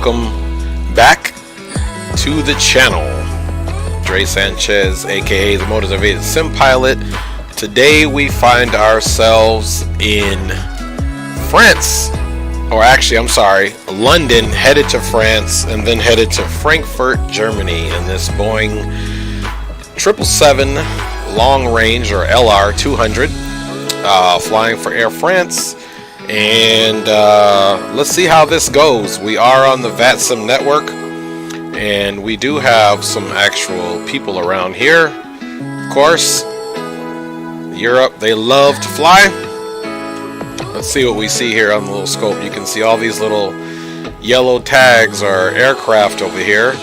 welcome back to the channel. Dre Sanchez, aka the Motivated Sim Pilot. Today we find ourselves in France, or actually I'm sorry, London, headed to France, and then headed to Frankfurt, Germany in this Boeing 777 long range, or LR 200, flying for Air France. And let's see how this goes. We are on the VATSIM network, and we do have some actual people around here. Of course, Europe, they love to fly. Let's see what we see here on the little scope. You can see all these little yellow tags are aircraft over here.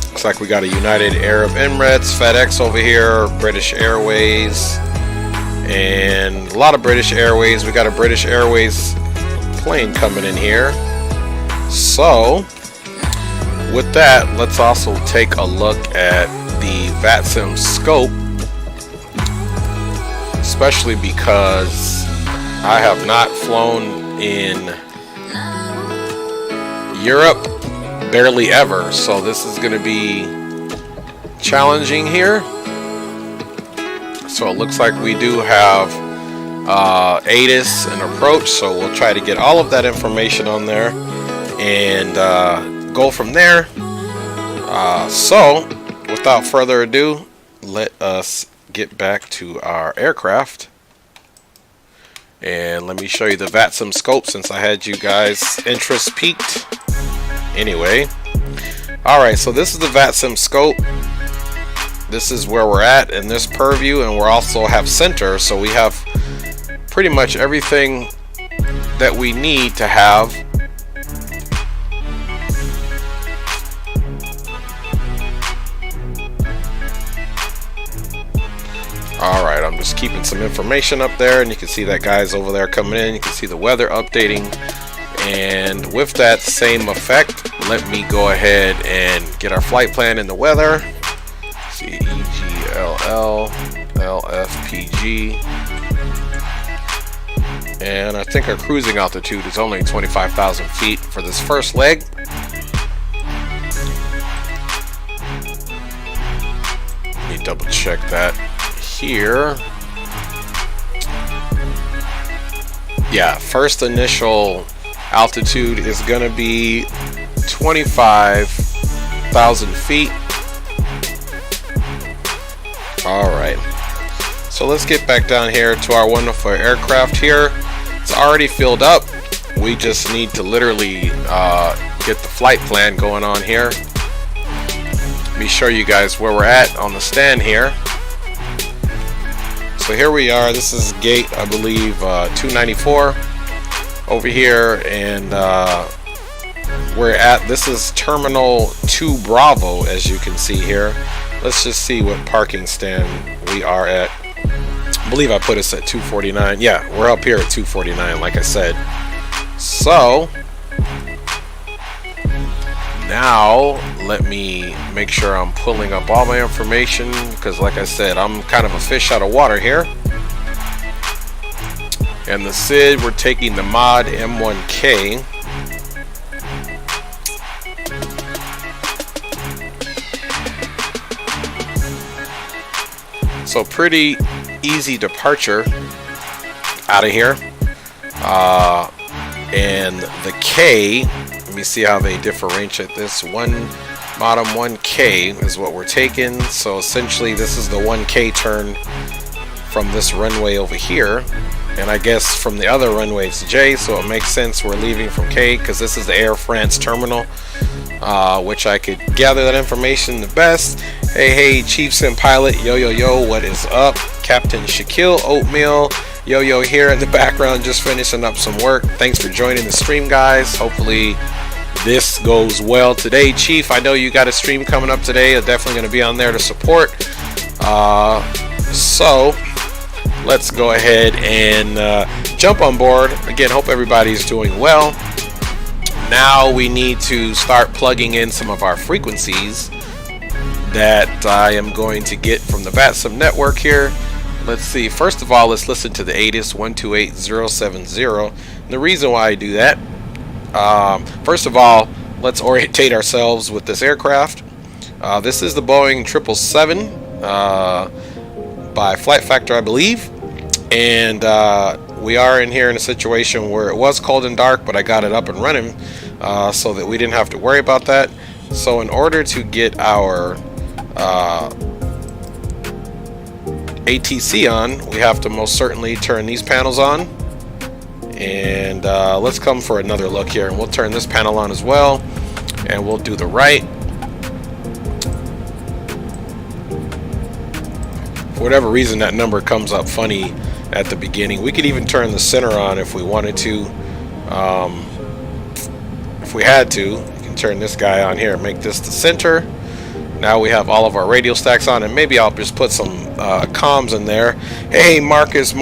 Looks like we got a United Arab Emirates, FedEx over here, British Airways, and a lot of British Airways. We got a British Airways plane coming in here. So with that, let's also take a look at the VATSIM scope, especially because I have not flown in Europe barely ever, so this is going to be challenging here. So it looks like we do have ATIS and approach, so we'll try to get all of that information on there and go from there. So without further ado, let us get back to our aircraft, and let me show you the VATSIM scope since I had you guys interest peaked. Anyway, alright, so this is the VATSIM scope. This is where we're at in this purview, and we also have center, so we have pretty much everything that we need to have. Alright, I'm just keeping some information up there, and you can see that guy's over there coming in. You can see the weather updating, and with that same effect, let me go ahead and get our flight plan in the weather. See, EGLL, LFPG, and I think our cruising altitude is only 25,000 feet for this first leg. Let me double check that here. Yeah, first initial altitude is gonna be 25,000 feet. Alright, so let's get back down here to our wonderful aircraft here. It's already filled up. We just need to literally get the flight plan going on here. Let me show you guys where we're at on the stand here. So here we are. This is gate, I believe, 294 over here, and we're at, this is terminal 2 Bravo, as you can see here. Let's just see what parking stand we are at. I believe I put us at 249. Yeah, we're up here at 249, like I said. So now let me make sure I'm pulling up all my information, because like I said, I'm kind of a fish out of water here. And the SID, we're taking the mod M1K. So pretty easy departure out of here. And the K, let me see how they differentiate this. Modem 1K is what we're taking. So essentially this is the 1K turn from this runway over here. And I guess from the other runway it's J, so it makes sense we're leaving from K, because this is the Air France terminal, which I could gather that information the best. Hey, Chief Sim Pilot, yo, what is up? Captain Shaquille Oatmeal, yo here in the background, just finishing up some work. Thanks for joining the stream, guys. Hopefully this goes well today. Chief, I know you got a stream coming up today. I'm definitely going to be on there to support. So let's go ahead and jump on board. Again, hope everybody's doing well. Now we need to start plugging in some of our frequencies that I am going to get from the VATSIM network here. Let's see. First of all, let's listen to the ATIS 128070. The reason why I do that, first of all, let's orientate ourselves with this aircraft. This is the Boeing 777 by Flight Factor, I believe, and we are in here in a situation where it was cold and dark, but I got it up and running so that we didn't have to worry about that. So in order to get our ATC on, we have to most certainly turn these panels on. And let's come for another look here, and we'll turn this panel on as well, and we'll do the right. For whatever reason, that number comes up funny at the beginning. We could even turn the center on if we wanted to. If we had to, we can turn this guy on here and make this the center. Now we have all of our radio stacks on, and maybe I'll just put some comms in there. Hey Marcus,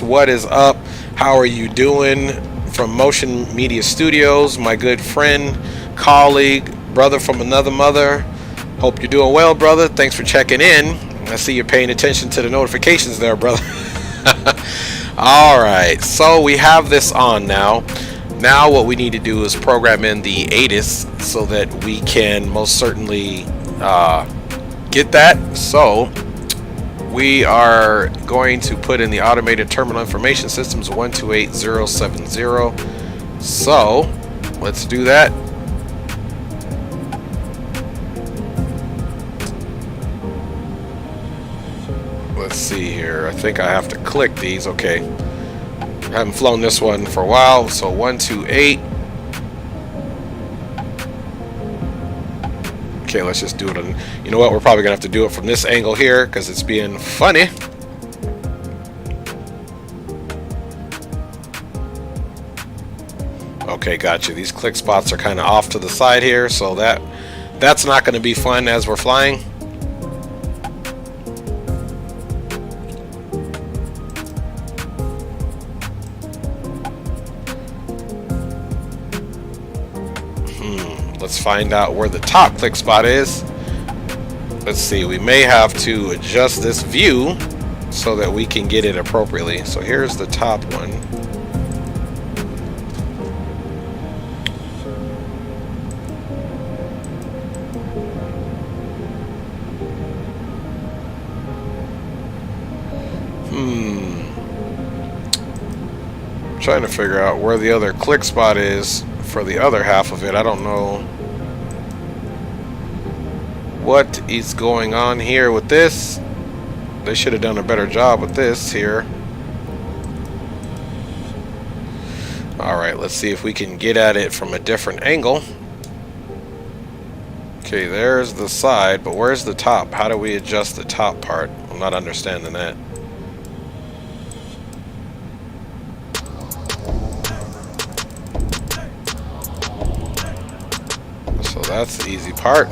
what is up? How are you doing? From Motion Media Studios, my good friend, colleague, brother from another mother. Hope you're doing well, brother. Thanks for checking in. I see you're paying attention to the notifications there, brother. Alright, so we have this on now. Now what we need to do is program in the ATIS so that we can most certainly get that. So we are going to put in the automated terminal information systems 128070. So let's do that. Let's see here. I think I have to click these. Okay. I haven't flown this one for a while. So 128. Okay, let's just do it. You know what? We're probably gonna have to do it from this angle here because it's being funny. Okay, gotcha. These click spots are kind of off to the side here, so that's not going to be fun as we're flying. Let's find out where the top click spot is. Let's see, we may have to adjust this view so that we can get it appropriately. So here's the top one. I'm trying to figure out where the other click spot is for the other half of it. I don't know what is going on here with this. They should have done a better job with this here. Alright, let's see if we can get at it from a different angle. Okay, there's the side, but where's the top? How do we adjust the top part? I'm not understanding that. So that's the easy part.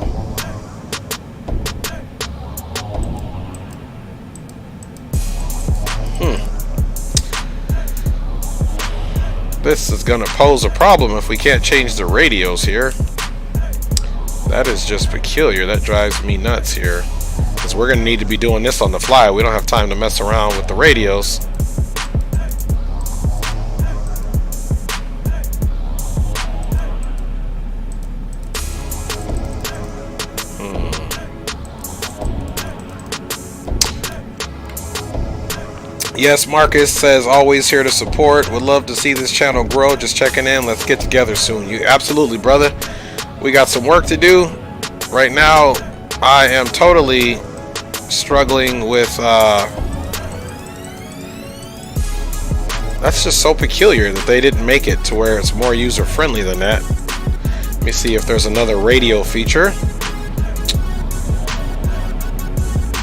This is going to pose a problem if we can't change the radios here. That is just peculiar. That drives me nuts here. Because we're going to need to be doing this on the fly. We don't have time to mess around with the radios. Yes, Marcus says always here to support. Would love to see this channel grow. Just checking in. Let's get together soon. You absolutely, brother. We got some work to do. Right now, I am totally struggling with that's just so peculiar that they didn't make it to where it's more user friendly than that. Let me see if there's another radio feature.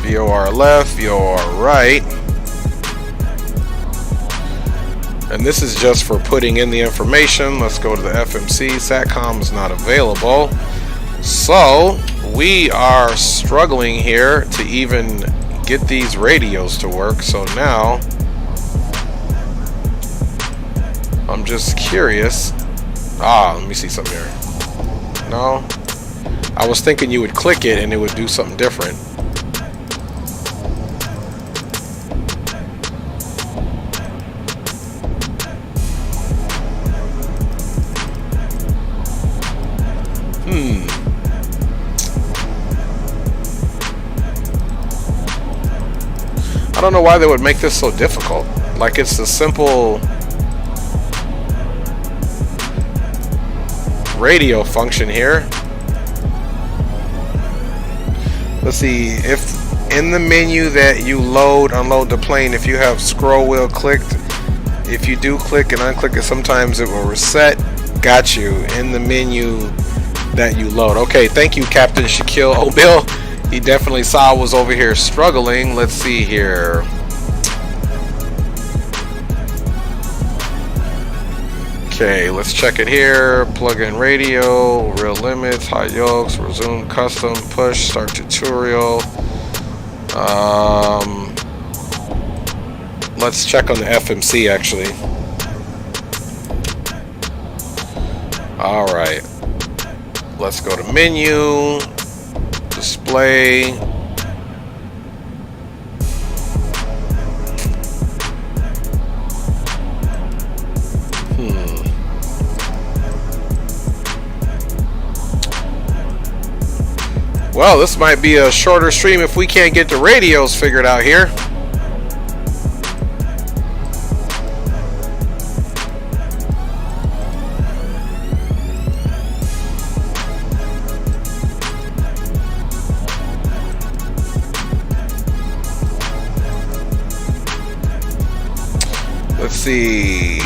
VOR left, VOR right. And this is just for putting in the information. Let's go to the FMC. SATCOM is not available. So we are struggling here to even get these radios to work. So now I'm just curious. Let me see something here. No, I was thinking you would click it and it would do something different. I don't know why they would make this so difficult. Like, it's a simple radio function here. Let's see, if in the menu that you unload the plane, if you have scroll wheel clicked, if you do click and unclick it, sometimes it will reset. Got you in the menu that you load. Okay, thank you, Captain Shaquille O'Neal. He definitely saw I was over here struggling. Let's see here. Okay, let's check it here. Plug in radio, real limits, high yokes, resume custom, push, start tutorial. Let's check on the FMC actually. Alright. Let's go to menu, display. Well, this might be a shorter stream if we can't get the radios figured out here. Let's see.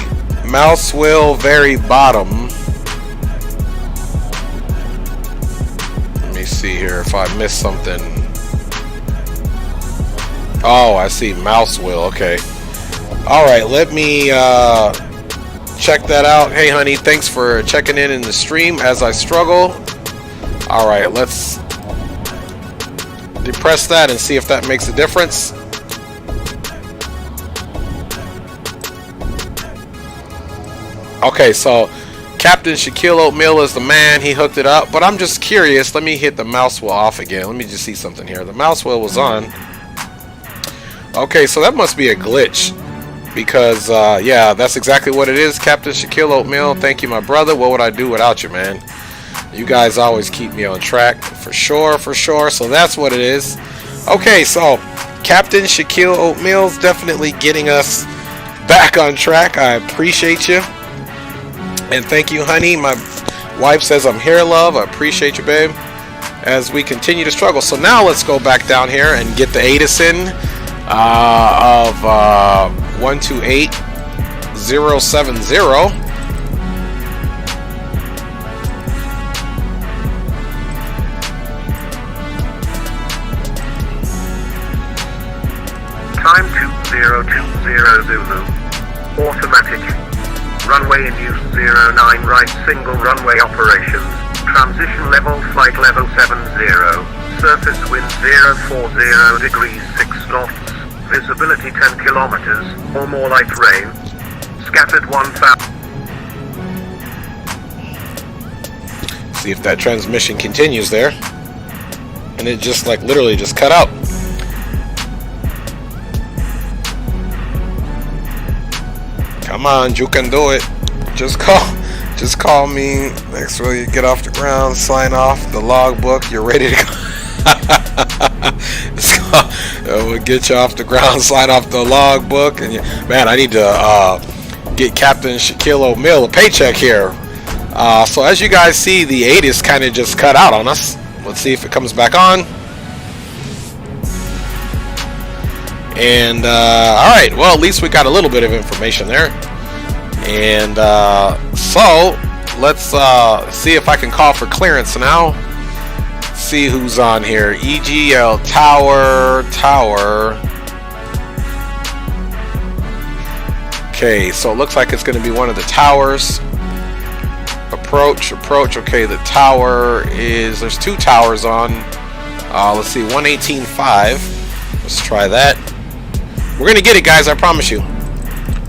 Mouse wheel very bottom. See here if I missed something. Oh, I see mouse wheel. Okay. All right, let me check that out. Hey honey, thanks for checking in the stream as I struggle. All right, let's depress that and see if that makes a difference. Okay, so Captain Shaquille O'Neal is the man. He hooked it up, but I'm just curious. Let me hit the mouse wheel off again. Let me just see something here. The mouse wheel was on. Okay, so that must be a glitch because yeah, that's exactly what it is. Captain Shaquille O'Neal, thank you, my brother. What would I do without you, man? You guys always keep me on track, for sure, for sure. So that's what it is. Okay, so Captain Shaquille O'Neal's definitely getting us back on track. I appreciate you. And thank you, honey. My wife says I'm here, love. I appreciate you, babe, as we continue to struggle. So now let's go back down here and get the ATIS in of 128070. Time 2020 Zulu. Automatic. Runway in use 09 right, single runway operations. Transition level, flight level 70. Surface wind 040 degrees 6 knots. Visibility 10 kilometers, or more light rain. Scattered 1000. See if that transmission continues there. And it just like literally just cut out. Come on, you can do it. Just call me next when you get off the ground, sign off the logbook, you're ready to go. We'll get you off the ground, sign off the logbook, and man, I need to get Captain Shaquille O'Neal a paycheck here. So as you guys see, the ATIS kind of just cut out on us. Let's see if it comes back on. And alright, well, at least we got a little bit of information there. And so let's see if I can call for clearance now. See who's on here. EGLL tower. Okay, so it looks like it's going to be one of the towers. Approach. Okay, the tower is, there's two towers on. Let's see, 118.5. Let's try that. We're gonna get it, guys, I promise you.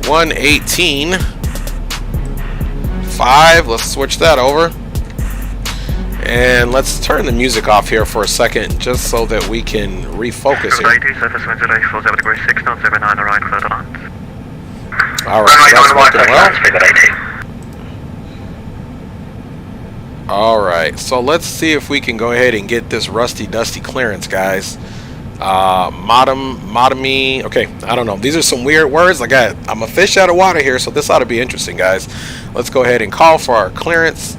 118.5. Let's switch that over. And let's turn the music off here for a second, just so that we can refocus here. Alright, that's working well. Alright, so let's see if we can go ahead and get this rusty dusty clearance, guys. Motomy. Okay, I don't know. These are some weird words. I'm a fish out of water here, so this ought to be interesting, guys. Let's go ahead and call for our clearance.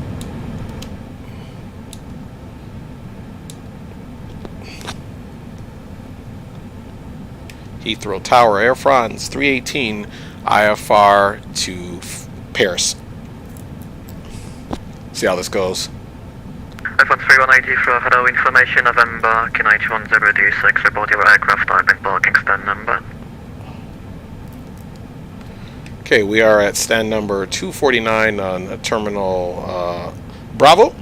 Heathrow Tower, Air France 318, IFR to Paris. See how this goes. F1 3180 for hello information November, QNH 1026, report your aircraft type and parking stand number. Okay, we are at stand number 249 on terminal Bravo.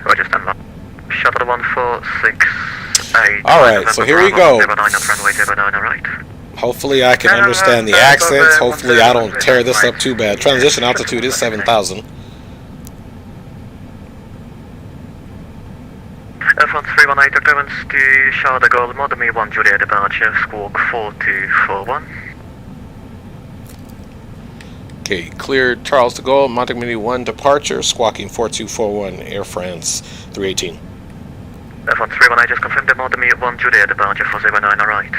Roger, stand by. Shuttle 1468. Alright, so here we go. 09 runway 09, right. Hopefully I can understand the accents. Hopefully I don't tear this up too bad. Transition altitude is 7,000. F1 318 clearance to Charles de Gaulle, Motomy 1 Juliet departure, squawk 4241. Okay, cleared Charles de Gaulle, Motomy 1 departure, squawking 4241, Air France 318. F1 318 just confirmed the Motomy 1 Juliet departure for 09, alright.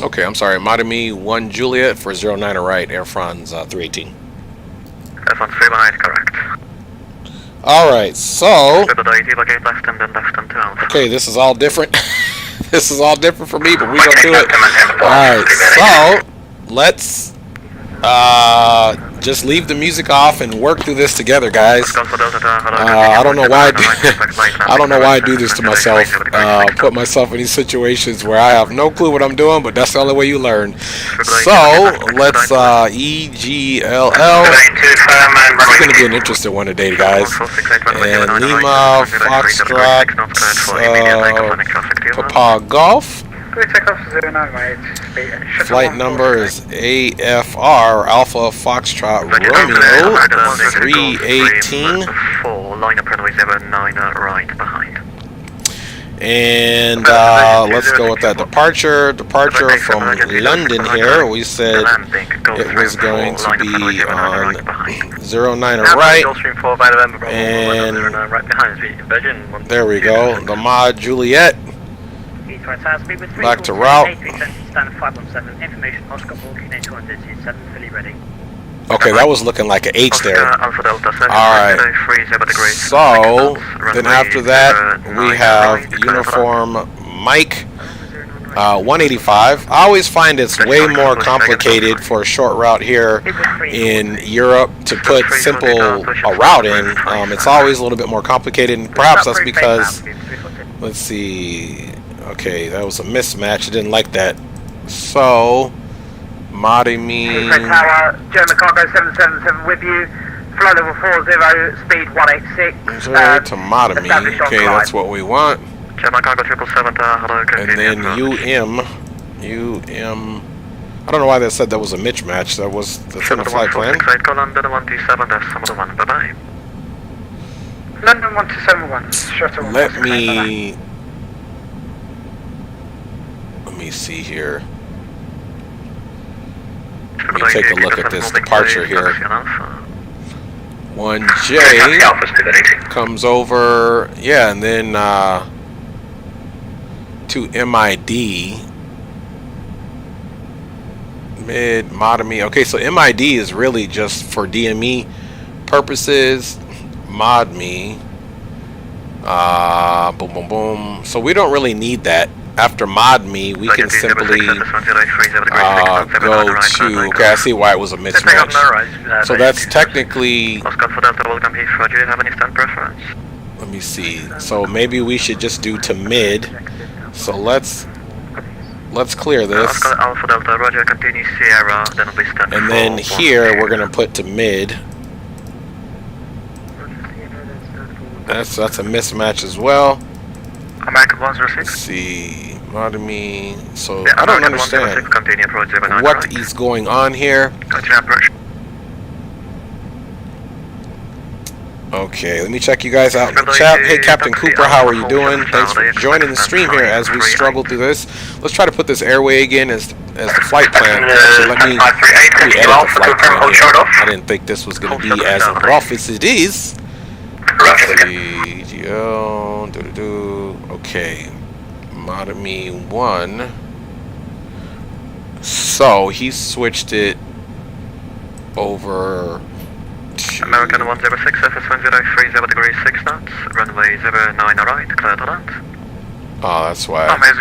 Okay, I'm sorry, Motomy 1 Juliet for 09 right, Air France 318. F1 318 correct. Alright, so... Okay, this is all different. This is all different for me, but we're going to do it. Alright, so... let's... just leave the music off and work through this together, guys. I don't know why I don't know why I do this to myself. Put myself in these situations where I have no clue what I'm doing, but that's the only way you learn. So let's EGLL. It's going to be an interesting one today, guys. And Lima Foxtrot Papa Golf. Flight number is AFR Alpha Foxtrot Romeo 318. And let's go with that departure from London here. We said it was going to be on 09 right. And there we go. The Mod Juliet. Back to route. Okay, that was looking like an H there. Alright. So, then after that, we have uniform Mike 185. I always find it's way more complicated for a short route here in Europe to put a route in. It's always a little bit more complicated, and perhaps that's because, let's see. Okay, that was a mismatch. I didn't like that. So, Motomy. German Cargo 777 with you. Flight level 40, speed 186. To Motomy. Okay, that's what we want. German Cargo 777, hello. And then UM. I don't know why they said that was a mismatch. That's in the flight plan. London 127, that's some of the one. Bye bye. London 1271. Shuttle. Let me see here. Let me take a look at this departure here. 1J comes over, yeah, and then to MID. Mid Motomy. Okay, so MID is really just for DME purposes. Modme. Boom, boom, boom. So we don't really need that. After Modme, we can simply go to. Okay, I see why it was a mismatch. So that's technically. Let me see. So maybe we should just do to mid. So let's clear this. And then here we're gonna put to mid. That's a mismatch as well. Let's see, Motomy. So I don't understand what is going on here. Okay, let me check you guys out in the chat. Hey, Captain Cooper, how are you doing? Thanks for joining the stream here as we struggle through this. Let's try to put this airway again as as the flight plan. Actually, let me edit the flight plan here. I didn't think this was going to be as rough as it is. Let's see. Okay. Modemy 1. So he switched it over to American 106, FS1030 degrees 6 knots, runway 09 right, clear to land. Oh, that's why. Runway 09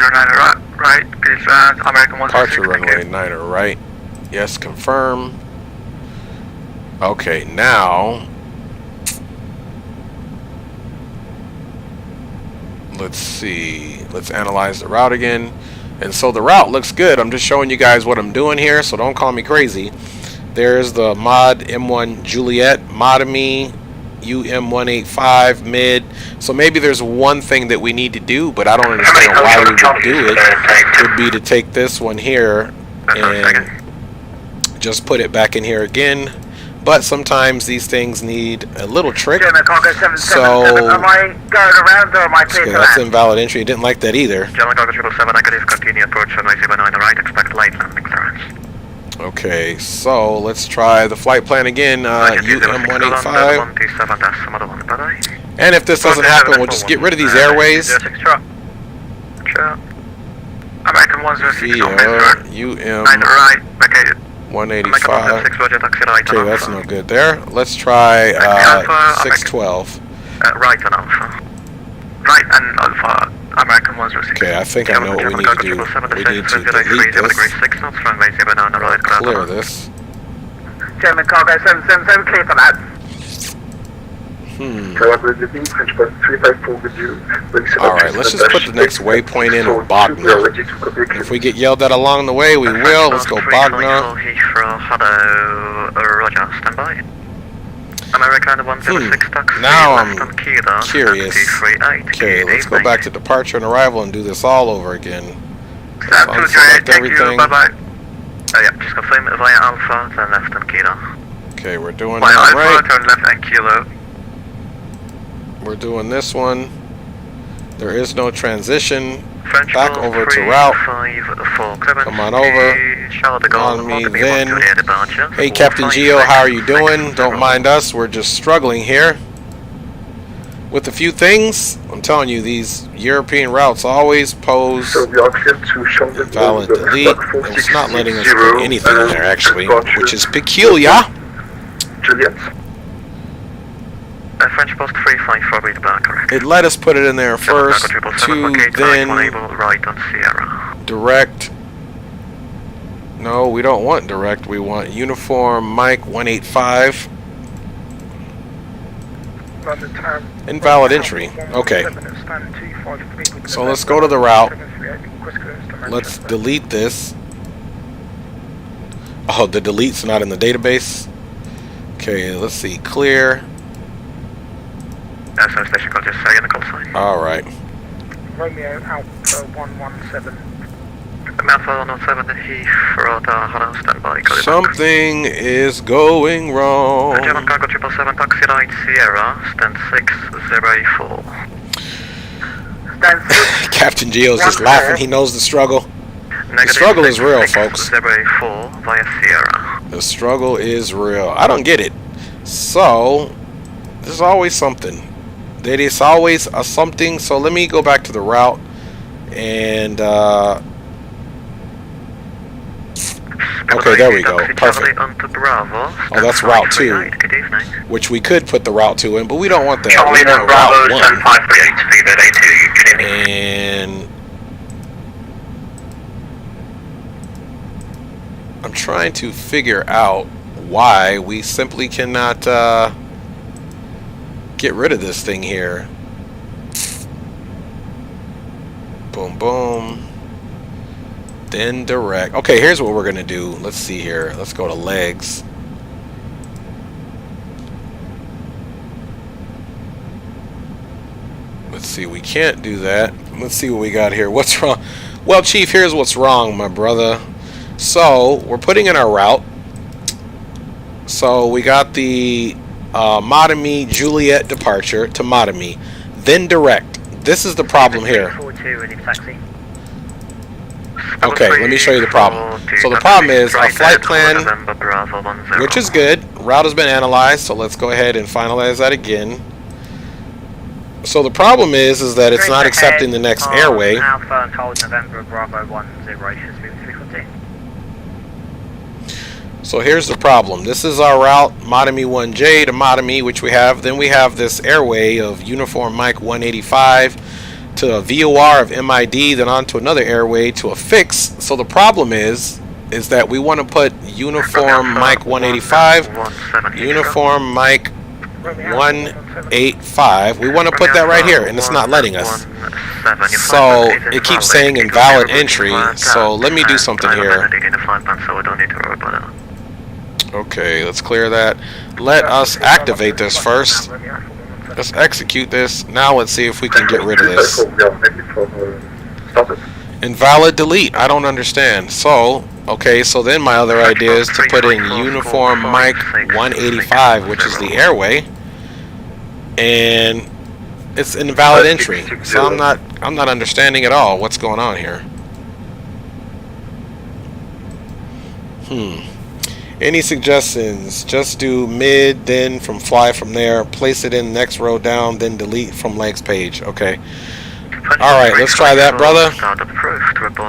right, please land, American 106. Departure runway 9 right. Yes, confirm. Okay, now let's see. Let's analyze the route again. And so the route looks good. I'm just showing you guys what I'm doing here, so don't call me crazy. There's the mod M1 Juliet, Modemy UM185 mid. So maybe there's one thing that we need to do, but I don't understand why we would do it. Would be to take this one here and just put it back in here again. But sometimes these things need a little trick. So am I going around or am I clear to that's land? invalid entry. It didn't like that either. German Cargo 777, negative, continue approach runway 09 right, expect light landing clearance. Okay, so let's try the flight plan again, UM185. And if this doesn't happen, we'll just get rid of these airways. American 106, UM185. right, vacated. Okay, that's no good there. Let's try 612. Right and alpha. Right and alpha. American 106. Okay, I think I know what we need to do. We need to delete this. Clear this. German Cargo 777, clear for that. Alright, let's just put the next waypoint in of Bogna. If we get yelled at along the way, we will. Let's go Bogna. Roger, stand by. American 106 taxi. Now I'm curious. Okay, let's go back to departure and arrival and do this all over again. Select everything. Bye-bye. Yeah, just confirm via Alpha, turn left and Kilo. Okay, we're doing Via that Alpha, right. turn left and Kilo. We're doing this one. There is no transition. French Back ball, over 3, to route. 5, 4, Come on over. Charles de Gaulle, On me Modemy then. 128 departure. Hey, Captain Geo, how are you doing? Don't mind us. We're just struggling here with a few things. I'm telling you, these European routes always pose invalid delete. It's not letting us put anything in there, actually, which is peculiar. French post 354 read back, correct. It let us put it in there first, to then right on Sierra. direct. No, we don't want direct. We want uniform Mike 185. Invalid entry. Okay. So let's go to the route. Let's delete this. Oh, the delete's not in the database. Okay, let's see. Clear. Station call, just say in the call sign. Alright. Romeo Alpha 117. Alpha 117, Heathrow, hello, standby. Something is going wrong. German Cargo 777, taxi right Sierra, stand 604. Stand 6. Captain Geo's just laughing. He knows the struggle. Negative The struggle is real, folks. 604 via Sierra. The struggle is real. I don't get it. So, there's always something. There is always a something. So let me go back to the route and okay, there we go. Perfect. Oh, that's route 2, which we could put the route 2 in, but we don't want that. We want route 1. And I'm trying to figure out why we simply cannot get rid of this thing here. Boom, boom. Then direct. Okay, here's what we're gonna do. Let's see here. Let's go to legs. Let's see. We can't do that. Let's see what we got here. What's wrong? Well, Chief, here's what's wrong, my brother. So we're putting in our route. So we got the Modemy Juliet departure to Modemy, then direct. This is the problem here. Okay, let me show you the problem. So the problem is our flight plan, which is good. Route has been analyzed, so let's go ahead and finalize that again. So the problem is that it's not accepting the next airway. Alpha and hold November Bravo 10, So here's the problem. This is our route, Modemy 1J to Modemy, which we have. Then we have this airway of Uniform Mike 185 to a VOR of MID, then on to another airway to a fix. So the problem is that we want to put Uniform Mike 185, Uniform Mike 185. We want to put that right here, and it's not letting us. So it keeps saying invalid entry. So let me do something here. Okay, let's clear that. Let us activate this first. Let's execute this. Now let's see if we can get rid of this. Invalid delete. I don't understand. So, okay, so then my other idea is to put in Uniform Mike 185, which is the airway, and it's an invalid entry. So I'm not understanding at all what's going on here. Any suggestions? Just do mid, then fly from there, place it in next row down, then delete from legs page. Okay. Alright, let's try that, brother.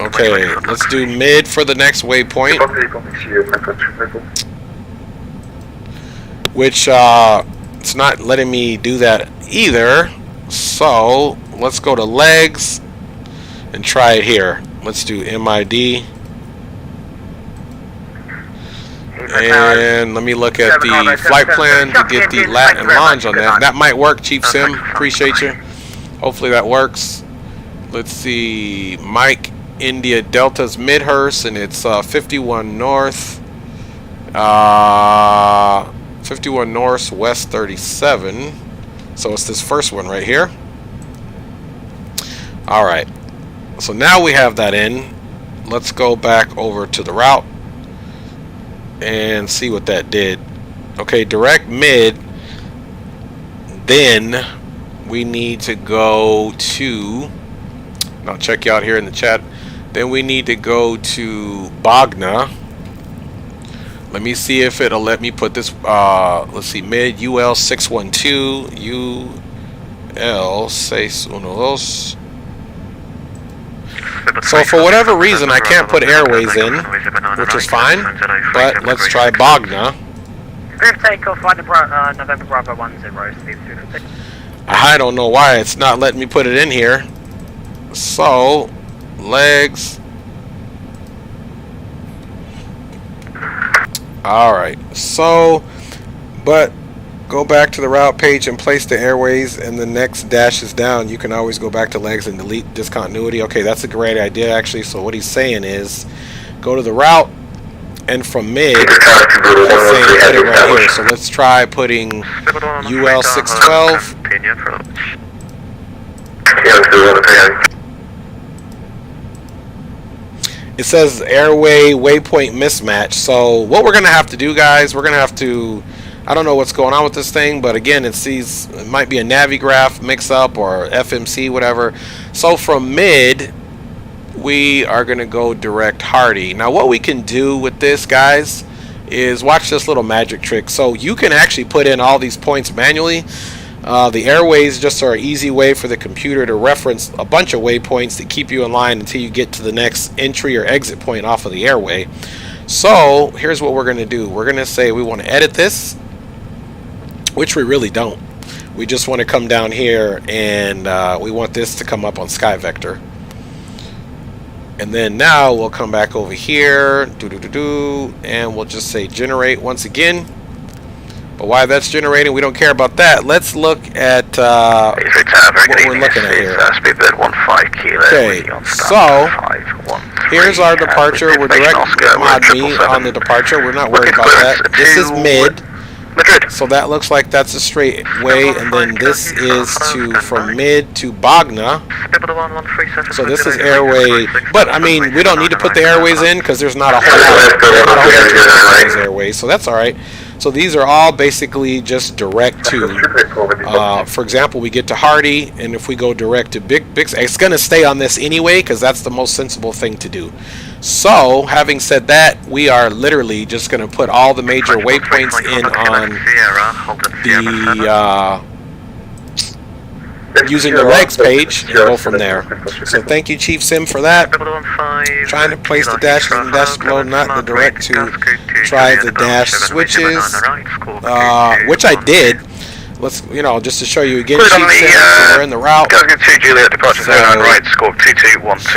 Okay, let's do mid for the next waypoint. Which, it's not letting me do that either. So, let's go to legs and try it here. Let's do MID. And let me look at the flight plan to get the lat and launch on that. That might work, Chief Sim. Appreciate you. Hopefully that works. Let's see. Mike India Delta's Midhurst, and it's 51 North. 51 North West 37. So it's this first one right here. Alright. So now we have that in. Let's go back over to the route and see what that did. Okay, direct mid. Then we need to go to, I'll check you out here in the chat. Then we need to go to Bogna. Let me see if it'll let me put this, let's see, mid UL 612, UL 612. So for whatever reason I can't put airways in, which is fine, but let's try Bogna. November Bravo 10, I don't know why it's not letting me put it in here. So, legs. Alright, so, but go back to the route page and place the airways, and the next dash is down. You can always go back to legs and delete discontinuity. Okay, that's a great idea actually. So what he's saying is go to the route, and from mid, he's saying put it right here. So let's try putting UL 612. It says airway waypoint mismatch. So what we're gonna have to do, guys, we're gonna have to, I don't know what's going on with this thing, but again, it might be a Navigraph mix-up or FMC, whatever. So from mid, we are going to go direct Hardy. Now, what we can do with this, guys, is watch this little magic trick. So you can actually put in all these points manually. The airways just are an easy way for the computer to reference a bunch of waypoints to keep you in line until you get to the next entry or exit point off of the airway. So here's what we're going to do. We're going to say we want to edit this, which we really don't. We just want to come down here and we want this to come up on Sky Vector. And then now we'll come back over here, and we'll just say generate once again. But while that's generating, we don't care about that. Let's look at what we're looking at here. Okay, so here's our departure. We're direct mod me on the departure. We're not worried about that. This is mid. So that looks like that's a straight way, and then this is from mid to Bogna. So this is airway, but I mean we don't need to put the airways in because there's not a whole lot of airways, so that's all right. So these are all basically just direct to, for example, we get to Hardy, and if we go direct to Big, it's going to stay on this anyway because that's the most sensible thing to do. So, having said that, we are literally just going to put all the major waypoints in on the using the legs page and go from there. So thank you, Chief Sim, for that. Trying to place the dashes and dash below, not the direct to try the dash switches, which I did. Let's, you know, just to show you again, Chief Sim, we're in the route. So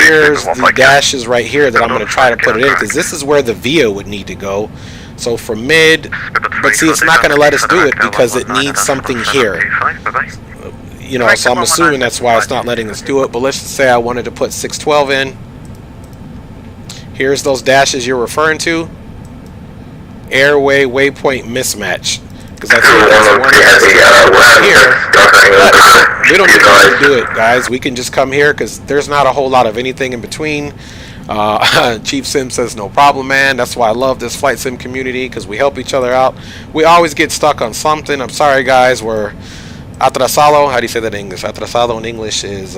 here's the dashes right here that I'm going to try to put it in, because this is where the VIA would need to go. So from mid, but see, it's not going to let us do it because it needs something here. You know, so I'm assuming that's why it's not letting us do it. But let's just say I wanted to put 612 in. Here's those dashes you're referring to. Airway waypoint mismatch. Because I think that's the one that's here. But we don't need to do it, guys. We can just come here because there's not a whole lot of anything in between. Chief Sim says no problem, man. That's why I love this flight sim community, because we help each other out. We always get stuck on something. I'm sorry, guys. We're atrasado. How do you say that in English? Atrasado in English is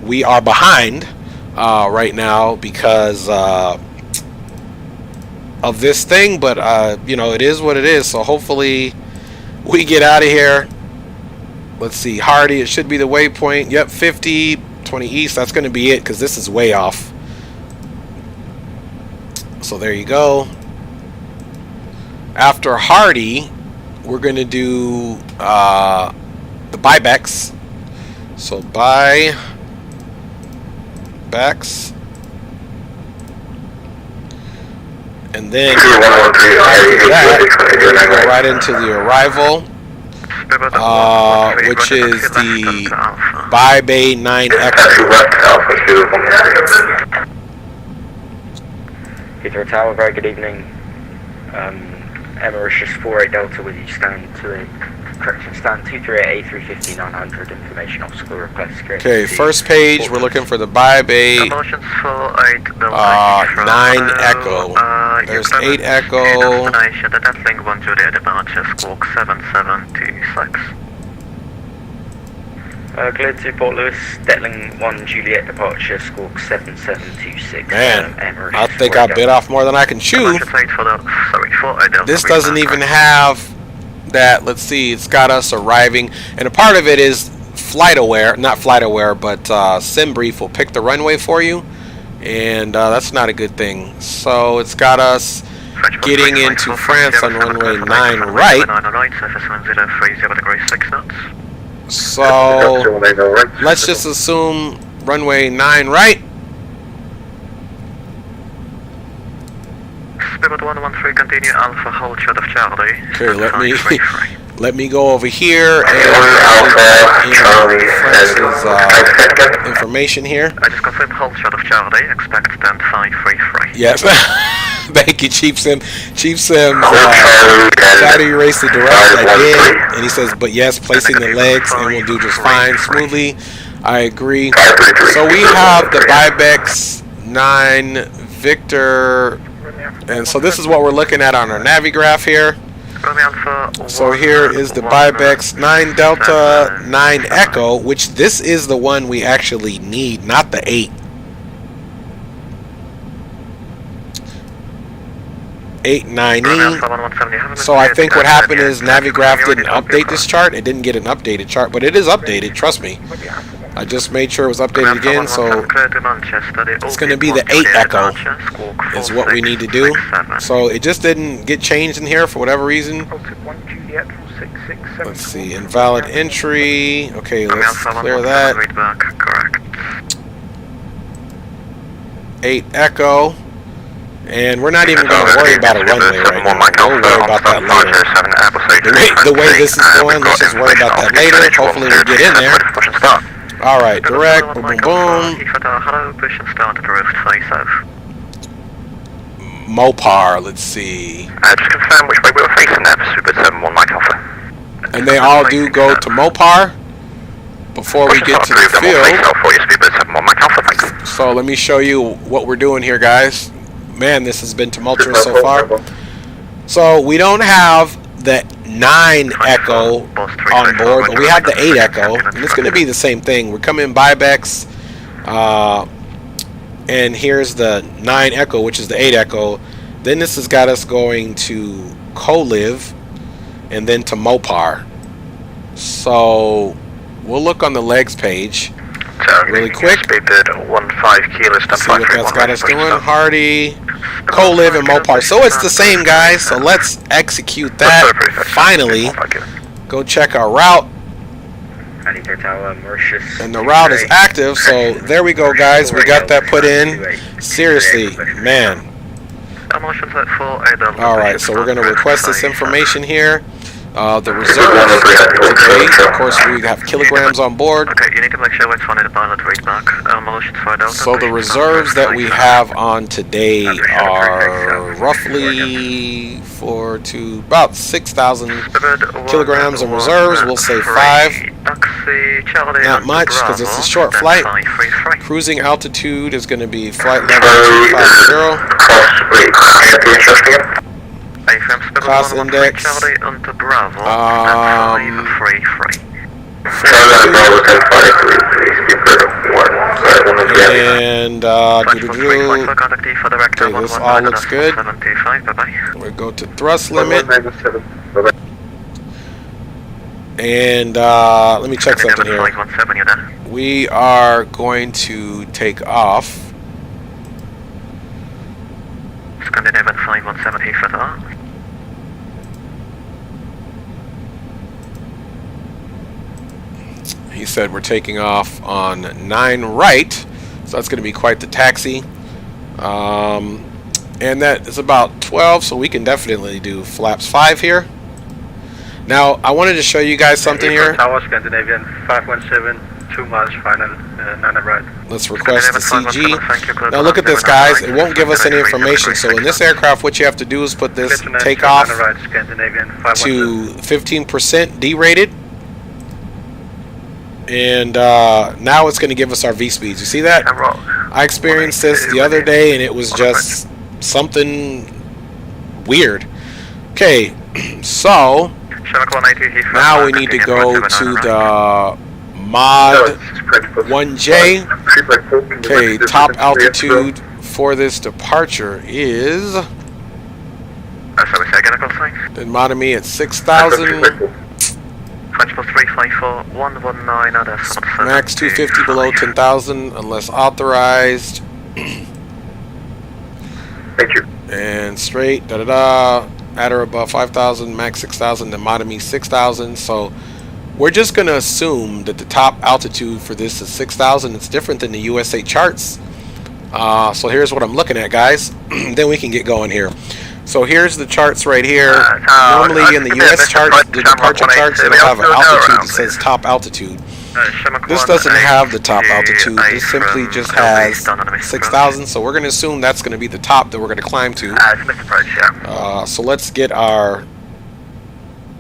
we are behind right now because of this thing, but you know, it is what it is. So hopefully we get out of here. Let's see, Hardy, it should be the waypoint. Yep, 50, 20 east. That's going to be it because this is way off. So there you go. After Hardy, we're going to do the buybacks. So buybacks, and then that, go right into the arrival, which is the By Bay 9 Echo. Heathrow Tower, very good evening. Mauritius 48 Delta with you, stand to a correction, stand 238 A350 900, information obstacle request. Okay, first page, we're looking for the By Bay 9 Echo. There's 8 Echo. Cleared to Port Louis, Detling 1 Juliet departure, squawk 7726. Man, I think I bit off more than I can chew. This doesn't even have that. Let's see, it's got us arriving, and a part of it is flight aware, not flight aware, but SimBrief will pick the runway for you, and that's not a good thing. So it's got us getting into France on runway 9 right. So let's just assume runway 9 right. Spirit 113, continue Alpha, hold short of Charlie. Okay, let me go over here and France's information here. I just confirmed hold short of Charlie, expect stand 533. Yes. Thank you, Chief Sim. Chief Sim tried to erase the direct. I did, and he says, but yes, placing the legs and will do just fine, smoothly. I agree. So we have the Bybex 9 Victor, and so this is what we're looking at on our Navigraph here. So here is the Bybex 9 Delta 9 Echo, which this is the one we actually need, not the 8. 89E. So I think what happened is Navigraph didn't update this chart. It didn't get an updated chart, but it is updated, trust me. I just made sure it was updated again, so it's going to be the 8 Echo is what we need to do. So it just didn't get changed in here for whatever reason. Let's see, invalid entry. Okay, let's clear that. 8 Echo. And we're not even going to worry about a runway right now. We'll worry about that later. The way this is going, let's just worry about that later. Hopefully we get in there. Alright, direct, boom, boom, boom. Mopar, let's see. Just confirm which way we were facing there for Super 71 Mike Alpha. And they all do go to Mopar before we get to the field. So let me show you what we're doing here, guys. Man, this has been tumultuous so far. So we don't have the 9 Echo on board, but we have the 8 Echo, and it's going to be the same thing. We're coming Bibex, and here's the 9 Echo, which is the 8 Echo. Then this has got us going to Colive, and then to Mopar. So we'll look on the legs page really quick. See what that's got us doing. Hardy, Colive, and Mopar. So it's the same, guys. So let's execute that. Finally, go check our route. And the route is active. So there we go, guys. We got that put in. Seriously, man. Alright, so we're going to request this information here. The reserve today, of course, we have kilograms on board. Okay, you need to make sure it's funded pilot rate back. So the reserves that we have on today are roughly about 6,000 kilograms in reserves. We'll say 5. Not much because it's a short flight. Cruising altitude is going to be flight level 250. Class index. And okay, this all looks good. We go to thrust limit. And let me check something here. We are going to take off. Scandinavian 517 for that. He said we're taking off on 9 right, so that's going to be quite the taxi. And that is about 12, so we can definitely do flaps 5 here. Now, I wanted to show you guys something here. Tower Scandinavian 517, 2 miles final, 9 right. Let's request the CG. Now look at this, guys. It won't give us any information. So in this aircraft, what you have to do is put this takeoff to 15% derated. And now it's going to give us our V speeds. You see that? I experienced this the other day, and it was just something weird. Okay, so now we need to go to the Mod 1J. Okay, top altitude for this departure is Modemy at 6,000. Max 250 below 10,000 unless authorized. Thank you. And straight, at or above 5,000, max 6,000, then Modemy 6,000. So we're just going to assume that the top altitude for this is 6,000. It's different than the USA charts. So here's what I'm looking at, guys. Then we can get going here. So here's the charts right here. Normally in the US charts, the departure charts, it'll have an altitude that says top altitude. This doesn't have the top altitude. This simply just has 6,000. So we're going to assume that's going to be the top that we're going to climb to. So let's get our...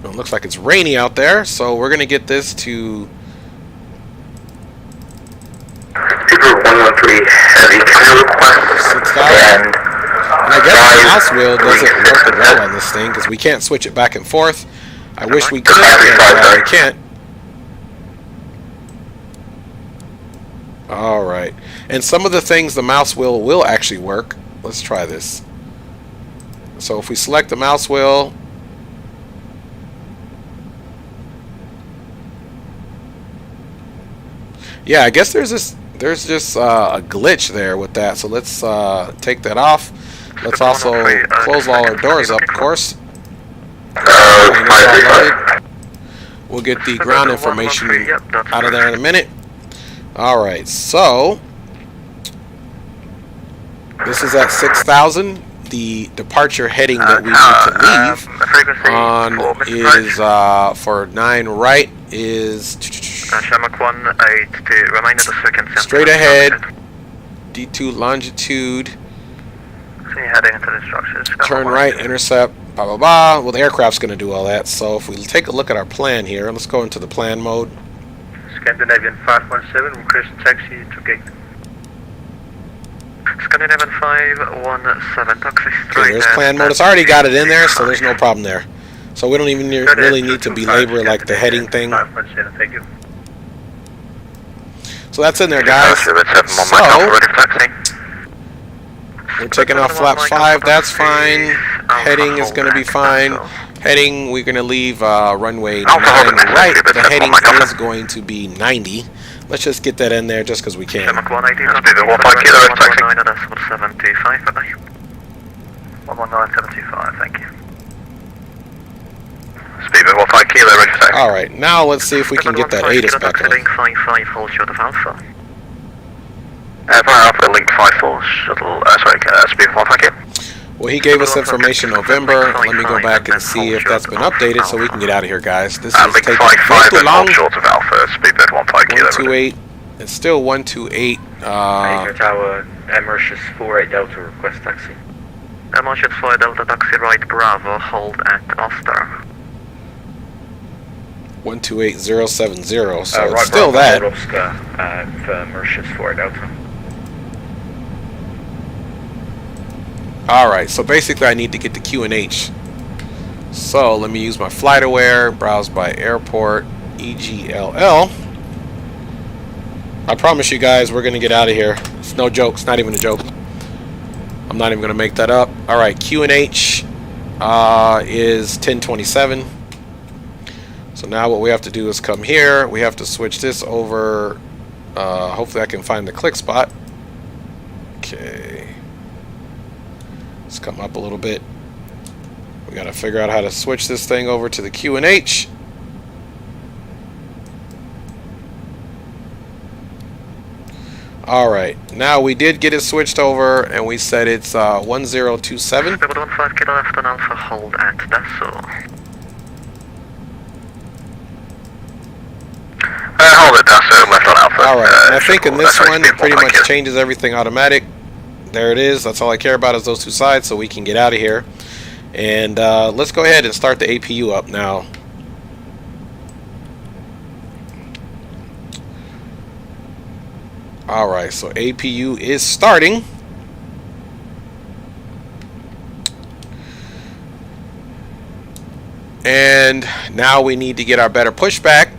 It looks like it's rainy out there, so we're going to get this to... 6,000. And I guess the mouse wheel doesn't work well on this thing because we can't switch it back and forth. I wish we could, but we can't. Alright. And some of the things the mouse wheel will actually work. Let's try this. So if we select the mouse wheel, yeah, I guess there's just a glitch there with that. So let's take that off. Let's also close all our doors up, of course. We'll get the ground information out of there in a minute. Alright, so this is at 6,000. The departure heading that we need to leave on is for 9 right is straight ahead, D2 longitude, turn right, intercept, blah blah blah. Well, the aircraft's going to do all that. So if we take a look at our plan here, let's go into the plan mode. Scandinavian 517, request taxi to gate. Scandinavian 517, taxi straight. Okay, there's plan mode. It's already got it in there, so there's no problem there. So we don't even really need to belabor like the heading thing. So that's in there, guys. So we're taking off flaps 5. That's fine. Heading is going to be fine. Heading, we're going to leave runway 9 right. The heading is going to be 90. Let's just get that in there just because we can. 119.75, thank you. Speedbird 15 kilo, ready for taxi. Alright, now let's see if we can get that ATIS back on. Link 55, hold short of Alpha. Alpha, Link 54, shuttle, Speedbird 15 kilo. Well, he gave us information November. Let me go back and see if that's been updated so we can get out of here, guys. This is Link taking 55 too and long. hold short of Alpha, Speedbird 15 kilo. 128. It's still 128. Major Tower, Mauritius 48 Delta, request taxi. Mauritius 4 Delta taxi right Bravo, hold at Oster. 128070. So it's right still Bravo, that. hold Oscar, for Mauritius 4 Delta. Alright, so basically I need to get the QNH. So let me use my flight aware, browse by airport, EGLL. I promise you guys we're going to get out of here. It's no joke. It's not even a joke. I'm not even going to make that up. Alright, QNH is 1027. So now what we have to do is come here. We have to switch this over. Hopefully I can find the click spot. Okay. Let's come up a little bit. We got to figure out how to switch this thing over to the QNH. Alright, now we did get it switched over and we said it's 1027. 15 kilo left on Alpha, hold at Dasso. Hold at Dasso, left on Alpha. Alright, and I think in this one it pretty much changes everything automatic. There it is. That's all I care about is those two sides, so we can get out of here. And let's go ahead and start the APU up now. Alright, so APU is starting. And now we need to get our better pushback.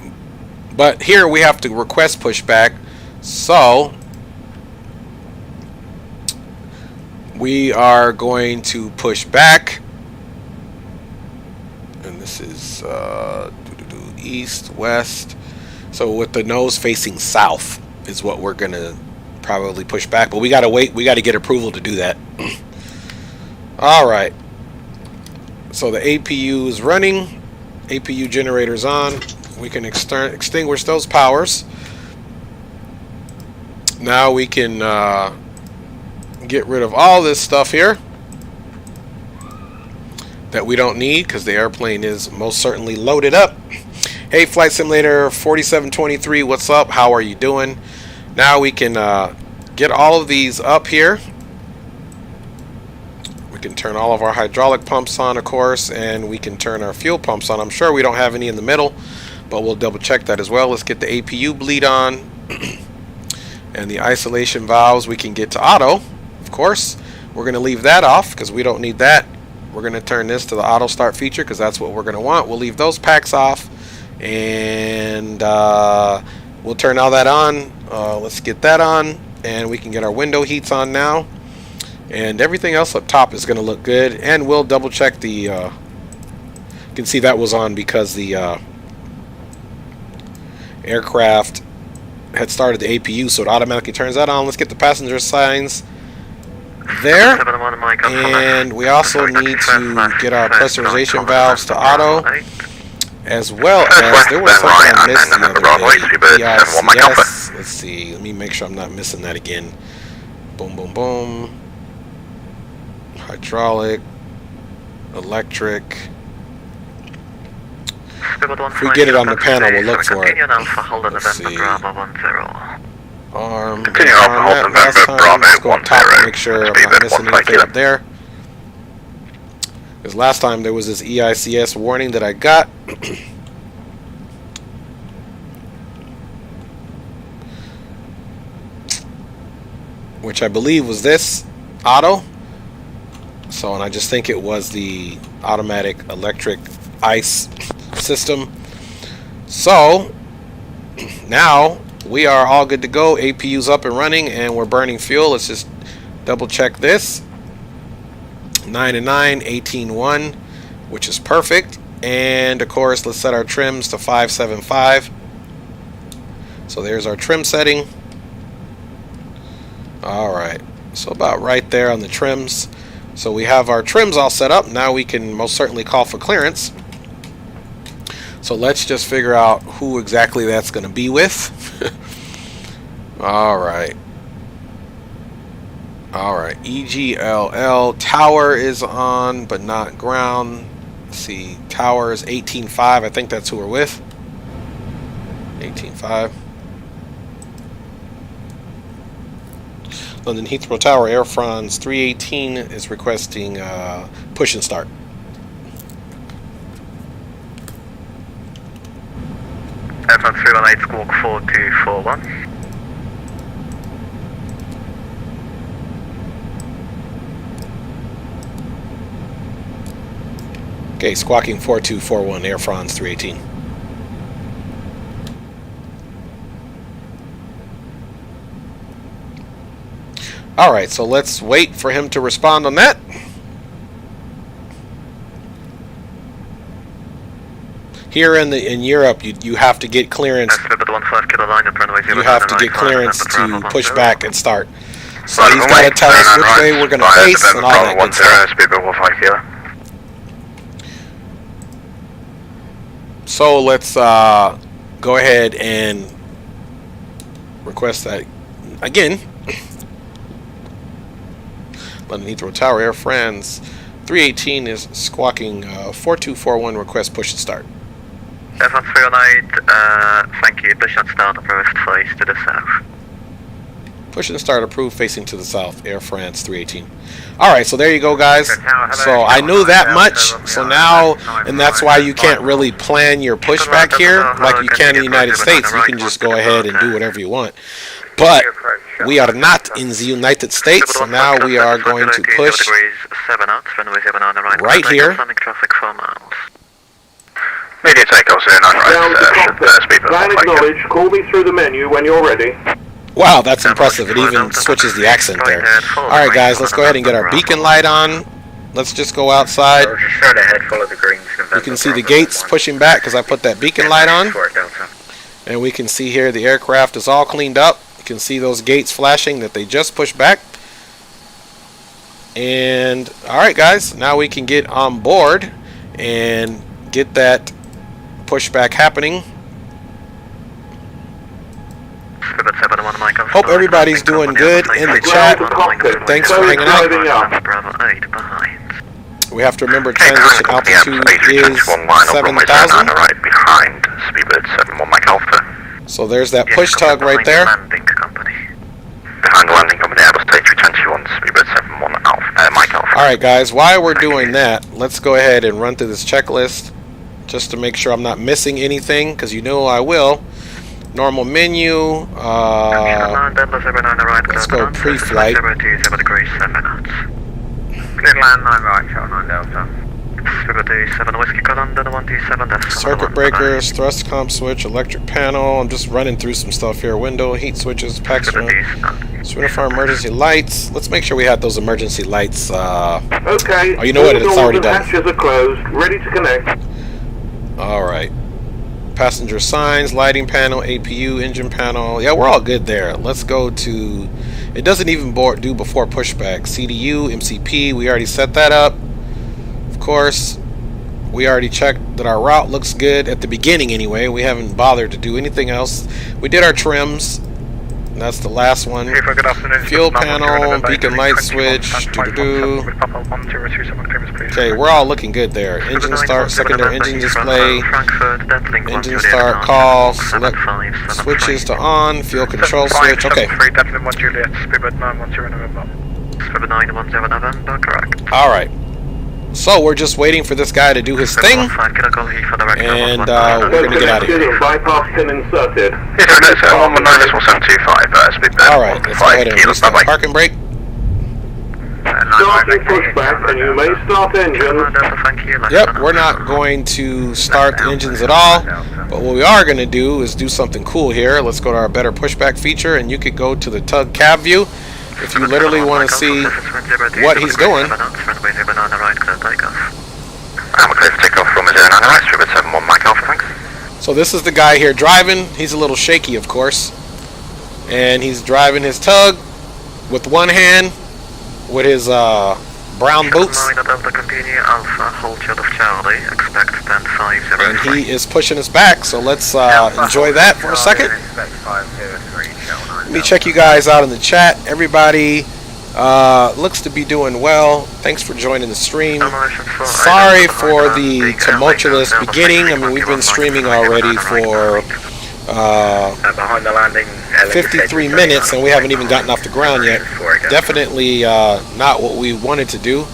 But here we have to request pushback. So we are going to push back. And this is east, west. So with the nose facing south is what we're going to probably push back. But we got to wait. We got to get approval to do that. Alright. So the APU is running. APU generator's on. We can extinguish those powers. Now we can get rid of all this stuff here that we don't need because the airplane is most certainly loaded up. Hey, Flight Simulator 4723, what's up? How are you doing? Now we can get all of these up here. We can turn all of our hydraulic pumps on, of course, and we can turn our fuel pumps on. I'm sure we don't have any in the middle, but we'll double check that as well. Let's get the APU bleed on. And the isolation valves we can get to auto, of course. We're going to leave that off because we don't need that. We're going to turn this to the auto start feature because that's what we're going to want. We'll leave those packs off. And we'll turn all that on. Let's get that on. And we can get our window heats on now. And everything else up top is going to look good. And we'll double check the... you can see that was on because the aircraft had started the APU, so it automatically turns that on. Let's get the passenger signs there. And we also need to get our pressurization valves to auto, as well as there was something I missed the other day. EICS. Let's see. Let me make sure I'm not missing that again. Boom, boom, boom. Hydraulic, electric. If we get it on the panel, we'll look for it. Let's see. Arm. Continue on hold November Bravo Let's go up top 10. to make sure I'm not missing anything up there. Because last time there was this EICS warning that I got. Which I believe was this auto. So, and I just think it was the automatic electric ice system. So now we are all good to go. APU's up and running, and we're burning fuel. Let's just double check this. 9 and 9, 18.1, which is perfect. And of course, let's set our trims to 575. So there's our trim setting. Alright, so about right there on the trims. So we have our trims all set up. Now we can most certainly call for clearance. So let's just figure out who exactly that's going to be with. Alright. Alright, EGLL. Tower is on, but not ground. Let's see, tower is 18.5. I think that's who we're with. 18.5. London Heathrow Tower, Air France 318 is requesting push and start. Air France 318, squawk 4241. Okay, squawking 4241, Air France 318. Alright, so let's wait for him to respond on that. Here in Europe, you have to get clearance. You have to get clearance to push back and start. So he's got to tell us which way we're going to face and all that good stuff. So let's go ahead and request that again. London Heathrow Tower, Air France 318 is squawking 4241, request push and start. Air France 318, thank you, push and start approved, face to the south. Push and start approved, facing to the south, Air France 318. Alright, so there you go, guys. So I knew that much, so now, and that's why you can't really plan your pushback here like you can in the United States. You can just go ahead and do whatever you want. But we are not in the United States, so now we are going to push right here. Media takeoff 09, plan acknowledge, call me through the menu when you're ready. Wow, that's impressive. It even switches the accent there. Alright guys, let's go ahead and get our beacon light on. Let's just go outside. You can see the gates pushing back because I put that beacon light on. And we can see here the aircraft is all cleaned up. You can see those gates flashing that they just pushed back. And alright guys, now we can get on board and get that pushback happening. Hope everybody's doing good in the chat. Thanks for hanging out. We have to remember transition altitude is 7,000. So there's that push tug right there. Alright guys, while we're doing that, let's go ahead and run through this checklist just to make sure I'm not missing anything, because you know I will. Normal menu, let's go pre-flight. Circuit breakers, thrust comp switch, electric panel. I'm just running through some stuff here. Window, heat switches, pack uniform, emergency lights. Let's make sure we have those emergency lights. Okay. Oh, you know what? It's already done. Hatches are closed, ready to connect. Alright. Passenger signs, lighting panel, APU, engine panel. Yeah, we're all good there. Let's go to... It doesn't even do before pushback. CDU, MCP, we already set that up. Of course, we already checked that our route looks good at the beginning anyway. We haven't bothered to do anything else. We did our trims. That's the last one. Fuel panel, beacon light switch. Okay, we're all looking good there. Engine start, secondary engine display. Engine start, call, select switches to on, fuel control switch. Okay. Alright. So we're just waiting for this guy to do his thing, and we're going to get out of here. Alright, let's go ahead and restart park and brake. Starting pushback, and you may start engines. Delta, thank you. Yep, we're not going to start the engines at all, but what we are going to do is do something cool here. Let's go to our better pushback feature, and you could go to the tug cab view if you literally want to see what he's doing. Runway 09 right, clear takeoff. I'm clear to take off from 09 right, 771 Mike Alpha, thanks. So this is the guy here driving. He's a little shaky, of course, and he's driving his tug with one hand with his brown boots, Delta, continue Alpha, hold short of Charlie, expect 10-5-0. and he is pushing us back. So let's enjoy that for a second. Let me check you guys out in the chat. Everybody looks to be doing well. Thanks for joining the stream. Sorry for the tumultuous beginning. I mean, we've been streaming already for behind the landing. 53 minutes and we haven't even gotten off the ground yet. Definitely not what we wanted to do.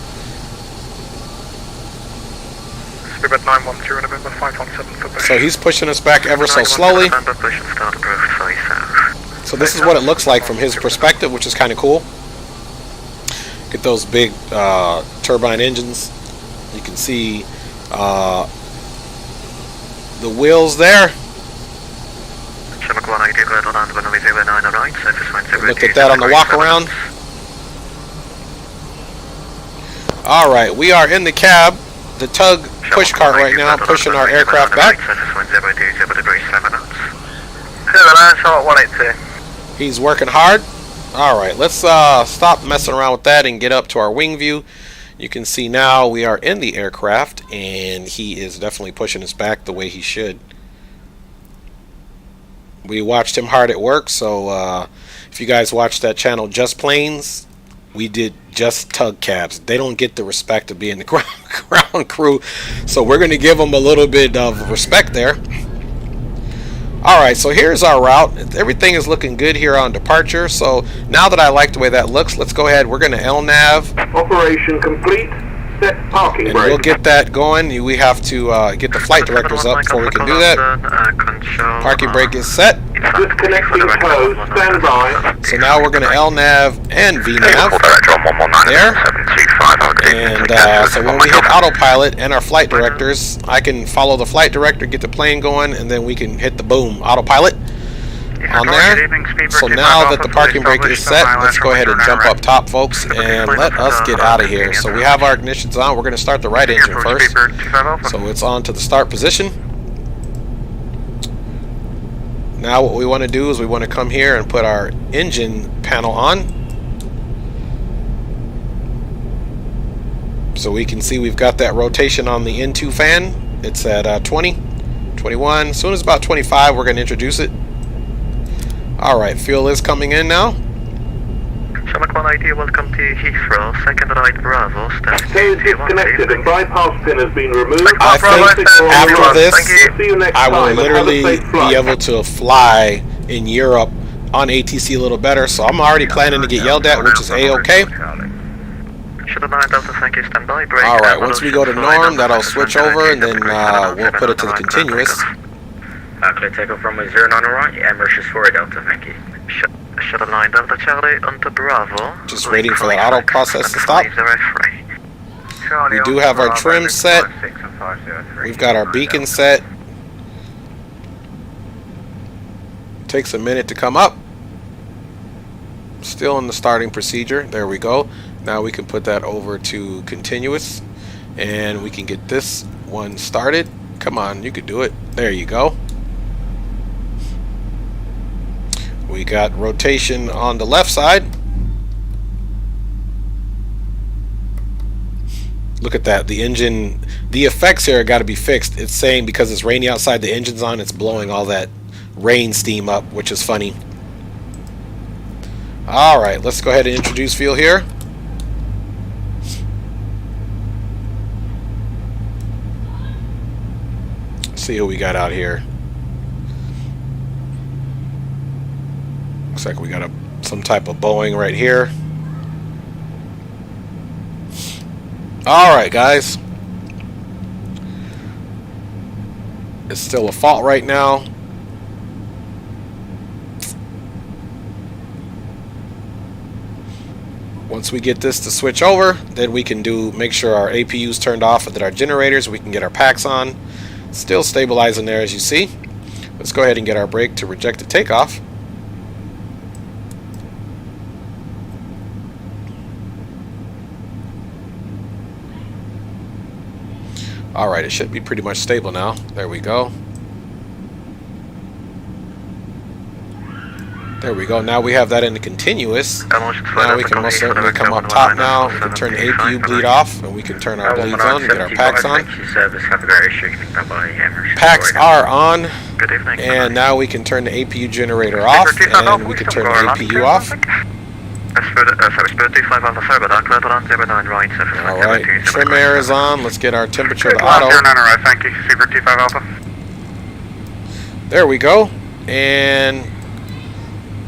Spirit 913 November 517 for push. So he's pushing us back ever so slowly. So this is what it looks like from his perspective, which is kind of cool. Get those big turbine engines. You can see the wheels there. Look at that on the walk around. Alright, we are in the cab, the tug push cart right now, pushing our aircraft back. He's working hard. Alright, let's stop messing around with that and get up to our wing view. You can see now we are in the aircraft and he is definitely pushing us back the way he should. We watched him hard at work, so if you guys watch that channel Just Planes, we did just tug cabs. They don't get the respect of being the ground crew, so we're going to give them a little bit of respect there. Alright, so here's our route. Everything is looking good here on departure, so now that I like the way that looks, let's go ahead. We're going to LNAV. Operation complete. Set parking And brake. we'll get that going. We have to get the flight directors up before we can do that. Parking brake is set. Disconnecting code. Stand by. So now we're going to LNAV and VNAV there. And so when we hit autopilot and our flight directors, I can follow the flight director, get the plane going, and then we can hit the boom autopilot on there. So now that the parking brake is set, let's go ahead and jump up top, folks, and let us get out of here. So we have our ignitions on. We're going to start the right engine first. So it's on to the start position. Now what we want to do is we want to come here and put our engine panel on. So we can see we've got that rotation on the N2 fan. It's at 20, 21. As soon as about 25, we're going to introduce it. Alright, fuel is coming in now. Shamrock 1 ID, welcome to Heathrow, second right Bravo, step Code disconnected and bypass pin has been removed. I think after this, See you next I will time. literally Have a safe be flight. able to fly in Europe on ATC a little better. So I'm already planning to get yelled at, which is A-okay. Alright, once we go to norm, that'll switch over, and then we'll put it to the continuous. Clear takeoff from 09 right, Emirates 4 Delta, thank you. Shuttle 9 Delta Charlie onto Bravo. Just waiting for the auto process to stop. We do have our trim set. We've got our beacon set. Takes a minute to come up. Still in the starting procedure. There we go. Now we can put that over to continuous, and we can get this one started. Come on, you could do it. There you go. We got rotation on the left side. Look at that. The engine, the effects here got to be fixed. It's saying because it's rainy outside, the engine's on, it's blowing all that rain steam up, which is funny. Alright, let's go ahead and introduce fuel here. Let's see who we got out here. Looks like we got some type of Boeing right here. Alright, guys. It's still a fault right now. Once we get this to switch over, then we can make sure our APU's turned off and that our generators, we can get our packs on. Still stabilizing there, as you see. Let's go ahead and get our brake to reject the takeoff. Alright, it should be pretty much stable now. There we go. There we go. Now we have that into continuous. Now we can most certainly come up top now. We can turn the APU bleed off, and we can turn our bleeds on and get our packs on. Packs are on, and now we can turn the APU generator off, and we can turn the APU off. Alright, trim air is on. Let's get our temperature to auto. There we go. And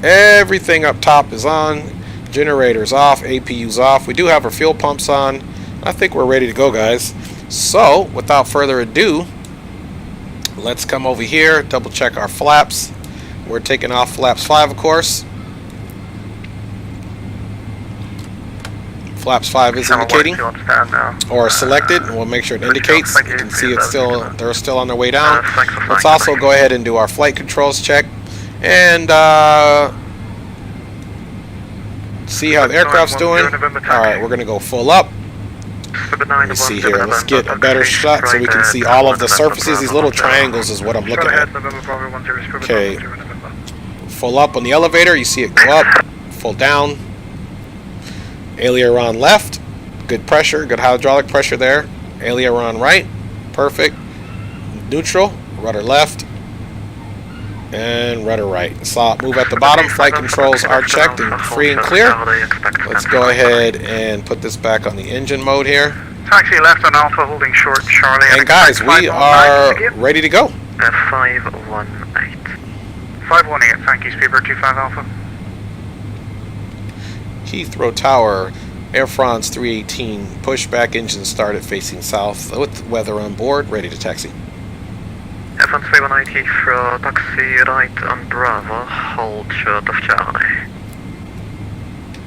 everything up top is on. Generators off, APU's off. We do have our fuel pumps on. I think we're ready to go, guys. So, without further ado, let's come over here, double check our flaps. We're taking off flaps 5, of course. Flaps 5 is indicating, or selected, and we'll make sure it indicates. You can see it's still, they're still on their way down. Let's also go ahead and do our flight controls check and see how the aircraft's doing. Alright, we're going to go full up. Let me see here. Let's get a better shot so we can see all of the surfaces. These little triangles is what I'm looking at. Okay. Full up on the elevator. You see it go up. Full down. Aileron left. Good pressure. Good hydraulic pressure there. Aileron right. Perfect. Neutral. Rudder left. And rudder right. Saw it move at the bottom. Flight controls are checked and free and clear. Let's go ahead and put this back on the engine mode here. Taxi left on Alpha, holding short, Charlie. And guys, we are ready to go. 518. 518, thank you, Speedbird 25 Alpha. Heathrow Tower, Air France 318. Pushback engine started facing south with weather on board. Ready to taxi. F1 318 Heathrow, taxi right on Bravo, hold short of Charlie.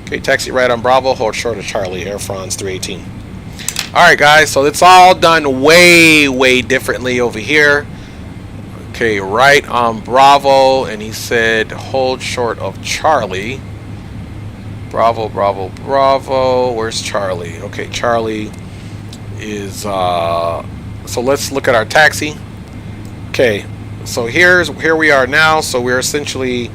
Okay, taxi right on Bravo, hold short of Charlie, Air France 318. Alright guys, so it's all done way differently over here. Okay, right on Bravo, and he said hold short of Charlie. Bravo, where's Charlie? Okay, Charlie is, so let's look at our taxi. Okay, so here we are now. So we're essentially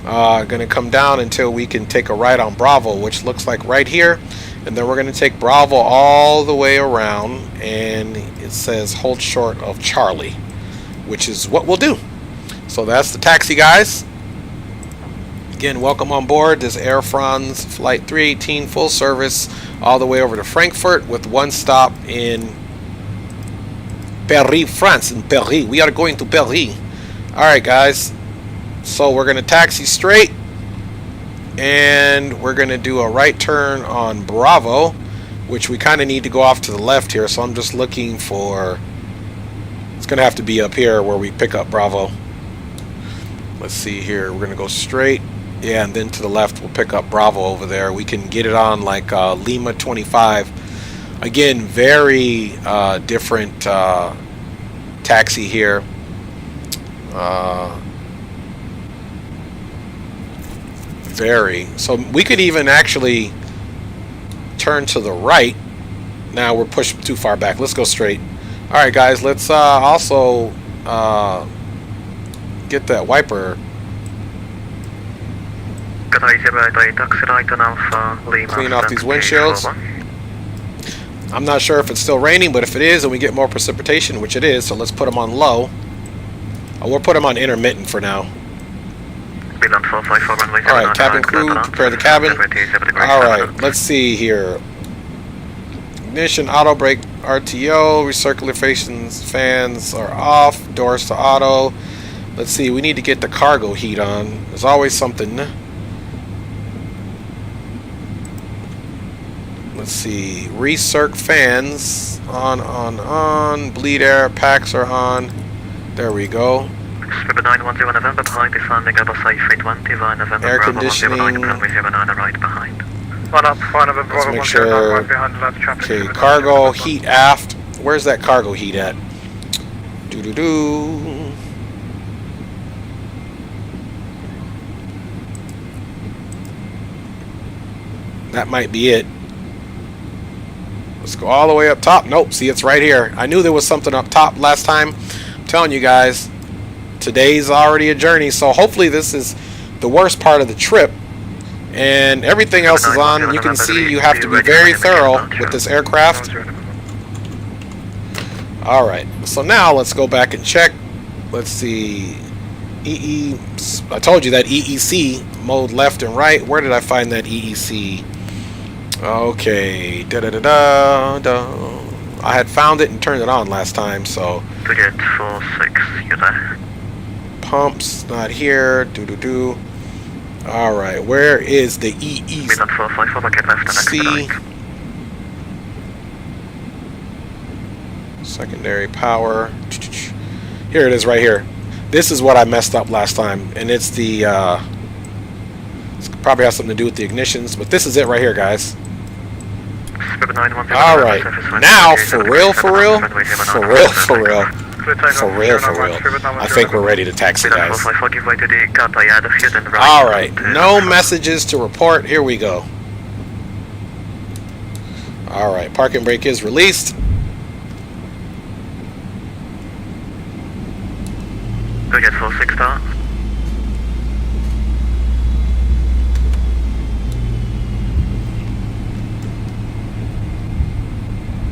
going to come down until we can take a right on Bravo, which looks like right here, and then we're going to take Bravo all the way around, and it says hold short of Charlie, which is what we'll do. So that's the taxi, guys. Again, welcome on board this Air France Flight 318 full service all the way over to Frankfurt with one stop in Paris, France. In Paris, we are going to Paris. Alright guys, so we're going to taxi straight, and we're going to do a right turn on Bravo, which we kind of need to go off to the left here, so I'm just looking for, it's going to have to be up here where we pick up Bravo. Let's see here, we're going to go straight, yeah, and then to the left we'll pick up Bravo over there. We can get it on like Lima 25. Again, very different taxi here. Very. So we could even actually turn to the right. Now we're pushed too far back. Let's go straight. Alright guys, let's also get that wiper. Clean off these windshields. I'm not sure if it's still raining, but if it is and we get more precipitation, which it is, so let's put them on low. We'll put them on intermittent for now. Alright, cabin crew, prepare the cabin. Alright, let's see here. Ignition, auto brake, RTO, recirculation fans are off, doors to auto. Let's see, we need to get the cargo heat on. There's always something. Let's see, recirc fans on, bleed air, packs are on. There we go. Air conditioning. One up, one of Let's make sure. Okay, cargo heat aft. Where's that cargo heat at? Doo-doo-doo. That might be it. Let's go all the way up top. Nope, see, it's right here. I knew there was something up top last time. I'm telling you guys, today's already a journey, so hopefully this is the worst part of the trip. And everything else is on. You can see you have to be very thorough with this aircraft. Alright, so now let's go back and check. Let's see. I told you that EEC mode left and right. Where did I find that EEC? Okay. I had found it and turned it on last time, so. Target 46, you there? Pumps, not here. Alright, where is the EEC? Midland 454, bucket left and expedite. Secondary power. Here it is right here. This is what I messed up last time, and it's the this probably has something to do with the ignitions, but this is it right here, guys. Alright, now for real, I think we're ready to taxi, guys. Alright, no messages to report. Here we go. Alright, parking brake is released. Target 46 start.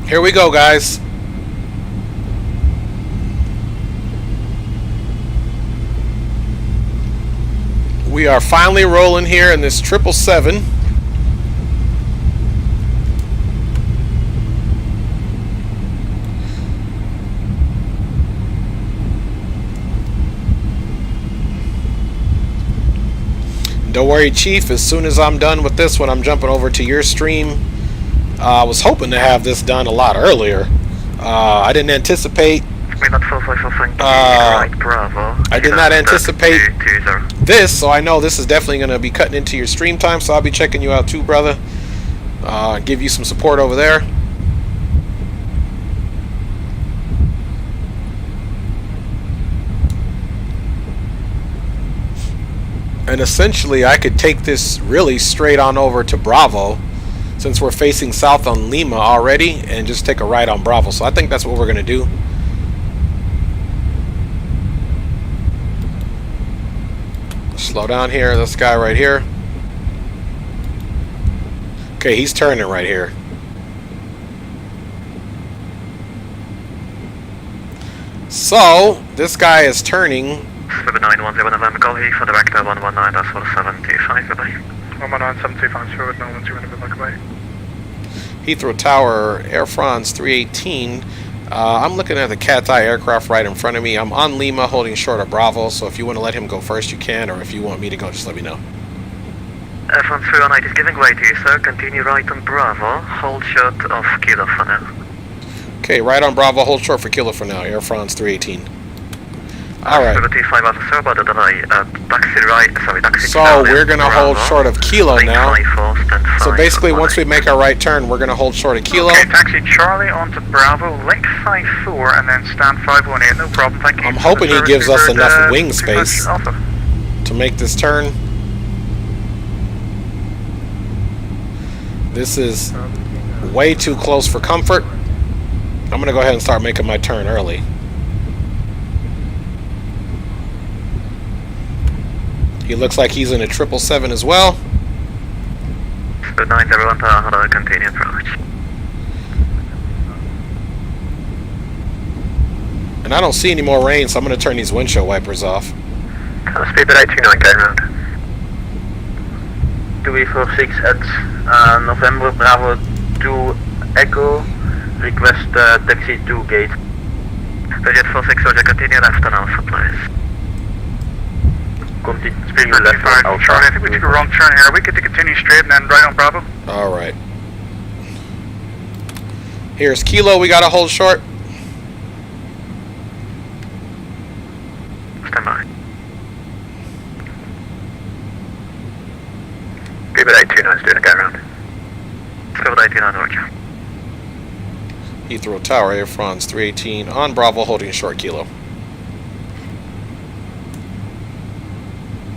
Here we go, guys. We are finally rolling here in this 777. Don't worry, Chief. As soon as I'm done with this one, I'm jumping over to your stream. I was hoping to have this done a lot earlier. I didn't anticipate. I did not anticipate this, so I know this is definitely going to be cutting into your stream time. So I'll be checking you out too, brother. Give you some support over there. And essentially, I could take this really straight on over to Bravo, since we're facing south on Lima already, and just take a ride on Bravo. So I think that's what we're going to do. Slow down here, this guy right here. Okay, he's turning right here. So, this guy is turning. 7910 November, call here for the vector 119, that's for 75, goodbye. 119, 725, no 12, back away. Heathrow Tower, Air France 318. I'm looking at the Cat's Eye aircraft right in front of me. I'm on Lima, holding short of Bravo, so if you want to let him go first, you can, or if you want me to go, just let me know. Air France 319 is giving way to you, sir. Continue right on Bravo, hold short of Kilo for now. Okay, right on Bravo, hold short for Kilo for now, Air France 318. Alright. So we're going to hold short of Kilo now. So basically, once we make our right turn, we're going to hold short of Kilo. Okay, taxi Charlie onto Bravo, link 54, and then stand 518, no problem, thank you. I'm hoping he gives us enough wing space to make this turn. This is way too close for comfort. I'm going to go ahead and start making my turn early. He looks like he's in a 777 as well. 9 everyone, how do I continue approach? And I don't see any more rain, so I'm going to turn these windshield wipers off. Speed at 829, going round. 246 at November Bravo 2 Echo, request taxi 2 gate. Target 46, Roger, continue left on Alpha, please. Speed left on Alpha. Charlie, I think we took a wrong turn here. We get to continue straight and then right on Bravo. Alright. Here's Kilo, we got to hold short. Stand by. Speed at 829 is doing a go round. Swivel 89, roger. Heathrow Tower, Air France 318 on Bravo, holding short kilo.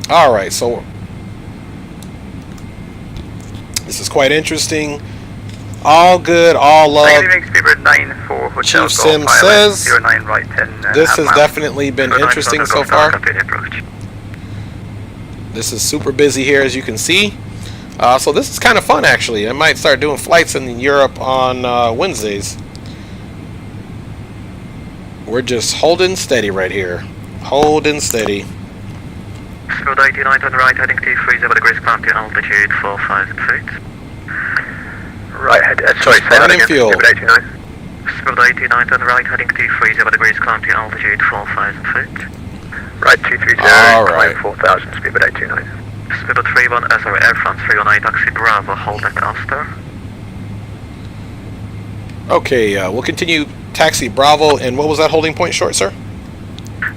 Alright, so this is quite interesting. All good, all love. Chief Sim says this has definitely been interesting so far. This is super busy here, as you can see. So this is kind of fun, actually. I might start doing flights in Europe on Wednesdays. We're just holding steady right here. Holding steady. Swivel 89 on right, heading to 30 degrees, climb altitude 4,000 feet. Right, sorry, say that burning again. fuel. Swivel 89. Swivel 89 on right, heading to 30 degrees, climb altitude 4,000 feet. Right, 230, All right. climb 4,000, speed 829. Swivel 31, Air France 318, taxi Bravo, hold at Aster. Okay, we'll continue taxi Bravo, and what was that holding point short, sir?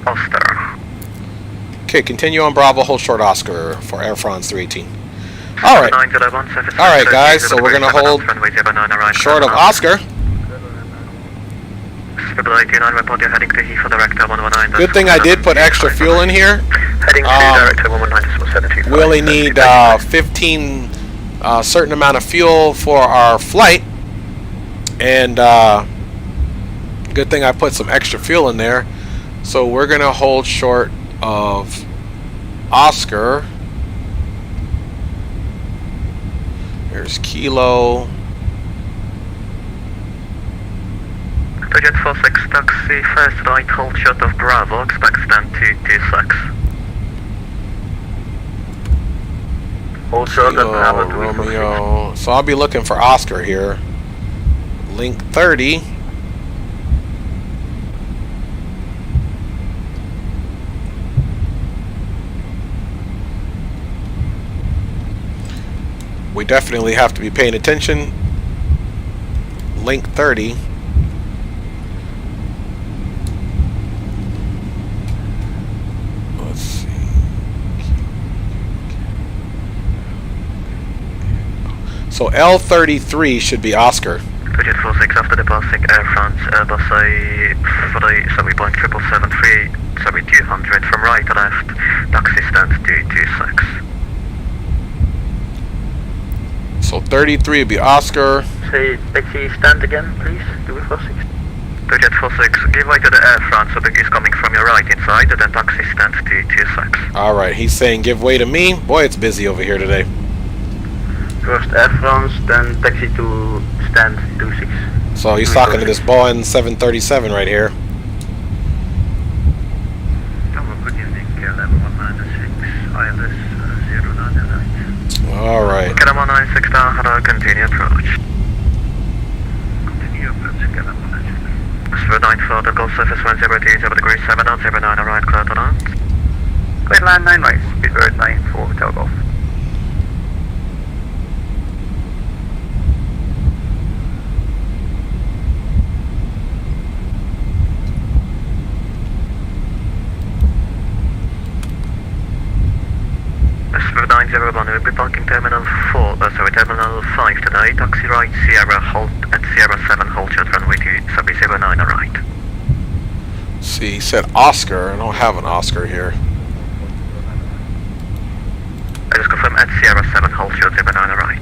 Aster. Okay, continue on Bravo, hold short Oscar for Air France 318. Alright. Alright, guys, so we're going to hold short of Oscar. Good thing I did put extra fuel in here. Heading to director 119.75. We only need 15 certain amount of fuel for our flight. And good thing I put some extra fuel in there. So we're going to hold short of Oscar. Here's Kilo. Jet 46, taxi, first right, hold short of Bravo, expect stand 226. Hold short of Bravo Kilo, Romeo. So I'll be looking for Oscar here. Link 30. We definitely have to be paying attention. Link 30. Let's see. So L33 should be Oscar. Jet 46 after departing Air France, Airbus A 200 from right to left, taxi stand 226. So 33 would be Oscar. Say taxi stand again, please. Do it 46. Jet 46, give way to the Air France, so the is coming from your right inside, and then taxi stand 226. Alright, he's saying give way to me. Boy, it's busy over here today. First Air France, then taxi to stand 26. So he's talking to this Boeing 737 right here. Good evening, level 196, ILS 099. Alright. KLM 196, hello, continue approach. Continue approach, KLM 196. Swivel 94, the Gulf surface 102, 0 degrees 7 knots, 09, right, clear to land. Clear land 9 right, speedbird 94, Hotel Golf. Swivel 901, we'll be parking terminal 5 today, taxi right, Sierra, hold at Sierra 7, hold short runway 209, right. See, he said Oscar. I don't have an Oscar here. I just confirm at Sierra 7, hold short 09, right.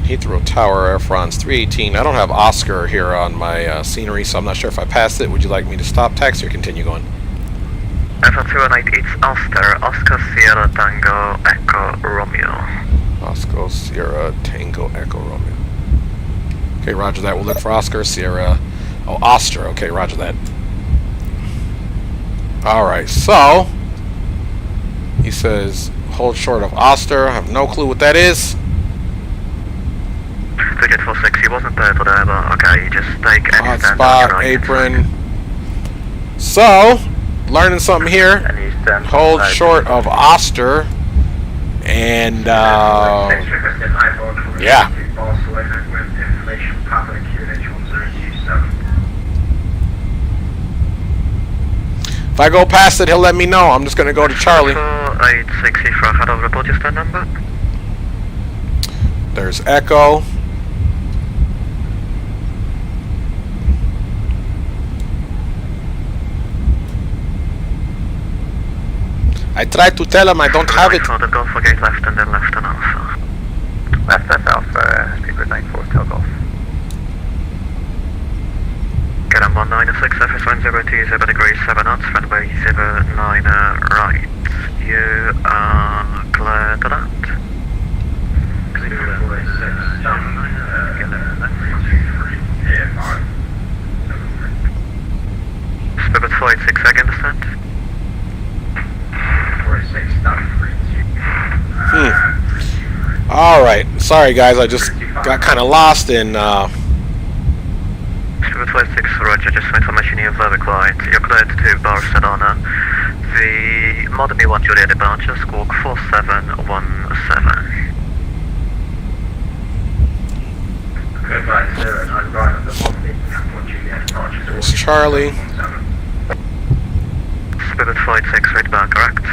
Heathrow Tower, Air France 318. I don't have Oscar here on my scenery, so I'm not sure if I passed it. Would you like me to stop taxi or continue going? Air France 318, it's Oscar, Oscar Sierra Tango Echo Romeo. Oscar Sierra Tango Echo Romeo. Okay, roger that. We'll look for Oscar Sierra. Oh, Oster. Okay, roger that. Alright, so he says hold short of Oster. I have no clue what that is. Jet 46, he wasn't there today, but okay, you just take any Hot stand spot, on your right. apron. So, learning something here. Hold short of Oster. And Yeah. Barcelona with information Papa QNH1027. If I go past it, he'll let me know. I'm just gonna go to Charlie. 4860 for a head of report, your stand number. There's Echo. I tried to tell him I don't have it. For the Golf for gate left and then left on Alpha. Left at Alpha, speedbird 94, tail golf. Get on 196, FS 1020 degrees 7 knots, runway 09 right. You are clear to that. Spirit 46, I understand. Alright, sorry guys, I just got kind of lost in, Spirit 46, roger, just for information you're very quiet. You're cleared to Barcelona. The Modern B1 Juliet departure, squawk 4717. there's Charlie. Spirit 46, right back, correct?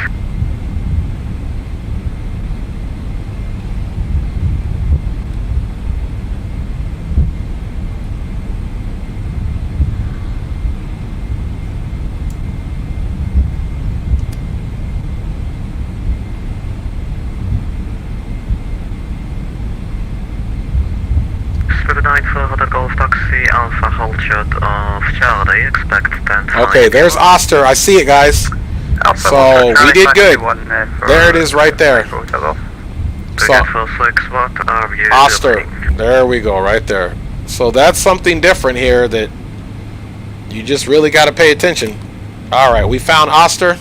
Spirit 9 for Hotel Golf Taxi, Alpha hold shot of Charlie, expect 10. Okay, there's Oster. I see it, guys. So, we did good. There it is right there. So, what are you Oster. doing? There we go, right there. So that's something different here that you just really got to pay attention. Alright, we found Oster.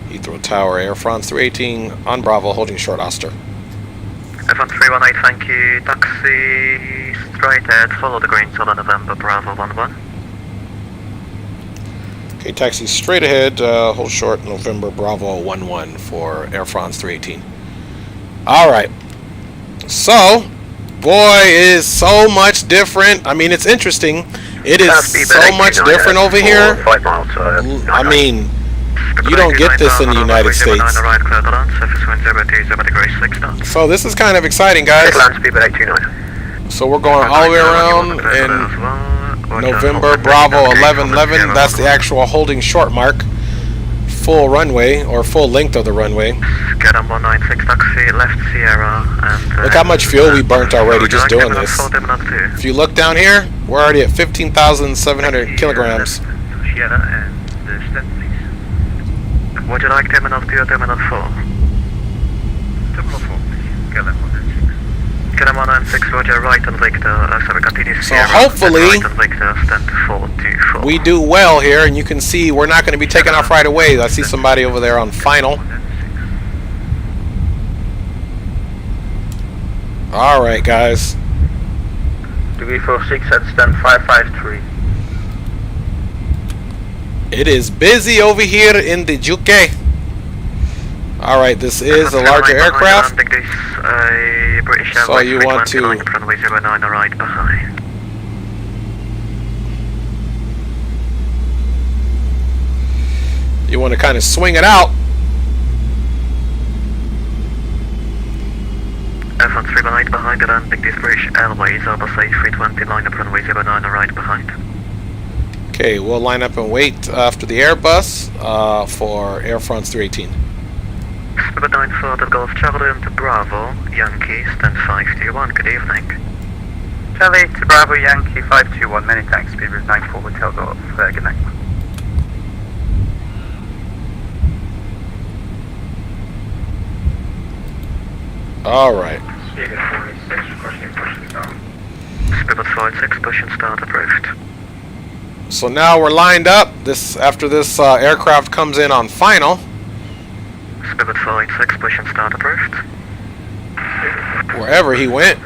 Heathrow Tower, Air France 318 on Bravo, holding short Oster. F1 318, thank you. Taxi straight ahead, follow the green Solo November, Bravo 11. Okay, taxi straight ahead, hold short November Bravo 11 for Air France 318. Alright. So, boy, it is so much different. I mean, it's interesting. It is so much different over here. I mean, you don't get this in the United States. So this is kind of exciting, guys. So we're going all the way around in November Bravo 1111. That's the actual holding short mark. Full runway, or full length of the runway. Get on 196 taxi, left Sierra, and... Look how much fuel we burnt already just doing this. If you look down here, we're already at 15,700 kilograms. Sierra and stand, please. Would you like Terminal 2 or Terminal 4? Terminal 4, please. Get on 196. Get on 196, roger, right on Victor, sorry, continue So Sierra. hopefully, Right on Victor, stand 424. we do well here, and you can see we're not going to be taking off right away. I see somebody over there on final. Alright, guys. DB46 at stand 553. It is busy over here in the UK. Alright, this is a larger aircraft. So you want to... Runway 09 right behind. You want to kind of swing it out. F1 318 behind the landing, this British Airways, Airbus A320 line up runway 09 right behind. Okay, we'll line up and wait after the Airbus for Air France 318. Spirit 9 for the Golf Charlie to Bravo, Yankee, stand 521, good evening. Charlie to Bravo Yankee 521, many thanks, speedbird 94 Hotel Golf, good night. Alright. Spirit 46, push and start approved. So now we're lined up. This after this aircraft comes in on final. Spirit 46, push and start approved. Wherever he went.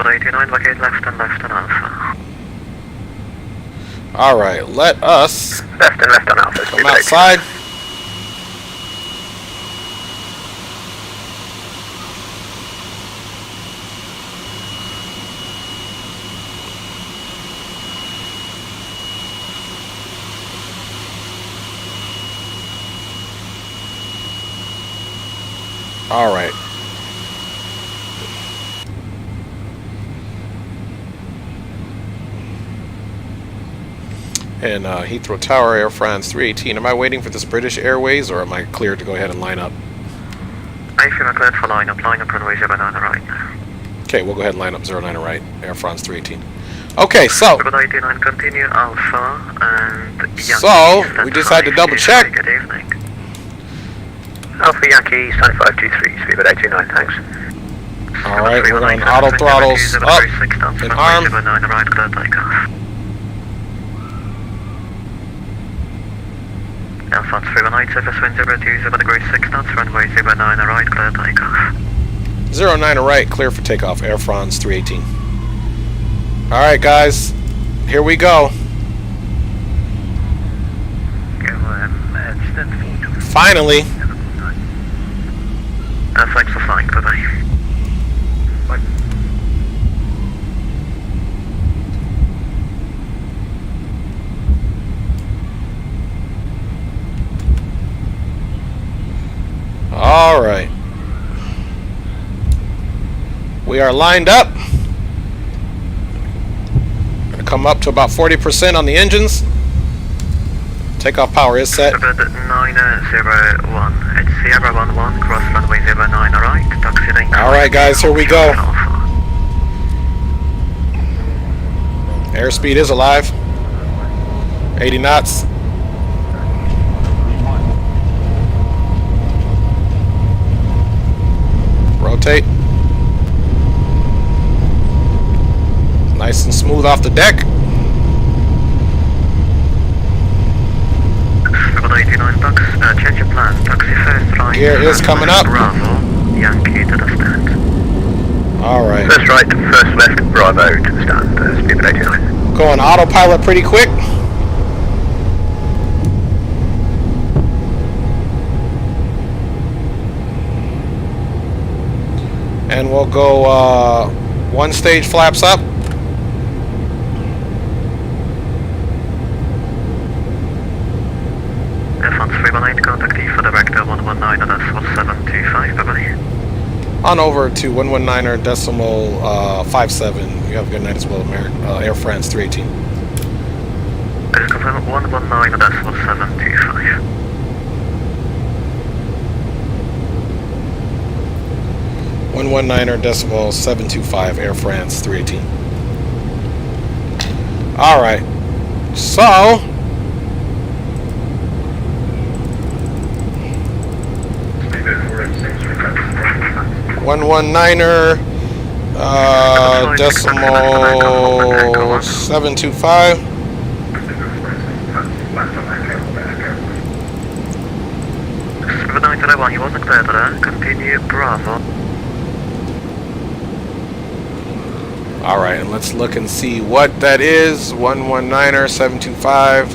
89, vacate left and Alpha. Alright, let us Left and left on Alpha. come outside. Alright. And Heathrow Tower, Air France 318. Am I waiting for this British Airways, or am I cleared to go ahead and line up? I feel cleared for line up runway 09 right. Okay, we'll go ahead and line up 09 right, Air France 318. Okay, so 89, continue Alpha and Yankee. So, we just had to double check. Good evening. Alpha Yankee, Sunny 523, speed at 829, thanks. alright, we're on auto throttles up and arm. 09 right, clear takeoff. Alpha 318, surface wind 020 degrees 6 knots, runway 09 right, clear takeoff. 09 right, clear for takeoff, Air France 318. Alright guys, here we go. Finally. Thanks for flying, bye-bye. Alright. We are lined up. Gonna come up to about 40% on the engines. Takeoff power is set. 901, it's Sierra 11, cross runway 09 right, taxi link. Alright guys, here we go. Airspeed is alive. 80 knots. Rotate. Nice and smooth off the deck. 89 bucks, change of plan, taxi first right. Gear is coming up. Bravo, Yankee to the stand. Alright. First right, first left, Bravo to the stand, speed at 829. Going autopilot pretty quick. And we'll go one stage flaps up. F1 318, contact E for director 119 and S1725, bye-bye. On over to 119er decimal 57. You have a good night as well, Air France 318. I just confirm 119 and S1725. 119er decimal 725, Air France 318. Alright. So 119er decimal 725. 901, he wasn't clear there. Continue Bravo. Alright, and let's look and see what that is. 119er 725.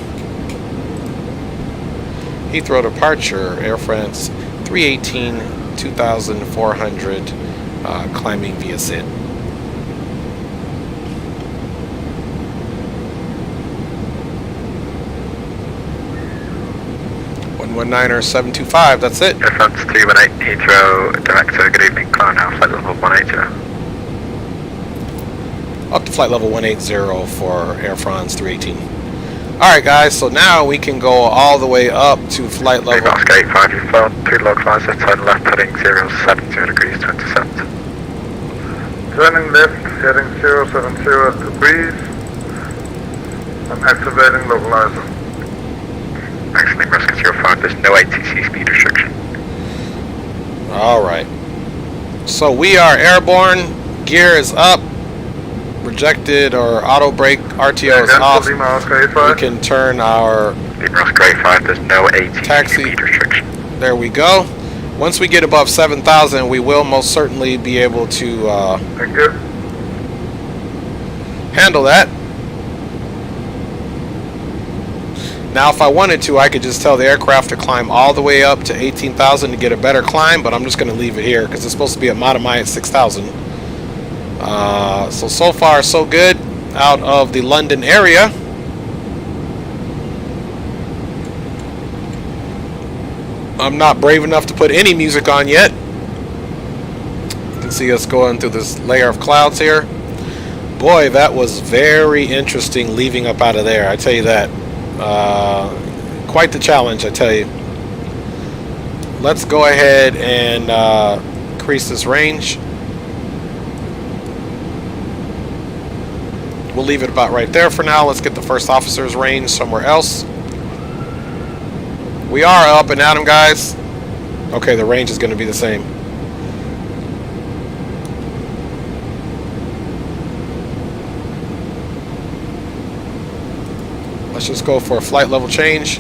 Heathrow departure, Air France 318, 2,400, climbing via SID. Niner 725, that's it. Air France 318, Heathrow, director, good evening, climb now, flight level 180. Up to flight level 180 for Air France 318. Alright guys, so now we can go all the way up to flight level... Oscar 85, you flown 2 log flights, turn left, heading 070 degrees 27. Turning left, heading 070 degrees. I'm activating localizer. Excellent, Rescue 05, there's no ATC speed restriction. Alright. So we are airborne, gear is up, rejected or auto brake, RTO is off. We can turn our Oscar 85, there's no ATC taxi. speed restriction. There we go. Once we get above 7,000, we will most certainly be able to Thank you. handle that. Now if I wanted to, I could just tell the aircraft to climb all the way up to 18,000 to get a better climb, but I'm just going to leave it here because it's supposed to be at Matamai at 6,000. So far so good out of the London area. I'm not brave enough to put any music on yet. You can see us going through this layer of clouds here. Boy, that was very interesting leaving up out of there, I tell you that. Quite the challenge, I tell you. Let's go ahead and increase this range. We'll leave it about right there for now. Let's get the first officer's range somewhere else. We are up and at him, guys. Okay, the range is going to be the same. Let's just go for a flight level change.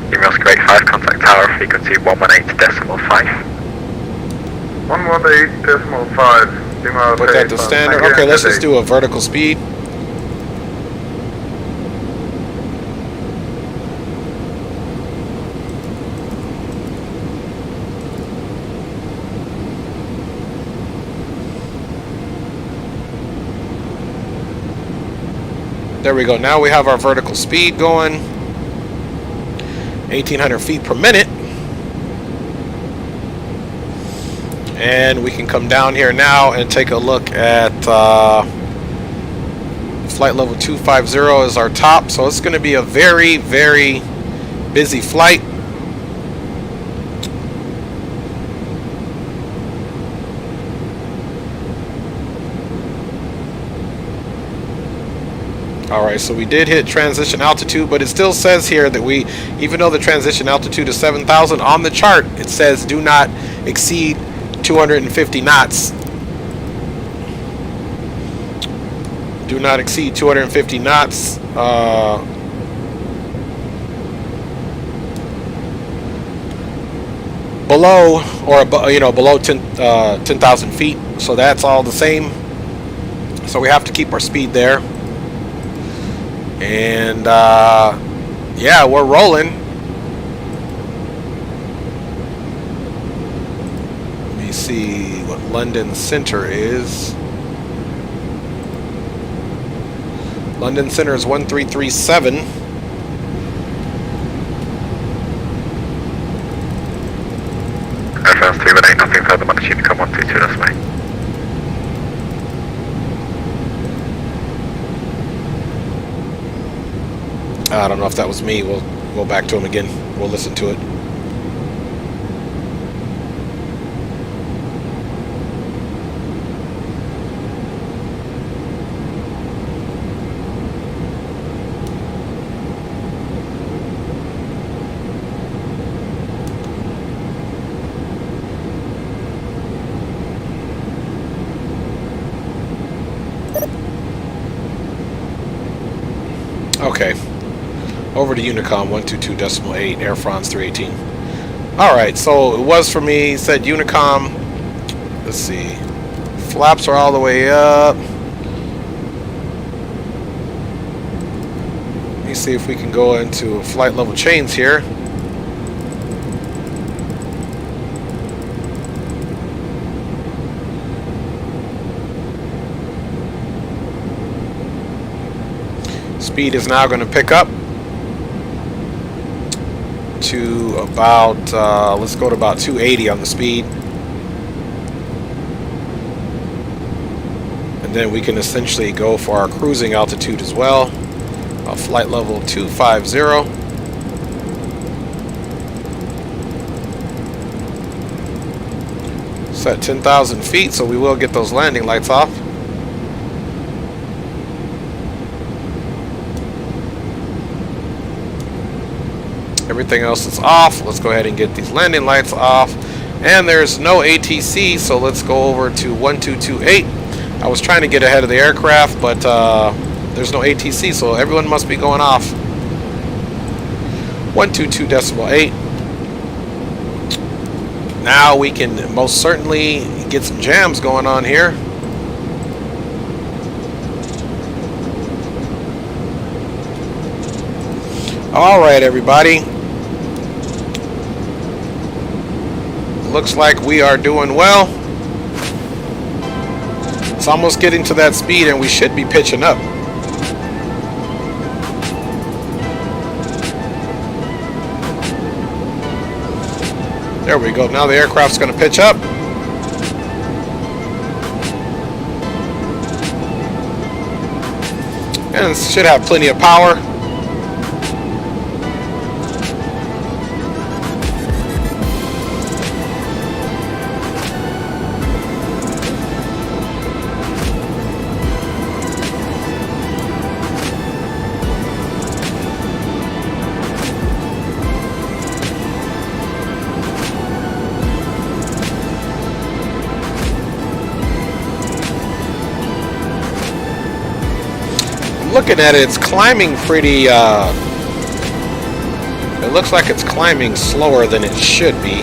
Emails grade 5, contact tower, frequency 118.5. 118.5. Put that to standard. Okay, let's just do a vertical speed. There we go. Now we have our vertical speed going. 1,800 feet per minute. And we can come down here now and take a look at flight level 250 is our top. So it's going to be a very, very busy flight. Alright, so we did hit transition altitude, but it still says here that we, even though the transition altitude is 7,000 on the chart, it says do not exceed 250 knots. Do not exceed 250 knots. Below, or below 10,000 feet. So that's all the same. So we have to keep our speed there. And yeah, we're rolling. Let me see what London Center is. London Center is 1337. Airfans 318, nothing further, Mattachine, come 122, that's me. I don't know if that was me. We'll go back to him again. We'll listen to it. Okay. Over to Unicom 122.8, Air France 318. Alright, so it was for me. It said Unicom. Let's see. Flaps are all the way up. Let me see if we can go into flight level chains here. Speed is now going to pick up to about, let's go to about 280 on the speed. And then we can essentially go for our cruising altitude as well. Flight level 250. It's at 10,000 feet, so we will get those landing lights off. Everything else is off. Let's go ahead and get these landing lights off. And there's no ATC, so let's go over to 1228. I was trying to get ahead of the aircraft, but there's no ATC, so everyone must be going off. 122.8. Now we can most certainly get some jams going on here. All right, everybody. Looks like we are doing well. It's almost getting to that speed, and we should be pitching up. There we go. Now the aircraft's going to pitch up. And it should have plenty of power. Looking at it, it's climbing pretty, it looks like it's climbing slower than it should be.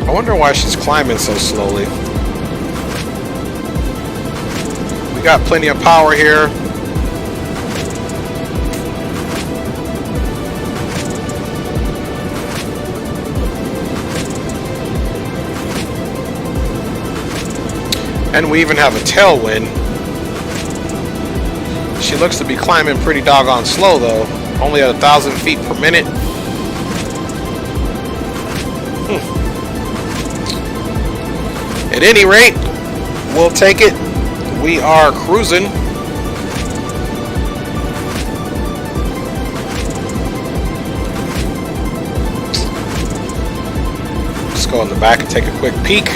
I wonder why she's climbing so slowly. We got plenty of power here. And we even have a tailwind. She looks to be climbing pretty doggone slow though. Only at 1,000 feet per minute. At any rate, we'll take it. We are cruising. Just go in the back and take a quick peek.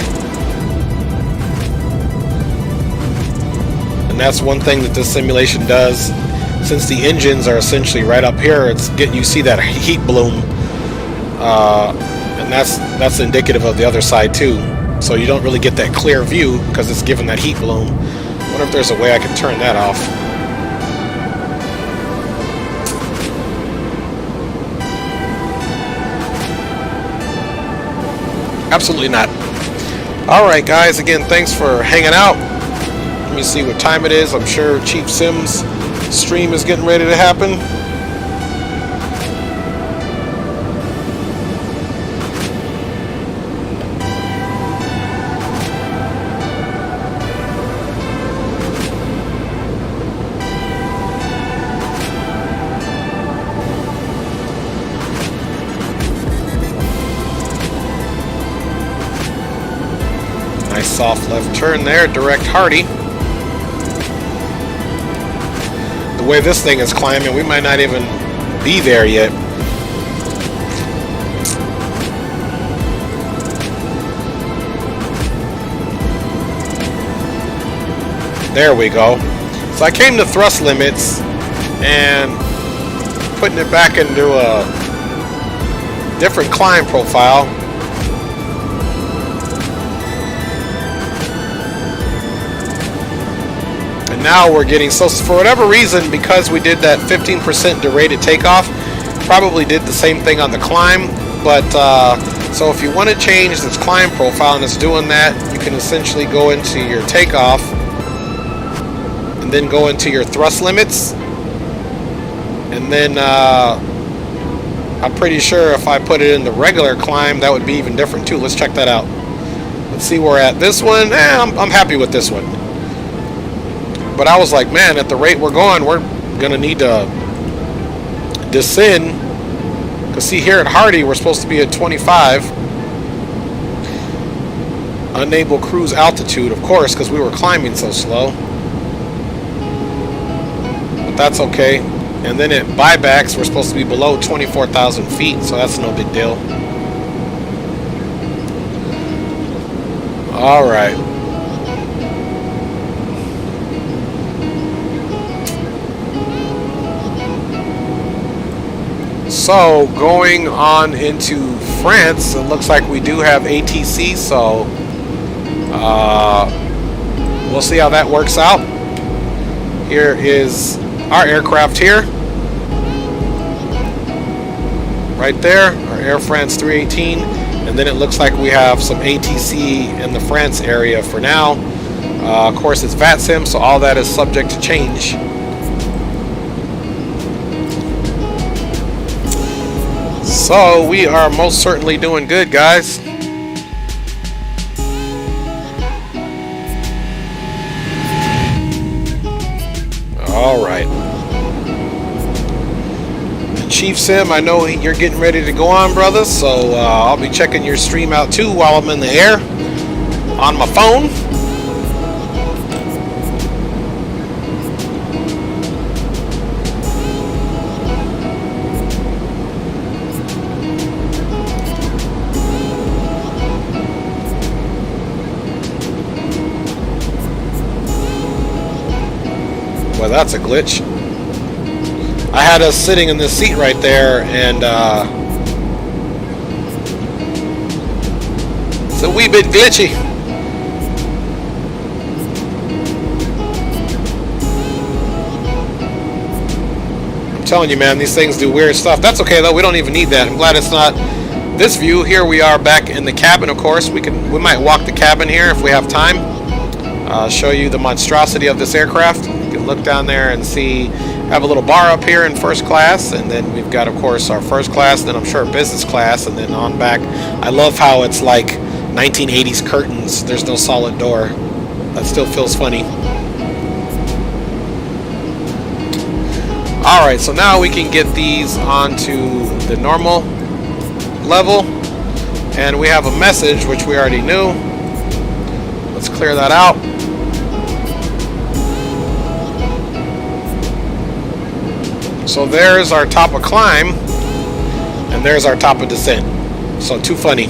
And that's one thing that this simulation does. Since the engines are essentially right up here, it's you see that heat bloom, and that's indicative of the other side too. So you don't really get that clear view because it's given that heat bloom. I wonder if there's a way I can turn that off. Absolutely not. Alright guys, again, thanks for hanging out. Let me see what time it is. I'm sure Chief Sim's stream is getting ready to happen. Nice soft left turn there, direct Hardy. The way this thing is climbing, we might not even be there yet. There we go. So I came to thrust limits and putting it back into a different climb profile. And now we're getting, so for whatever reason, because we did that 15% derated takeoff, probably did the same thing on the climb. But so if you want to change this climb profile and it's doing that, you can essentially go into your takeoff and then go into your thrust limits, and then I'm pretty sure if I put it in the regular climb, that would be even different too. Let's check that out. Let's see where we're at. This one, I'm happy with this one. But I was like, man, at the rate we're going, we're gonna need to descend. Cause see, here at Hardy, we're supposed to be at 25. Unable cruise altitude, of course, because we were climbing so slow. But that's okay. And then at buybacks, we're supposed to be below 24,000 feet, so that's no big deal. All right. So going on into France, it looks like we do have ATC, so we'll see how that works out. Here is our aircraft here, right there, our Air France 318, and then it looks like we have some ATC in the France area for now. Of course, it's VATSIM, so all that is subject to change. So we are most certainly doing good, guys. All right. Chief Sim, I know you're getting ready to go on, brother, so I'll be checking your stream out too while I'm in the air on my phone. Well, that's a glitch. I had us sitting in this seat right there, and it's a wee bit glitchy. I'm telling you, man, these things do weird stuff. That's okay though. We don't even need that. I'm glad it's not this view. Here we are back in the cabin. Of course, we might walk the cabin here if we have time. Show you the monstrosity of this aircraft. You can look down there and see. Have a little bar up here in first class, and then we've got, of course, our first class, and then I'm sure business class, and then on back. I love how it's like 1980s curtains. There's no solid door. That still feels funny. Alright, so now we can get these onto the normal level, and we have a message which we already knew. Let's clear that out. So there's our top of climb, and there's our top of descent. So too funny.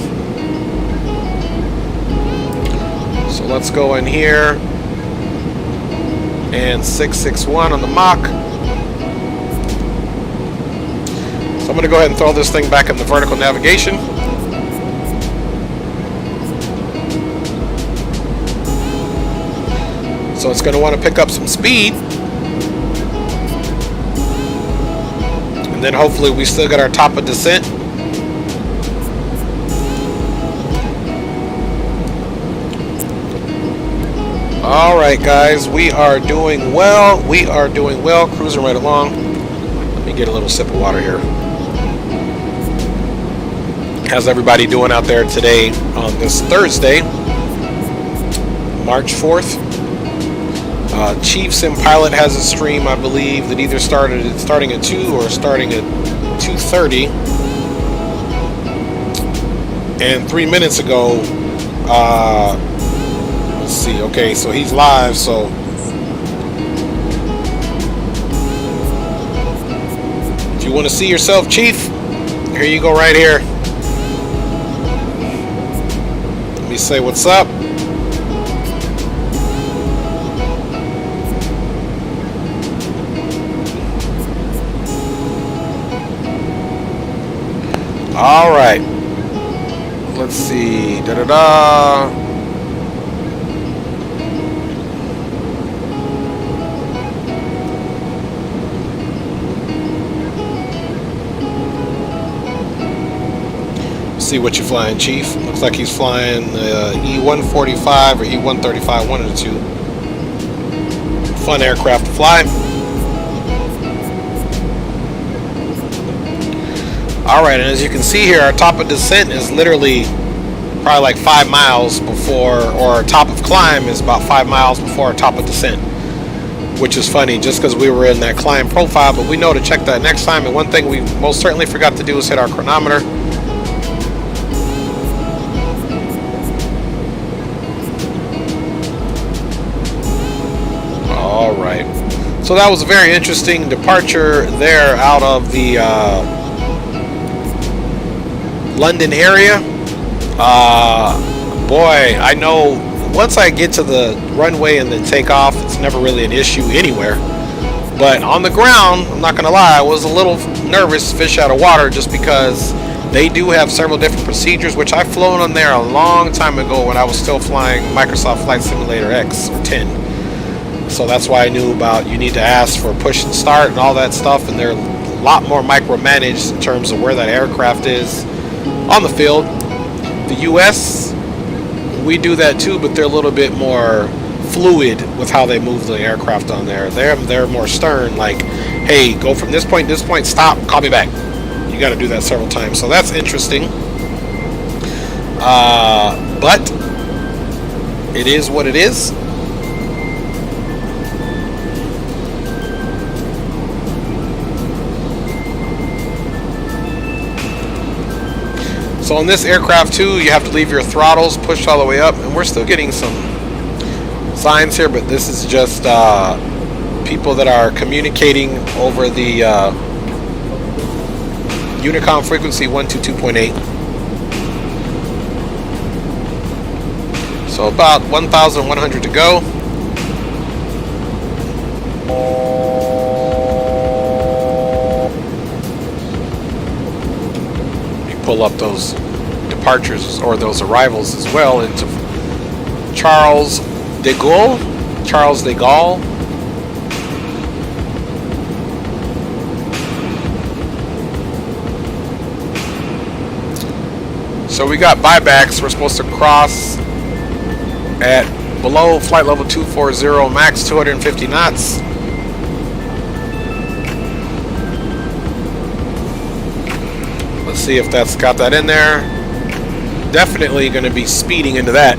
So let's go in here, and 661 on the Mach. So I'm going to go ahead and throw this thing back in the vertical navigation. So it's going to want to pick up some speed. And then hopefully we still got our top of descent. Alright guys, we are doing well. We are doing well. Cruising right along. Let me get a little sip of water here. How's everybody doing out there today on this Thursday, March 4th? Chief Sim Pilot has a stream, I believe, that either starting at 2 or starting at 2:30. And 3 minutes ago, let's see. Okay, so he's live. So if you want to see yourself, Chief, here you go, right here. Let me say what's up. All right, let's see. See what you're flying, Chief. Looks like he's flying E145 or E135, one of the two. Fun aircraft to fly. Alright, and as you can see here, our top of descent is literally probably like 5 miles before, or our top of climb is about 5 miles before our top of descent. Which is funny, just because we were in that climb profile, but we know to check that next time. And one thing we most certainly forgot to do is hit our chronometer. Alright, so that was a very interesting departure there out of the London area. Boy, I know once I get to the runway and then take off, it's never really an issue anywhere. But on the ground, I'm not gonna lie, I was a little nervous, fish out of water, just because they do have several different procedures, which I've flown on there a long time ago when I was still flying Microsoft Flight Simulator X 10. So that's why I knew about, you need to ask for push and start and all that stuff, and they're a lot more micromanaged in terms of where that aircraft is on the field. The US, we do that too, but they're a little bit more fluid with how they move the aircraft on there. They're more stern, like, hey, go from this point to this point, stop, call me back. You got to do that several times, so that's interesting. But it is what it is. So on this aircraft too, you have to leave your throttles pushed all the way up, and we're still getting some signs here, but this is just people that are communicating over the Unicom frequency 122.8. So about 1,100 to go. You pull up those departures or those arrivals as well into Charles de Gaulle. So we got buybacks. We're supposed to cross at below flight level 240, max 250 knots. Let's see if that's got that in there. Definitely going to be speeding into that.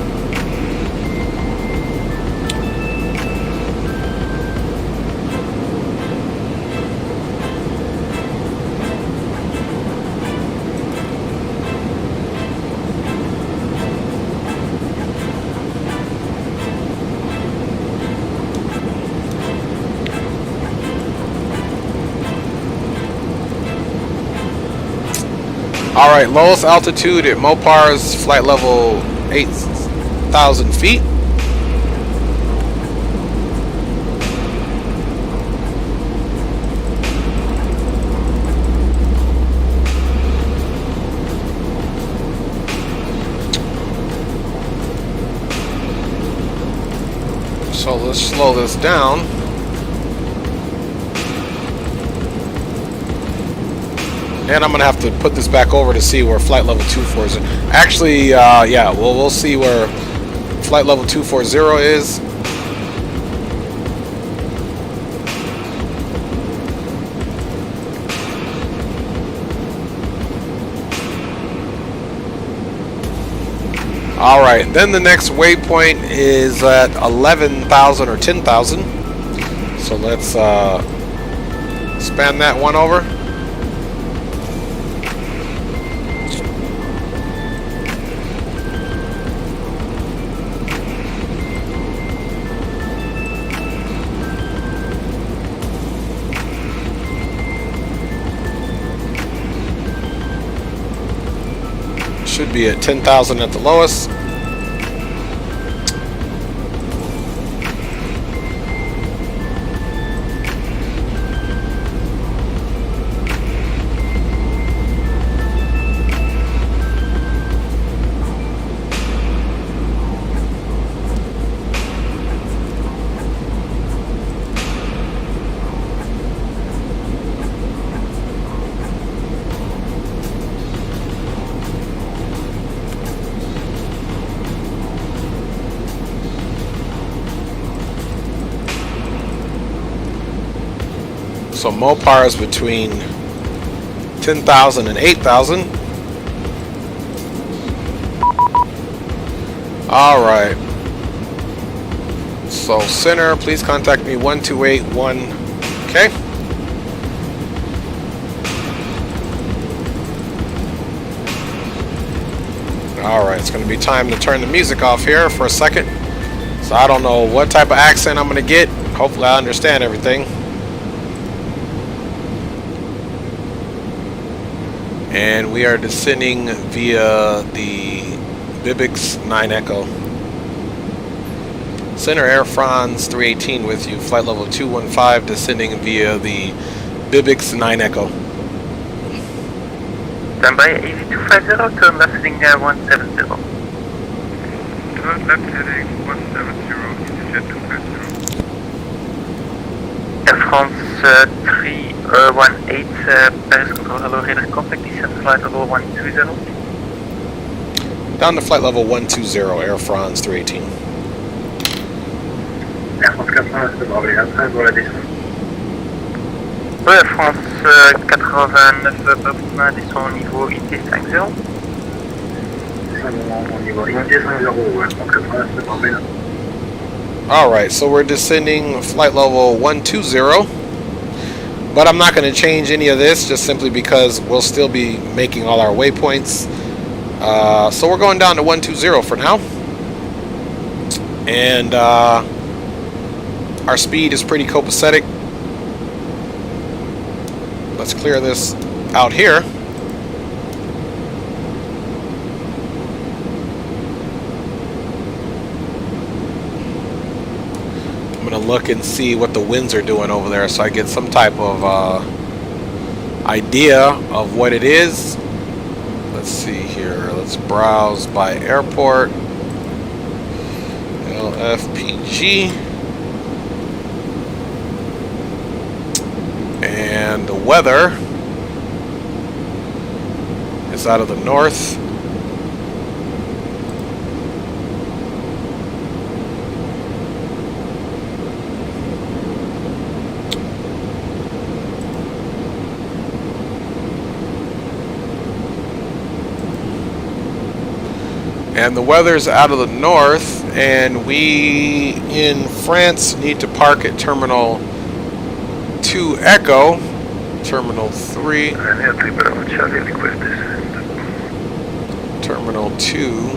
Alright, lowest altitude at Mopar's flight level 8,000 feet. So let's slow this down. And I'm gonna have to put this back over to see where flight level 24 is. Actually, yeah, we'll see where flight level 240 is. All right, then the next waypoint is at 11,000 or 10,000. So let's span that one over. Should be at 10,000 at the lowest. So Mopar is between 10,000 and 8,000. All right. So center, please contact me 1281. Okay. All right, it's going to be time to turn the music off here for a second. So I don't know what type of accent I'm going to get. Hopefully I understand everything. And we are descending via the Bibix 9 Echo. Center Air France 318 with you. Flight level 215 descending via the Bibix 9 Echo. Standby EV250, turn left heading 170. Turn left heading 170, EasyJet 250. Air France 318, Paris Control, hello, radar contact, descent flight level 120. Down to flight level 120, Air France 318. Air France 89, c'est bon, Air voilà descend. Oui, Air France 89, descend au niveau IT50. Au niveau IT50, Air France 89, c'est bon, Alright, so we're descending flight level 120. But I'm not going to change any of this just simply because we'll still be making all our waypoints. So we're going down to 120 for now. And our speed is pretty copacetic. Let's clear this out here. I'm going to look and see what the winds are doing over there so I get some type of idea of what it is. Let's see here. Let's browse by airport. LFPG. And the weather is out of the north. And the weather's out of the north, and we in France need to park at Terminal 2 Echo, Terminal 3, Terminal 2.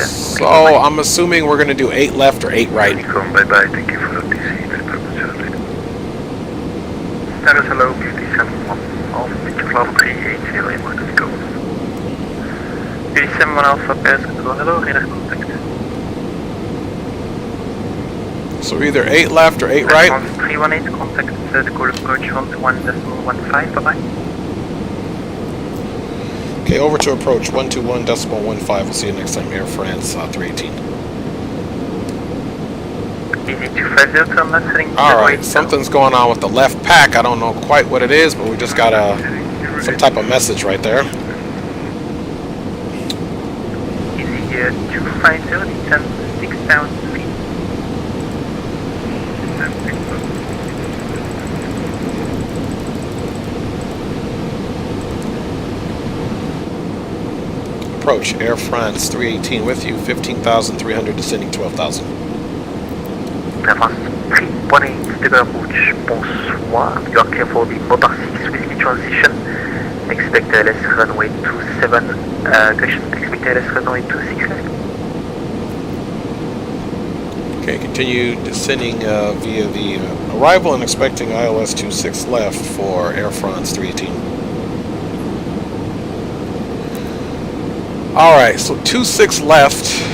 So I'm assuming we're going to do 8 left or 8 right. Bye bye, thank you for the DC. Hello, beauty 71. Flight 380, let's go. Beauty 71 Alpha, Paris Control, hello, radar contact. So either 8 left or 8 right. 318, contact the call approach 1.15, bye-bye. Okay, over to approach 121.15. We'll see you next time, Air France 318. EV250, turn left heading Alright, something's going on with the left pack. I don't know quite what it is, but we just got some type of message right there. EV250, descend 6,000 feet. Approach Air France 318 with you, 15,300 descending 12,000. Air France 318, stable approach, bonsoir. You are clear for the Motor 6 with the transition. Expect LS runway 27, correction, expect LS runway 26 left. Okay, continue descending via the arrival and expecting ILS 26 left for Air France 318. Alright, so 26 left.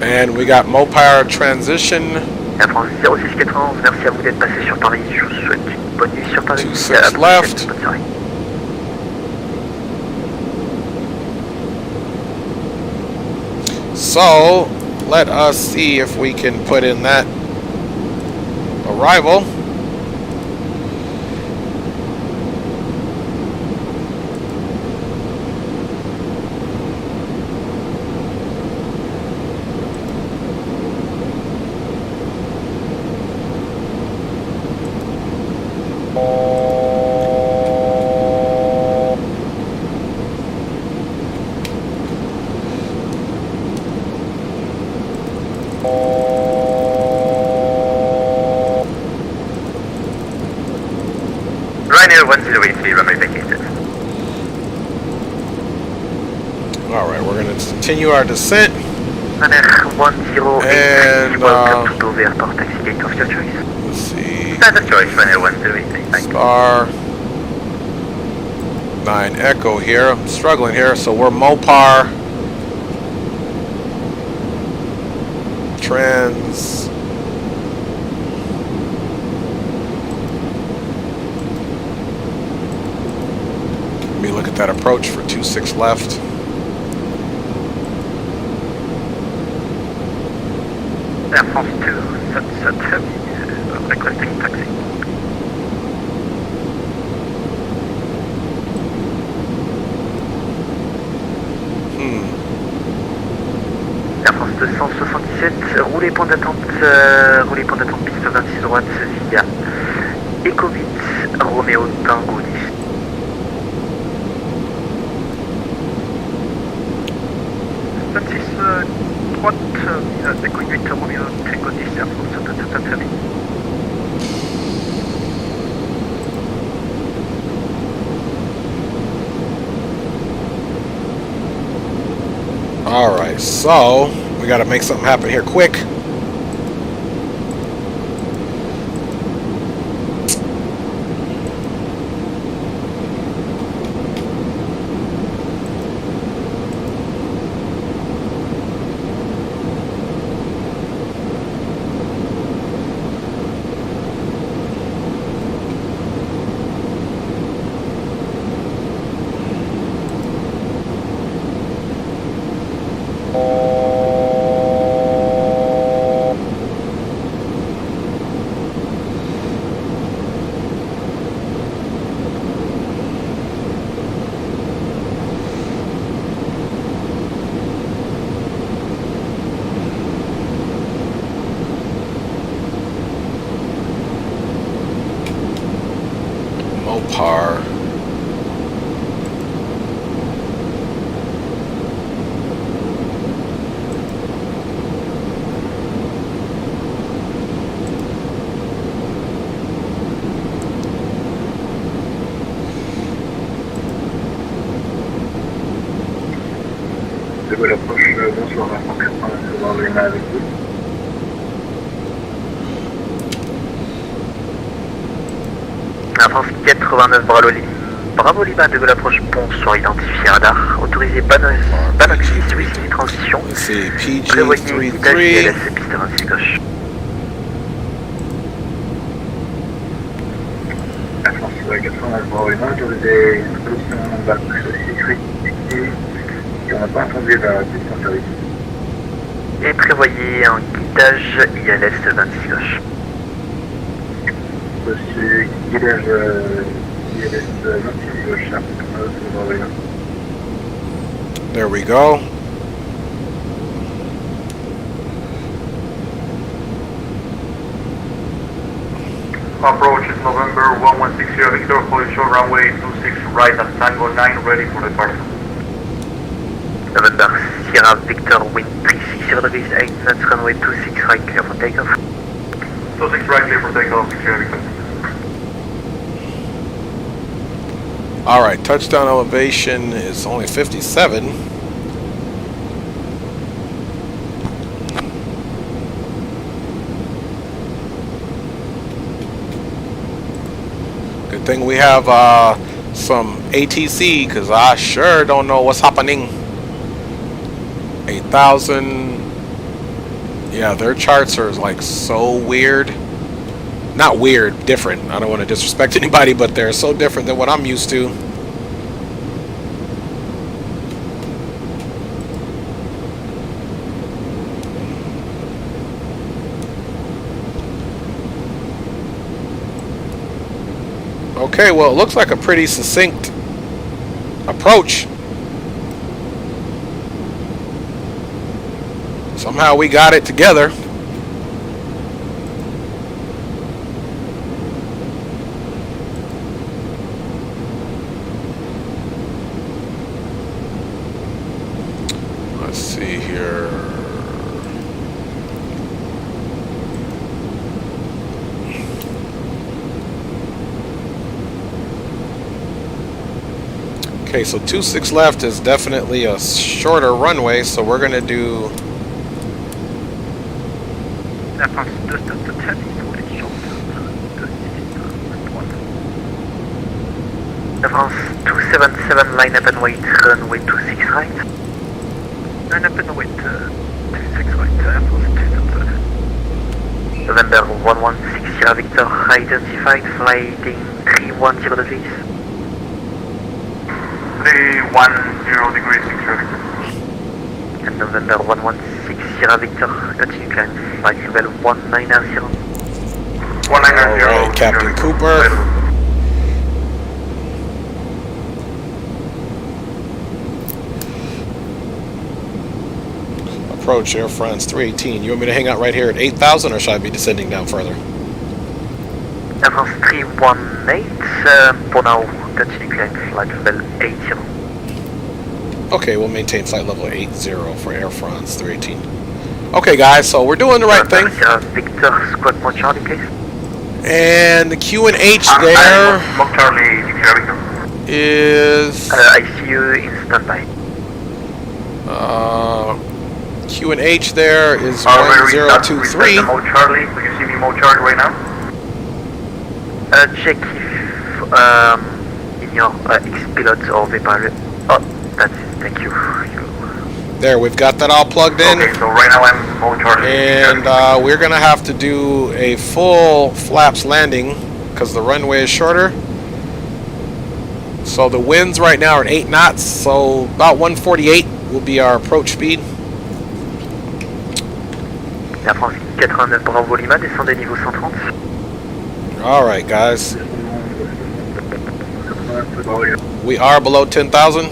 And we got Mopar transition. Air France 0691, merci à vous d'être passé sur Paris. Je vous souhaite une bonne nuit sur Paris. 26 left. Bonne soirée. So, let us see if we can put in that arrival. Ryanair 1083, runway vacated. Alright, we're going to continue our descent. Ryanair 1083, welcome to Dover Airport, taxi gate of your choice. Let's see. That's a choice, Ryanair 1083, thank you. Star 9 Echo here. I'm struggling here, so we're Mopar. Trans. Let me look at that approach for 26 left. Air France 277 requesting taxi. Air France 277, roulez point d'attente piste 26 droite via Echo 8, Romeo Tango 10. 26 droite, Echo 8, Romeo Tango 10, Air France 277. Alright, so we gotta make something happen here quick. Mopar. De Gaulle approche, bonsoir, Air France 89, voir le Lima avec vous. Air France 89, Bravo Lima, de Gaulle approche, bonsoir, identifié radar, autorisé Banox 6, oui, transition. Let's see, Prévoyez guidage PG33. ILS, piste 26 gauche. Air France 89, voir le Lima, autorisé position Banox 6, oui, et on n'a pas entendu la piste en service. Et prévoyez un guidage ILS 26 gauche. Reçu guidage ILS 26 gauche, Air France 89, voir le Lima. There we go. Approach is November 1160 Victor, fully short runway 26 right at Tango 9, ready for departure. November Sierra Victor, wind 36 degrees 8 knots, runway 26 right, clear for takeoff. 26 right, clear for takeoff, 60 Victor. Alright, touchdown elevation is only 57. Good thing we have some ATC, because I sure don't know what's happening. 8,000. Yeah, their charts are like so weird. Not weird, different. I don't want to disrespect anybody, but they're so different than what I'm used to. Okay, well, it looks like a pretty succinct approach. Somehow we got it together. Let's see here. Okay, so 26 left is definitely a shorter runway, so we're gonna do Air France 2 stop to 10 pour les short de 6 Air France 277 line up and wait runway 26 right. Line up and wait 26 right, Air France 2 stop to 10. November 116 Sierra Victor identified flighting 310 degrees. 310 degrees, Sierra Victor. And November 116 Sierra Victor, continue climb, flight level 190. 190. Alright, Captain Cooper. Approach Air France 318. You want me to hang out right here at 8,000 or should I be descending down further? Air France 318, for now, continue climb, flight level 80. Okay, we'll maintain flight level 80 for Air France 318. Okay, guys, so we're doing the right thing. Victor, squad point Charlie, please. And the Q&H there Smoke Charlie, Sierra Victor. is... I see you in standby. Q&H there is Restart 1023. the mode Charlie. Do you see me mode Charlie right now? Check if in your X-Pilot or V-Pilot. Oh, that's it, thank you. There, we've got that all plugged in. Okay, so right now I'm mode Charlie. And we're going to have to do a full flaps landing because the runway is shorter. So the winds right now are at 8 knots, so about 148 will be our approach speed. Air France 89 Bravo Lima, descendez niveau 130. Alright, guys. We are below 10,000.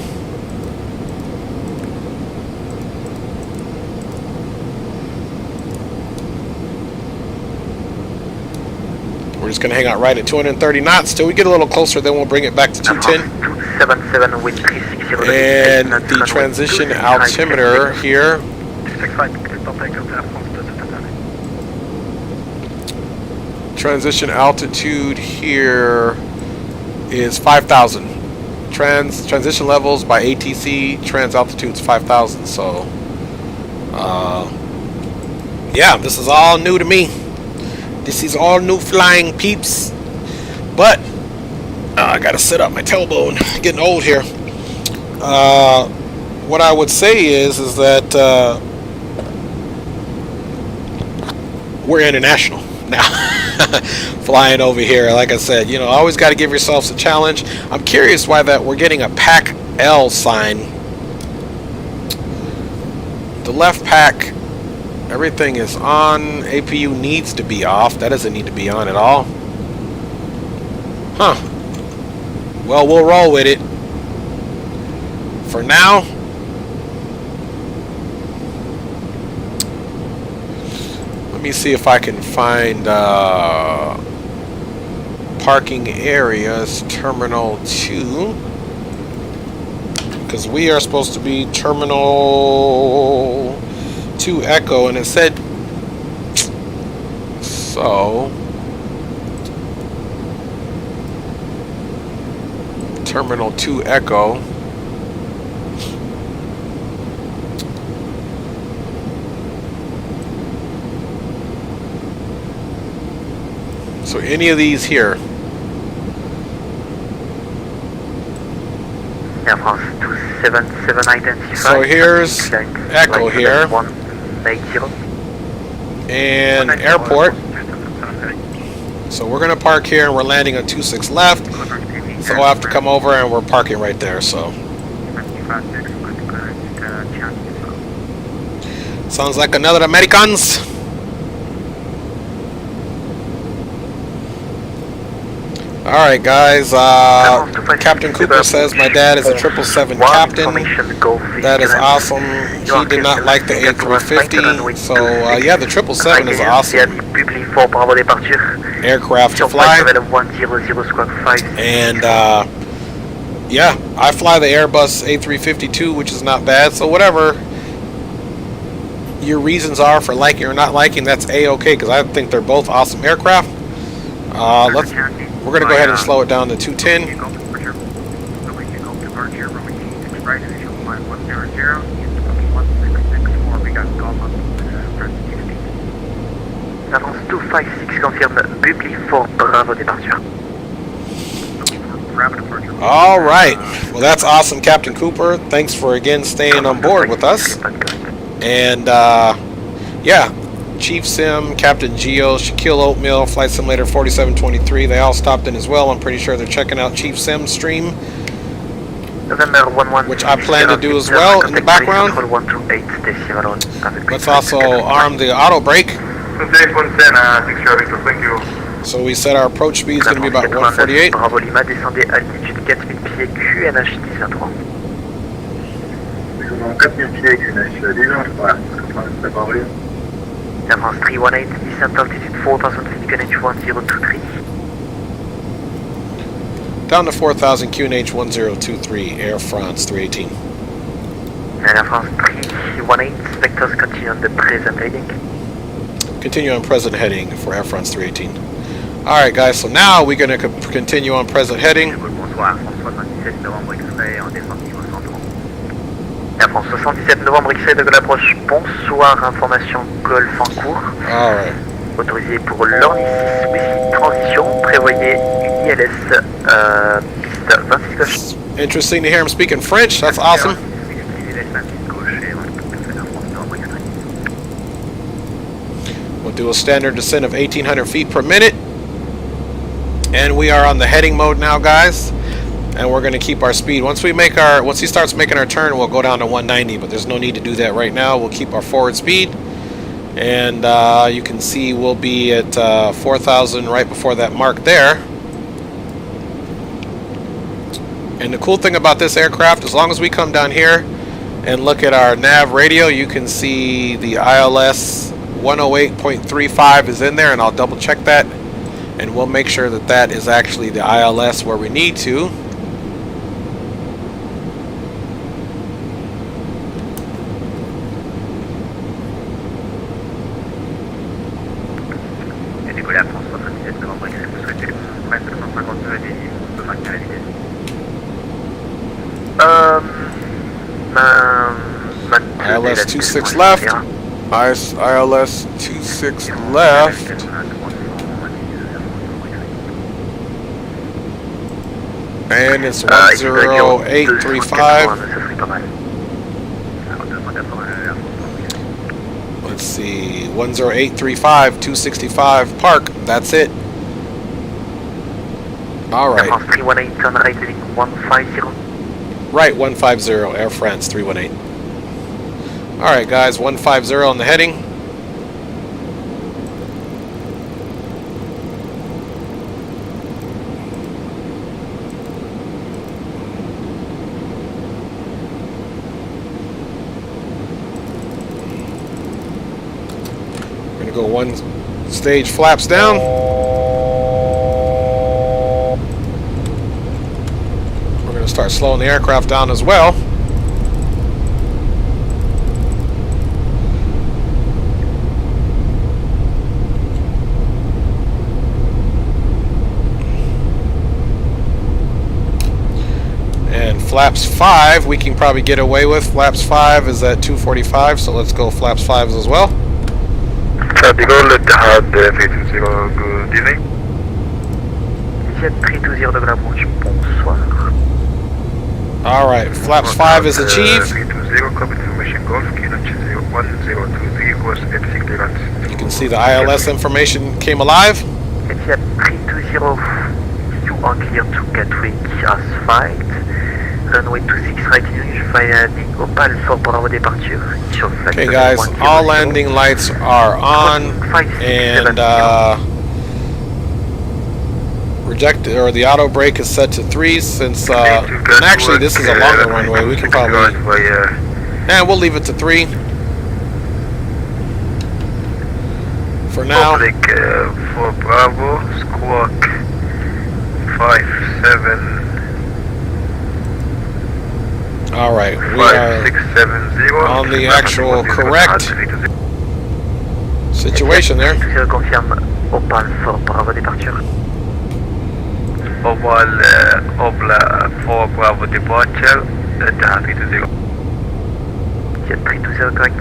We're just going to hang out right at 230 knots till we get a little closer, then we'll bring it back to 210. 277 wind 360. And the transition altimeter here transition altitude here is 5,000. Transition levels by ATC, trans altitude's 5,000. So, yeah, this is all new to me. This is all new flying, peeps. But I gotta sit up my tailbone. Getting old here. What I would say is that we're international now. Flying over here, like I said, you know, always got to give yourselves a challenge. I'm curious why that we're getting a pack L sign. The left pack, everything is on. APU needs to be off. That doesn't need to be on at all. Huh. Well, we'll roll with it. For now, let me see if I can find parking areas, Terminal 2. Because we are supposed to be Terminal 2 Echo, and it said so. Terminal 2 Echo. So any of these here. Air France 277 identified. So here's Echo here. 180. And airport. So we're going to park here and we're landing on 26 left. So we'll have to come over and we're parking right there. So sounds like another Americans. Alright guys, Captain Cooper says my dad is a 777 captain. That is awesome. He did not like the A350. So yeah, the 777 is awesome aircraft to fly. And yeah, I fly the Airbus A350 too, which is not bad. So whatever your reasons are for liking or not liking, that's A-okay, because I think they're both awesome aircraft. We're going to go ahead and slow it down to 210. je confirme Buckley for Bravo departure. All right. Well, that's awesome, Captain Cooper. Thanks for again staying on board with us. And yeah, Chief Sim, Captain Geo, Shaquille Oatmeal, Flight Simulator 4723, they all stopped in as well. I'm pretty sure they're checking out Chief Sim's stream, which I plan to do as well in the background. Let's also arm the auto brake. Thank you. So we said our approach speed is going to be about 148. Bravo Lima, descendez altitude 4000 pieds QNH 1023. 4000 pieds QNH 1023. Air France 318, descent altitude 4000 feet QNH 1023. Down to 4,000 QNH 1023, Air France 318. Air France 318, vectors continue on the present heading. Continue on present heading for Air France 318. Alright guys, so now we're going to continue on present heading. Bonsoir, Air France 77 Novembre X-ray en descente niveau 103. Air France 77 Novembre X-ray de l'approche. Bonsoir, information Golf en cours. Alright. Autorisé pour l'Ornis Whisky Transition, prévoyez EGLL piste 26 gauche. Interesting to hear him speaking French, that's awesome. We'll do a standard descent of 1,800 feet per minute. And we are on the heading mode now, guys. And we're going to keep our speed. Once he starts making our turn, we'll go down to 190, but there's no need to do that right now. We'll keep our forward speed. And you can see we'll be at 4,000 right before that mark there. And the cool thing about this aircraft, as long as we come down here and look at our nav radio, you can see the ILS 108.35 is in there, and I'll double check that. And we'll make sure that that is actually the ILS where we need to. ILS 26 left. ILS 26 left. And it's 10835. Let's see, 10835, 265 park. That's it. All right. Air France 318, turn right heading 150. Right, 150, Air France 318. All right, guys, 150 on the heading. Go one stage flaps down. We're going to start slowing the aircraft down as well. And flaps 5 we can probably get away with. Flaps 5 is at 245, so let's go flaps 5s as well. Etihad 320, good evening. Etihad 320 de l'approche, bonsoir. Alright, flaps 5 is achieved. 320, copy information Golf, QNH 1023, was FC clearance. You can see the ILS information came alive. Etihad 320, you are clear to Gatwick asphalt. Runway 26 right via the Opal for Bravo departure. Okay guys, all landing lights are on, and the auto brake is set to 3 since, and actually this is a longer runway, we can probably, and we'll leave it to 3 for now. For Bravo, squawk 57. Alright, we are on the actual correct situation there. Je confirme Opal for Bravo departure. Opal for Bravo departure, Etihad 320. Etihad 320 correct.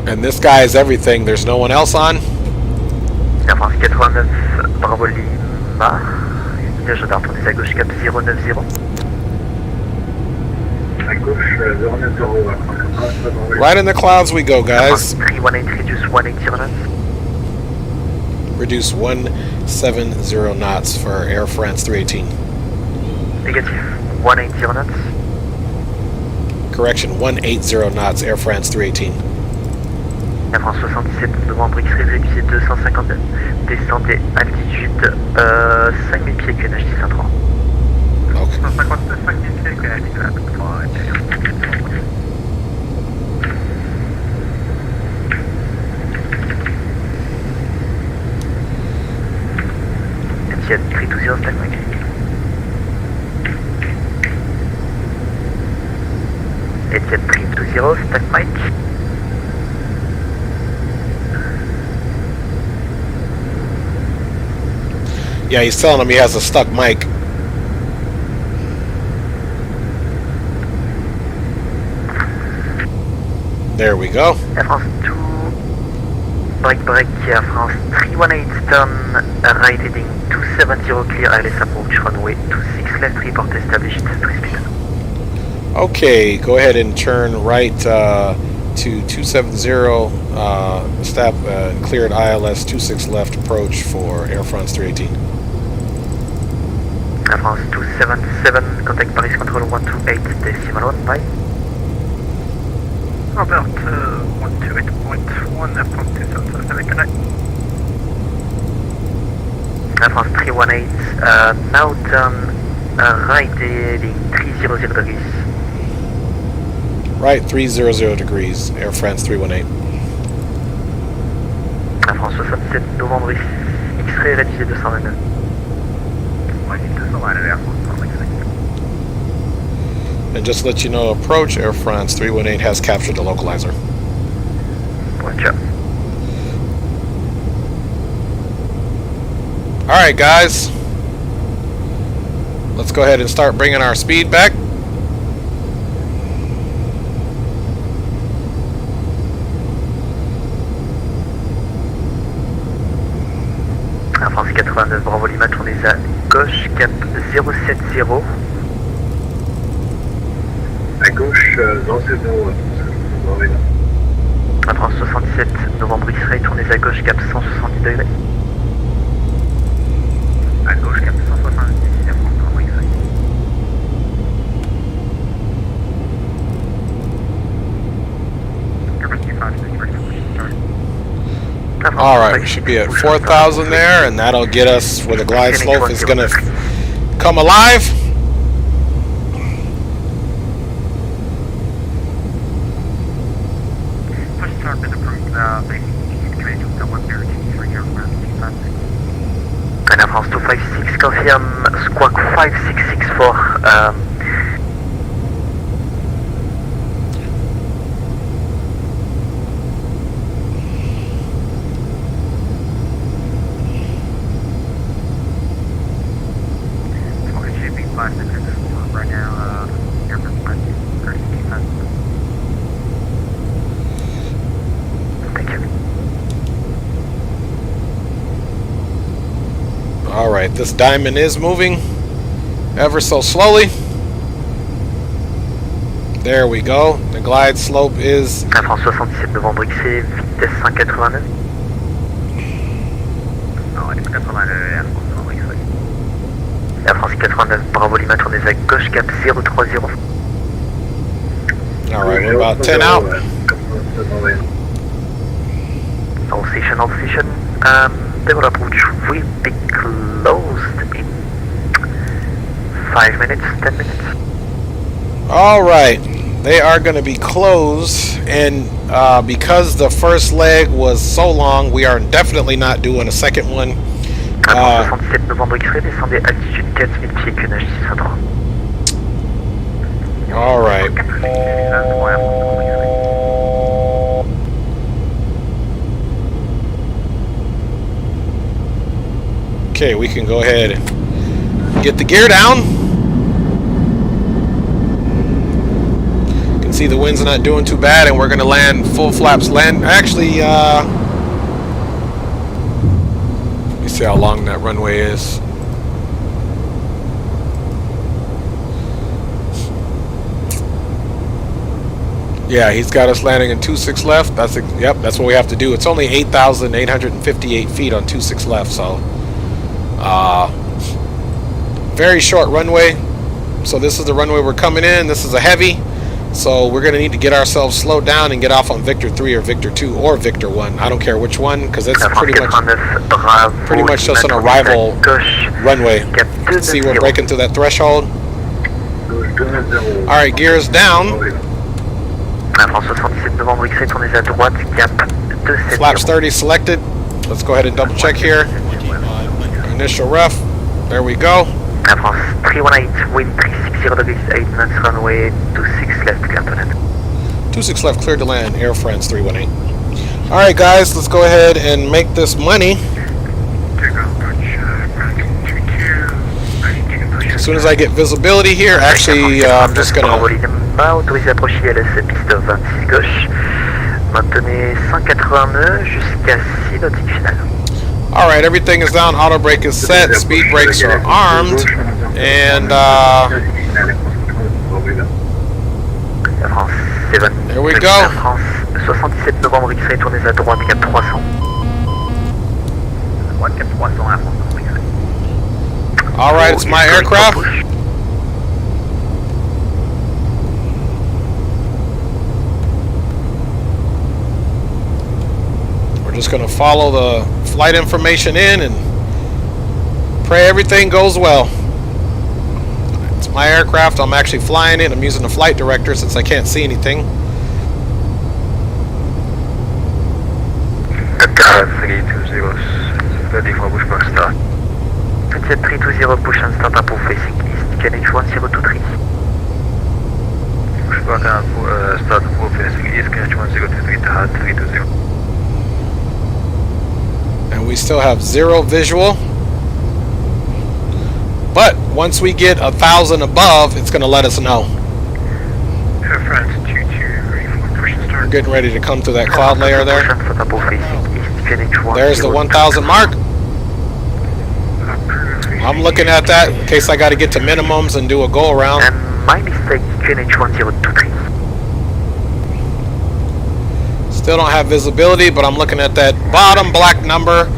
And this guy is everything, there's no one else on. Air France 89, Bravo Lima. Je dois retourner à gauche, cap 090. À gauche, 090. Right in the clouds we go, guys. 318, reduce 180 knots. Reduce 170 knots for Air France 318. Négatif, 180 knots. Correction, 180 knots, Air France 318. Air France 77, novembre X-ray, réduisez 259. Descendez altitude 5000 pieds, QNH 603. Okay. 152, 5000 pieds, QNH 603. Etienne, 320, stack mic. Etienne, 320, stack mic. Yeah, he's telling him he has a stuck mic. There we go. Air France 2, break, Air France 318, turn right heading 270, clear ILS approach, runway 26 left, report established, 3 speed. Okay, go ahead and turn right to 270, cleared ILS 26 left approach for Air France 318. Air France 277, contact Paris Control 128.1, bye. Robert 128.1, Air France 277, connect. Air France 318, now turn right heading 300 degrees. Right 300 degrees, Air France 318. Air France 67, novembre X-ray, rédigé 229. Ouais, 229, Air France 229. And just to let you know, approach Air France 318 has captured the localizer. Watch out. Alright guys, let's go ahead and start bringing our speed back. Air France 89, Bravo Lima, tournez à gauche, cap 070. À gauche, 070. Air France 77, novembre X-ray, tournez à gauche, cap 170 degrés. À gauche, cap 170, Air France, novembre X-ray. Alright, we should be at 4,000 there, and that'll get us where the glide slope is going to come alive. First start been approved, and Air France 256, confirm squawk 5664, right now, Air France 35. Thank you. Alright, this diamond is moving ever so slowly. There we go. The glide slope is... Air France 77, novembre X-ray, vitesse 189. Non, elle est 89, Air France novembre X-ray. Air France 89, Bravo Lima, tournez à gauche, cap 030. Alright, we're about 10 out. All station. They will approach will be closed in 5 minutes, 10 minutes. Alright, they are going to be closed, and because the first leg was so long, we are definitely not doing a second one. 67 novembre X-ray, descendez altitude 4000 pieds, QNH 603. Alright. Okay, we can go ahead and get the gear down. You can see the wind's not doing too bad, and we're going to land full flaps. Actually, You see how long that runway is. Yeah, he's got us landing in 26 left. Yep, that's what we have to do. It's only 8,858 feet on 26 left, so very short runway. So this is the runway we're coming in. This is a heavy, so we're gonna need to get ourselves slowed down and get off on Victor 3 or Victor 2 or Victor 1. I don't care which one, because it's pretty much just an arrival runway. See, we're breaking through that threshold. All right, gears down. Flaps 30 selected. Let's go ahead and double check here. Initial ref. There we go. 318, wind 360 degrees, 8 knots, runway 26 left, clear to land. 26 left, clear to land, Air France 318. Alright guys, let's go ahead and make this money. As soon as I get visibility here, actually, I'm just gonna... Autorisé à approcher LS piste 26 gauche. Maintenez 180 nœuds jusqu'à 6 nautiques finales. Alright, everything is down, auto brake is set, speed brakes are armed, and there we go. 77 novembre, X-ray, tournez à droite, cap 300. Droite, cap 300, à France, X-ray. Alright, it's my aircraft. We're just going to follow the flight information in and pray everything goes well. It's my aircraft. I'm actually flying it. I'm using the flight director since I can't see anything. 320, ready for push back start. 320, push and start up facing east, KNH103. Push back and start up facing east, KNH103, hard 320. And we still have 0 visual. But once we get 1,000 above, it's going to let us know. Air France 22, ready for push and start. We're getting ready to come through that cloud layer there. There's the 1,000 mark. I'm looking at that in case I got to get to minimums and do a go around. And my mistake, KNH1023. Still don't have visibility, but I'm looking at that bottom black number.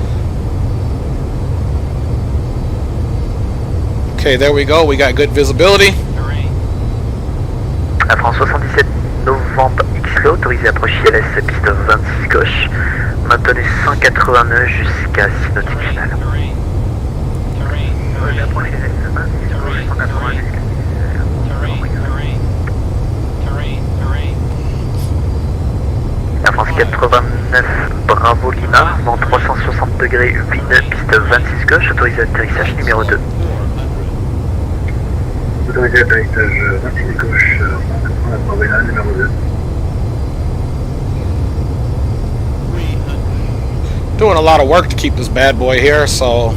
Okay, there we go. We got good visibility. À France 77 novembre, X-ray, autorisé à approcher LS piste 26 gauche. Maintenez 180 nœuds jusqu'à 6 nautiques finales. Air France 89, Bravo Lima, vent 360 degrés, vide, piste 26 gauche, autorisé atterrissage numéro 2. Autorisé atterrissage 26 gauche, numéro 2. Doing a lot of work to keep this bad boy here, so...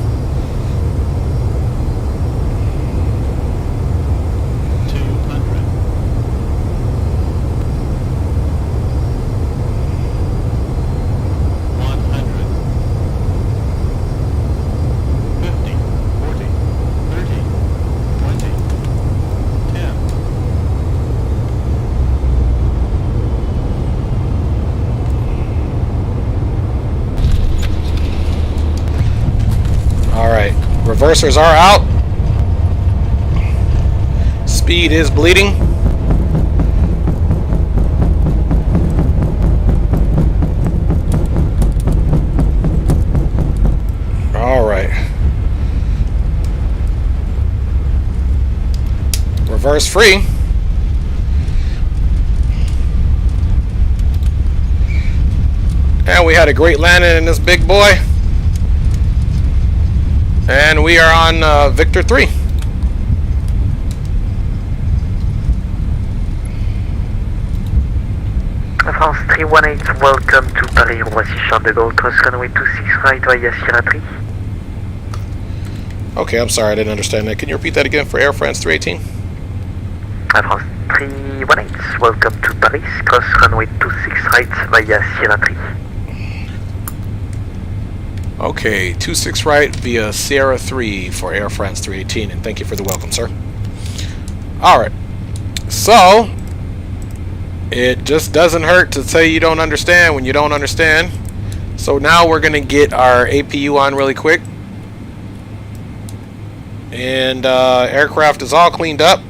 Reversers are out. Speed is bleeding. All right. Reverse free. And we had a great landing in this big boy. And we are on Victor 3. France 318, welcome to Paris, Roissy Charles de Gaulle, cross runway 26 right via Sierra 3. Okay, I'm sorry, I didn't understand that. Can you repeat that again for Air France 318? France 318, welcome to Paris, cross runway 26 right via Sierra 3. Okay, 26 right via Sierra 3 for Air France 318, and thank you for the welcome, sir. Alright, so it just doesn't hurt to say you don't understand when you don't understand. So now we're going to get our APU on really quick. And aircraft is all cleaned up.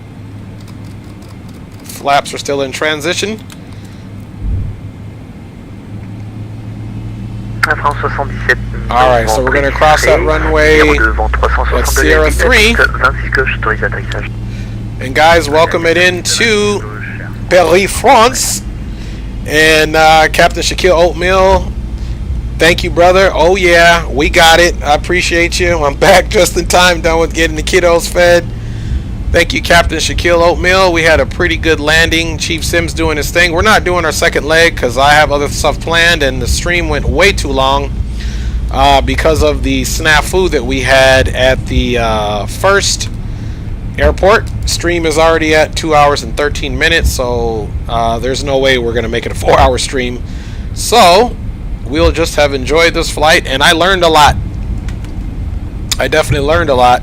Flaps are still in transition. Alright, so we're going to cross that runway at Sierra 3. And guys, welcome it into Paris, France. And Captain Shaquille Oatmeal, thank you, brother. Oh yeah, we got it. I appreciate you. I'm back just in time, done with getting the kiddos fed. Thank you, Captain Shaquille Oatmeal. We had a pretty good landing. Chief Sims doing his thing. We're not doing our second leg because I have other stuff planned, and the stream went way too long because of the snafu that we had at the first airport. Stream is already at 2 hours and 13 minutes, so there's no way we're going to make it a 4-hour stream. So we'll just have enjoyed this flight, and I learned a lot. I definitely learned a lot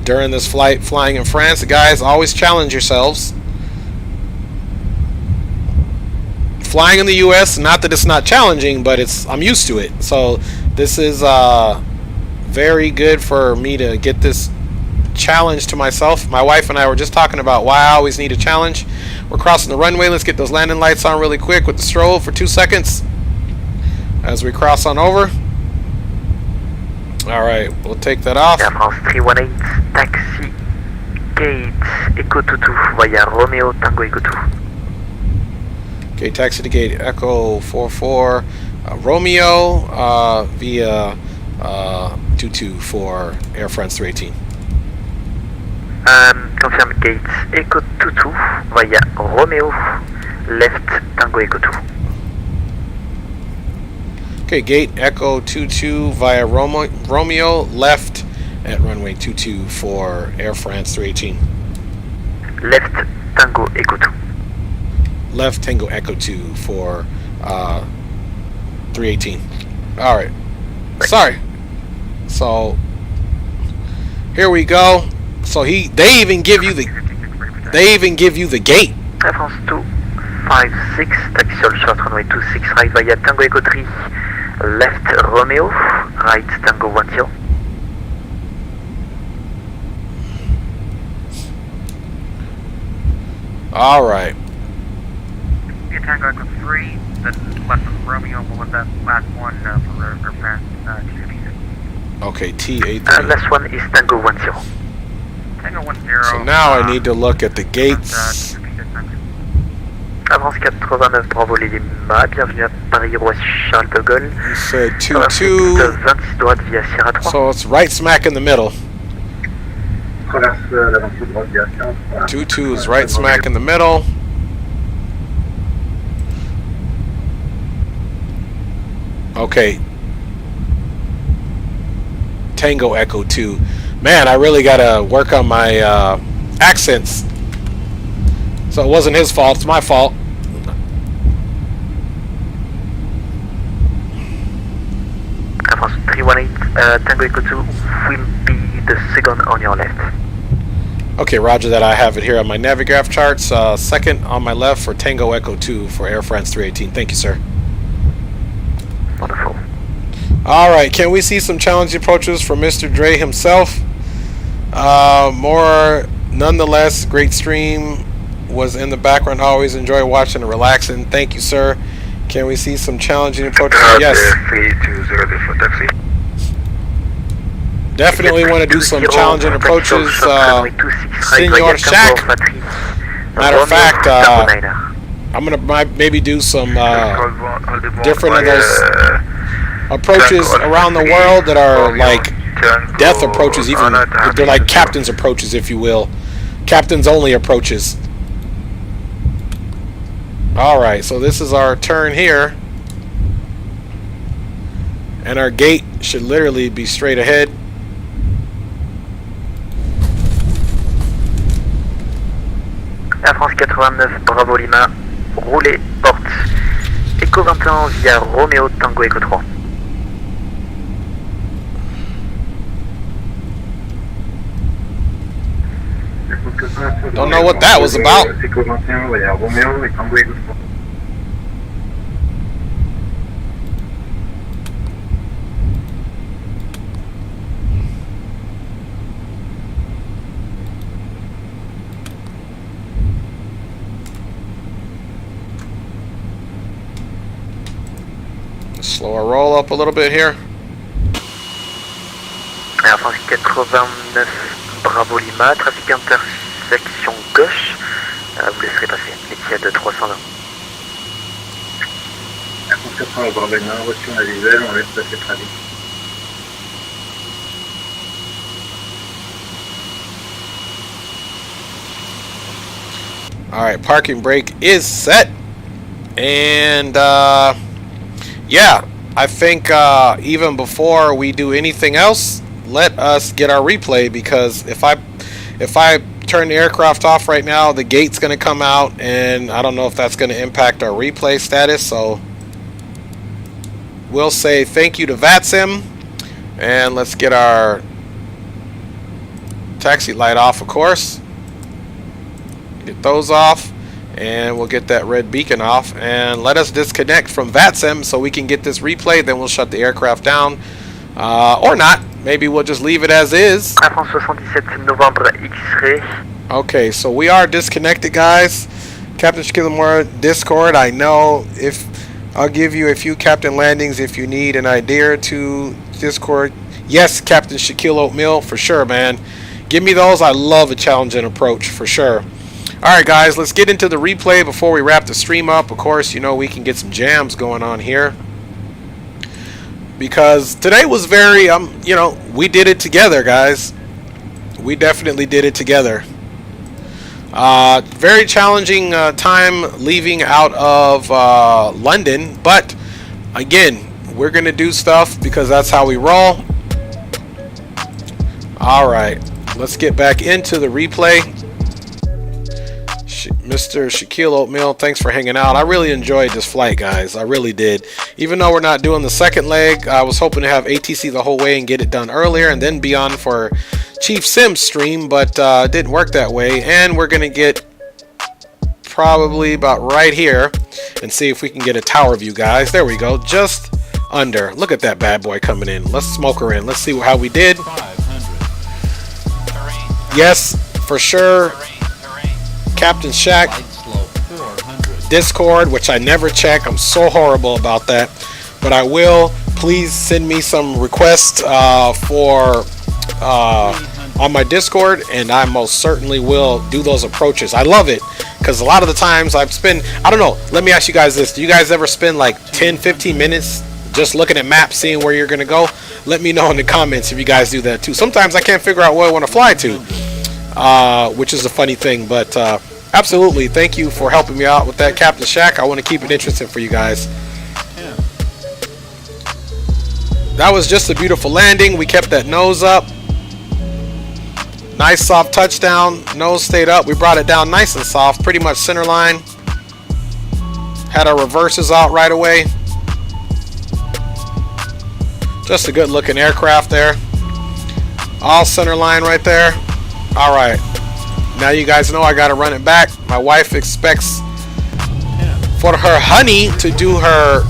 during this flight flying in France. Guys, always challenge yourselves. Flying in the US, not that it's not challenging, but I'm used to it. So this is very good for me to get this challenge to myself. My wife and I were just talking about why I always need a challenge. We're crossing the runway. Let's get those landing lights on really quick with the strobe for 2 seconds as we cross on over. Alright, we'll take that off. Air France 318, taxi, gate, Echo 22, via Romeo, Tango Echo 2. Okay, taxi to gate, Echo 44, Romeo, via 22 for Air France 318. Confirm gate, Echo 22, via Romeo, left, Tango Echo 2. Okay, gate Echo 22 via Romeo, left at runway 22 for Air France 318. Left, Tango Echo 2. Left Tango Echo 2 for 318. Alright. Sorry. So here we go. So they even give you the gate. Air France 256, taxi all short runway 26 right via Tango Echo 3. Left Romeo, right Tango 10. Alright. Tango Echo 3, then left Romeo, what was that last one for France, T-86? Okay, T83. Last one is Tango 10. Tango 10. So now I need to look at the gates. Avance 89, Bravo les Lima, bienvenue à Paris-Roissy-Charles de Gaulle. You said 22. 26 droite via Sierra 3. So it's right smack in the middle. 22 is right smack in the middle. Okay. Tango Echo 2. Man, I really gotta work on my accents. So it wasn't his fault, it's my fault. Air France 318, Tango Echo 2 will be the second on your left. Okay, roger that. I have it here on my Navigraph charts. Second on my left for Tango Echo 2 for Air France 318. Thank you, sir. Wonderful. Alright, can we see some challenging approaches from Mr. Dre himself? More, nonetheless, great stream. Was in the background. Always enjoy watching and relaxing. Thank you, sir. Can we see some challenging approaches? Yes. Definitely want to do some challenging approaches, Senor Shaq. Matter of fact, I'm gonna maybe do some different of those approaches around the world that are like death approaches. Even they're like captain's approaches, if you will, captain's only approaches. Alright, so this is our turn here. And our gate should literally be straight ahead. Air France 89, Bravo Lima, roulez, porte. Echo 21 via Romeo, Tango Echo 3. Don't know what that was about. Slow our roll up a little bit here. Air France 89 Bravo Lima, trafic intersection gauche, vous laisserez passer, étienne 320. Air France 80 Bravo Lima, reçu en visuel, on laisse passer très vite. Alright, parking brake is set. And yeah, I think even before we do anything else, let us get our replay, because if I turn the aircraft off right now, the gate's going to come out, and I don't know if that's going to impact our replay status. So we'll say thank you to VATSIM, and let's get our taxi light off, of course. Get those off, and we'll get that red beacon off, and let us disconnect from VATSIM so we can get this replay. Then we'll shut the aircraft down, or not. Maybe we'll just leave it as is. Air France 77 Novembre X-ray. Okay, so we are disconnected, guys. Captain Shaquille Discord. I know if I'll give you a few captain landings if you need an idea to Discord. Yes, Captain Shaquille Oatmeal, for sure, man. Give me those. I love a challenging approach, for sure. Alright, guys, let's get into the replay before we wrap the stream up. Of course, you know, we can get some jams going on here, because today was very, you know, we did it together, guys. We definitely did it together. Very challenging time leaving out of London, but again, we're gonna do stuff because that's how we roll. Alright, let's get back into the replay. Mr. Shaquille Oatmeal, thanks for hanging out. I really enjoyed this flight, guys. I really did. Even though we're not doing the second leg, I was hoping to have ATC the whole way and get it done earlier and then be on for Chief Sim's stream, but it didn't work that way. And we're going to get probably about right here and see if we can get a tower view, guys. There we go. Just under. Look at that bad boy coming in. Let's smoke her in. Let's see how we did. Yes, for sure. Captain Shaq Discord, which I never check. I'm so horrible about that, but I will. Please send me some requests for on my Discord, and I most certainly will do those approaches. I love it because a lot of the times I've spent, I don't know, let me ask you guys this: do you guys ever spend like 10-15 minutes just looking at maps, seeing where you're gonna go? Let me know in the comments if you guys do that too. Sometimes I can't figure out where I want to fly to, which is a funny thing, but absolutely, thank you for helping me out with that, Captain Shaq. I want to keep it interesting for you guys. That was just a beautiful landing. We kept that nose up. Nice soft touchdown. Nose stayed up. We brought it down nice and soft, pretty much center line. Had our reverses out right away. Just a good looking aircraft there. All center line right there. All right. Now you guys know I got to run it back. My wife expects for her honey to do her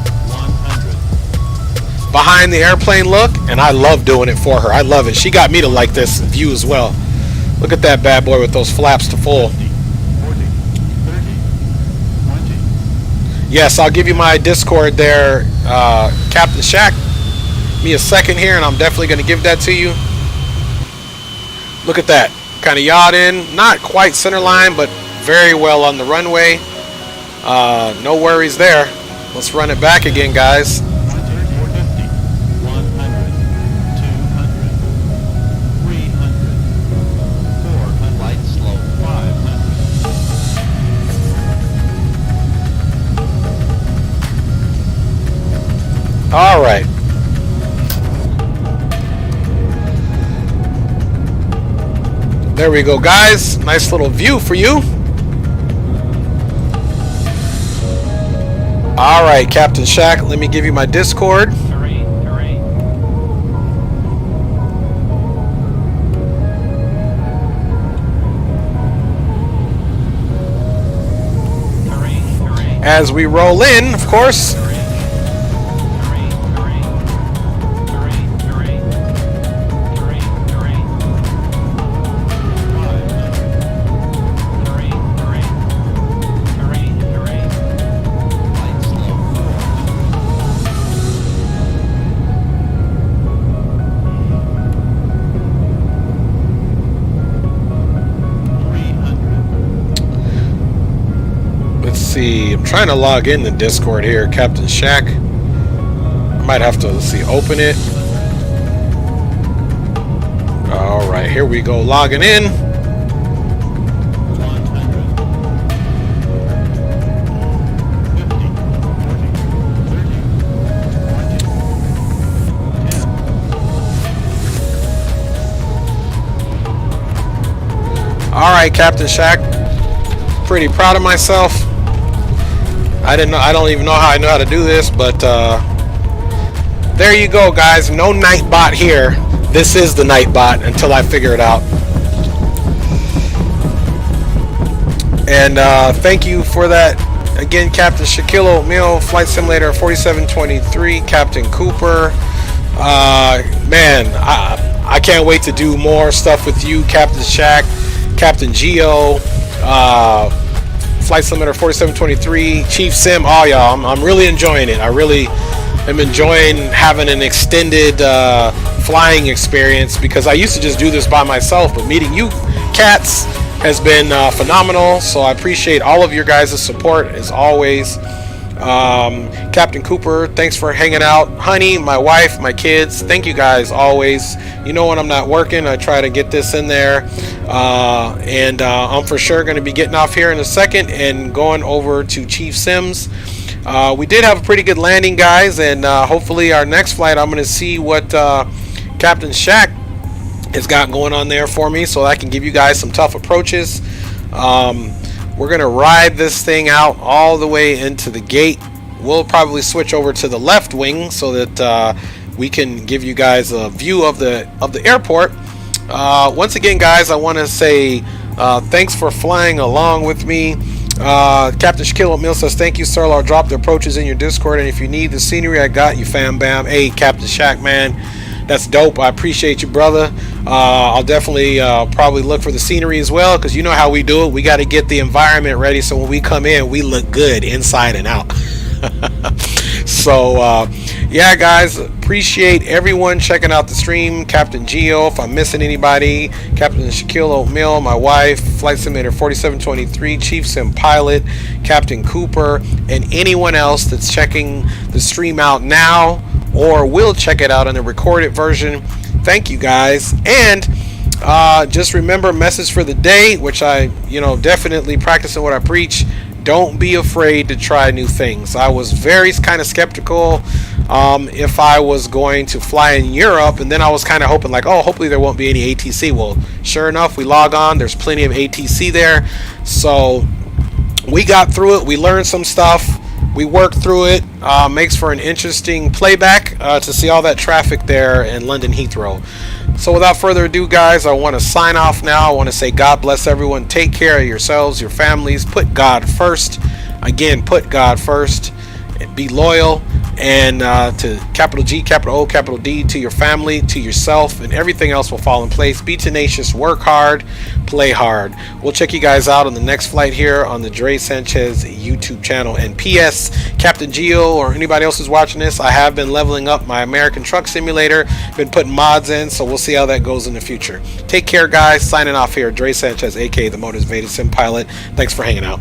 behind the airplane look, and I love doing it for her. I love it. She got me to like this view as well. Look at that bad boy with those flaps to full. Yes, I'll give you my Discord there, Captain Shaq. Give me a second here, and I'm definitely going to give that to you. Look at that. Kind of yacht in, not quite center line, but very well on the runway. No worries there. Let's run it back again, guys. All right. There we go, guys. Nice little view for you. All right, Captain Shaq, let me give you my Discord. as we roll in, of course. See, I'm trying to log in the Discord here, Captain Shaq. I might have to, let's see, open it. All right, here we go, logging in. All right, Captain Shaq. Pretty proud of myself. I don't even know how I know how to do this, but there you go, guys. No night bot here. This is the night bot until I figure it out. And thank you for that again, Captain Shaquille O'Neal, Flight Simulator 4723, Captain Cooper. Man, I can't wait to do more stuff with you, Captain Shaq, Captain Geo. Flight Simulator 4723, Chief Sim, all y'all. I'm really enjoying it. I really am enjoying having an extended flying experience, because I used to just do this by myself, but meeting you cats has been phenomenal. So I appreciate all of your guys' support as always. Captain Cooper, thanks for hanging out. Honey, my wife, my kids, thank you guys always. You know, when I'm not working, I try to get this in there. And I'm for sure going to be getting off here in a second and going over to Chief Sims. We did have a pretty good landing, guys, and hopefully our next flight I'm going to see what Captain Shaq has got going on there for me, so I can give you guys some tough approaches. We're going to ride this thing out all the way into the gate. We'll probably switch over to the left wing so that we can give you guys a view of the airport. Once again, guys, I want to say thanks for flying along with me. Captain Shaquille O'Neal says, thank you, sir. I'll drop the approaches in your Discord, and if you need the scenery, I got you, fam bam. Hey, Captain Shaq, man, that's dope. I appreciate you, brother. I'll definitely probably look for the scenery as well, because you know how we do it. We got to get the environment ready so when we come in, we look good inside and out. So yeah, guys, appreciate everyone checking out the stream. Captain Geo, if I'm missing anybody, Captain Shaquille O'Neal, my wife, Flight Simulator 4723, Chief Sim Pilot, Captain Cooper, and anyone else that's checking the stream out now or will check it out in the recorded version. Thank you, guys. And just remember, message for the day, which I definitely practicing what I preach. Don't be afraid to try new things. I was very kind of skeptical if I was going to fly in Europe, and then I was kind of hoping like, oh, hopefully there won't be any ATC. Well, sure enough, we log on, there's plenty of ATC there. So we got through it, we learned some stuff, we worked through it. Makes for an interesting playback to see all that traffic there in London Heathrow. So without further ado, guys, I want to sign off now. I want to say God bless everyone. Take care of yourselves, your families. Put God first. Again, put God first. Be loyal. And to capital G, capital O, capital D, to your family, to yourself, and everything else will fall in place. Be tenacious. Work hard. Play hard. We'll check you guys out on the next flight here on the Dre Sanchez YouTube channel. And P.S. Captain Geo or anybody else who's watching this, I have been leveling up my American Truck Simulator. Been putting mods in, so we'll see how that goes in the future. Take care, guys. Signing off here. Dre Sanchez, aka the Motivated Sim Pilot. Thanks for hanging out.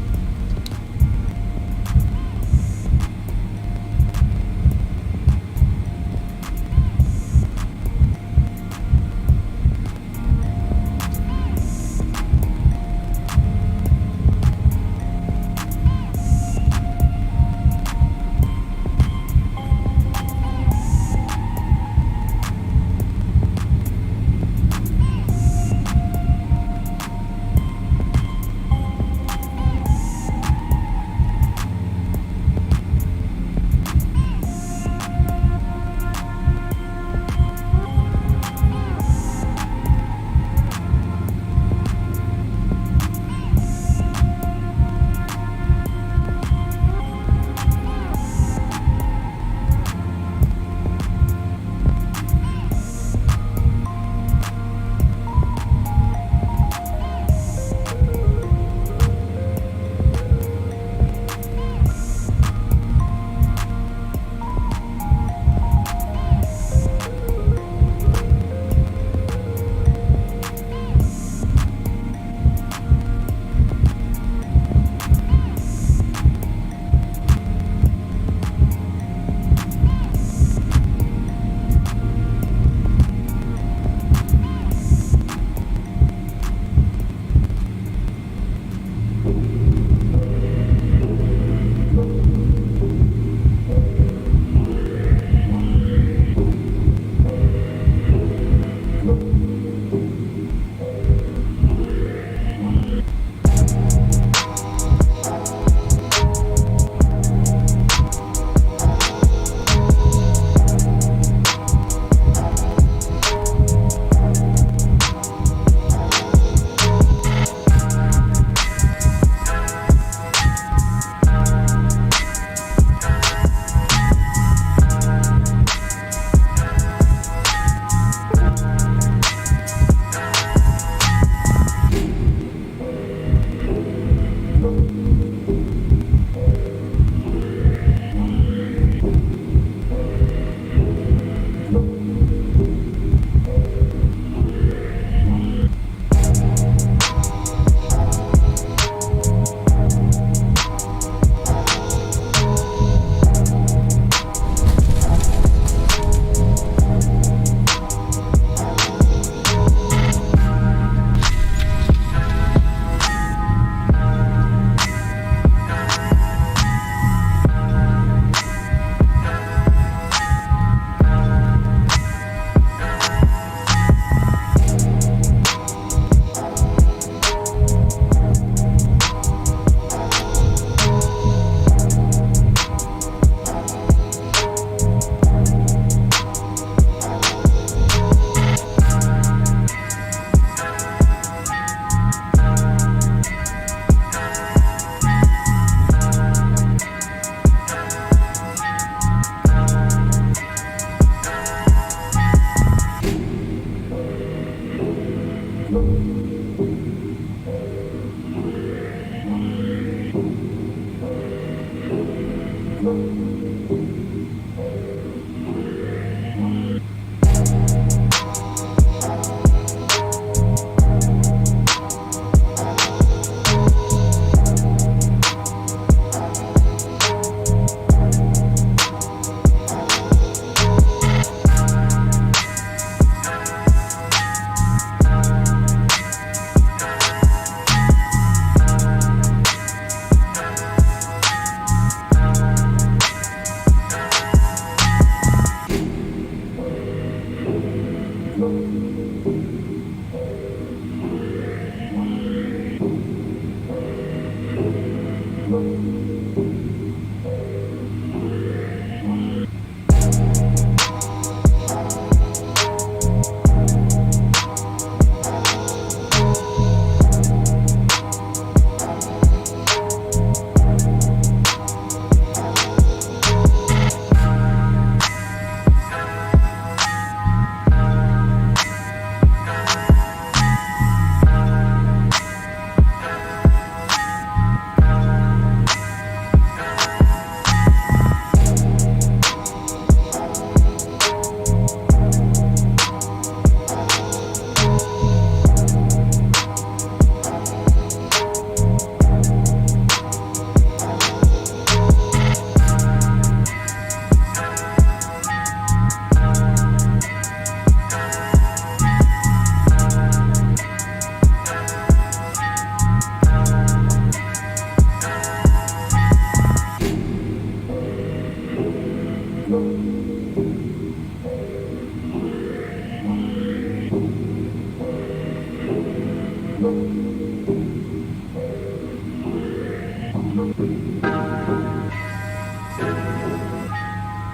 Tango.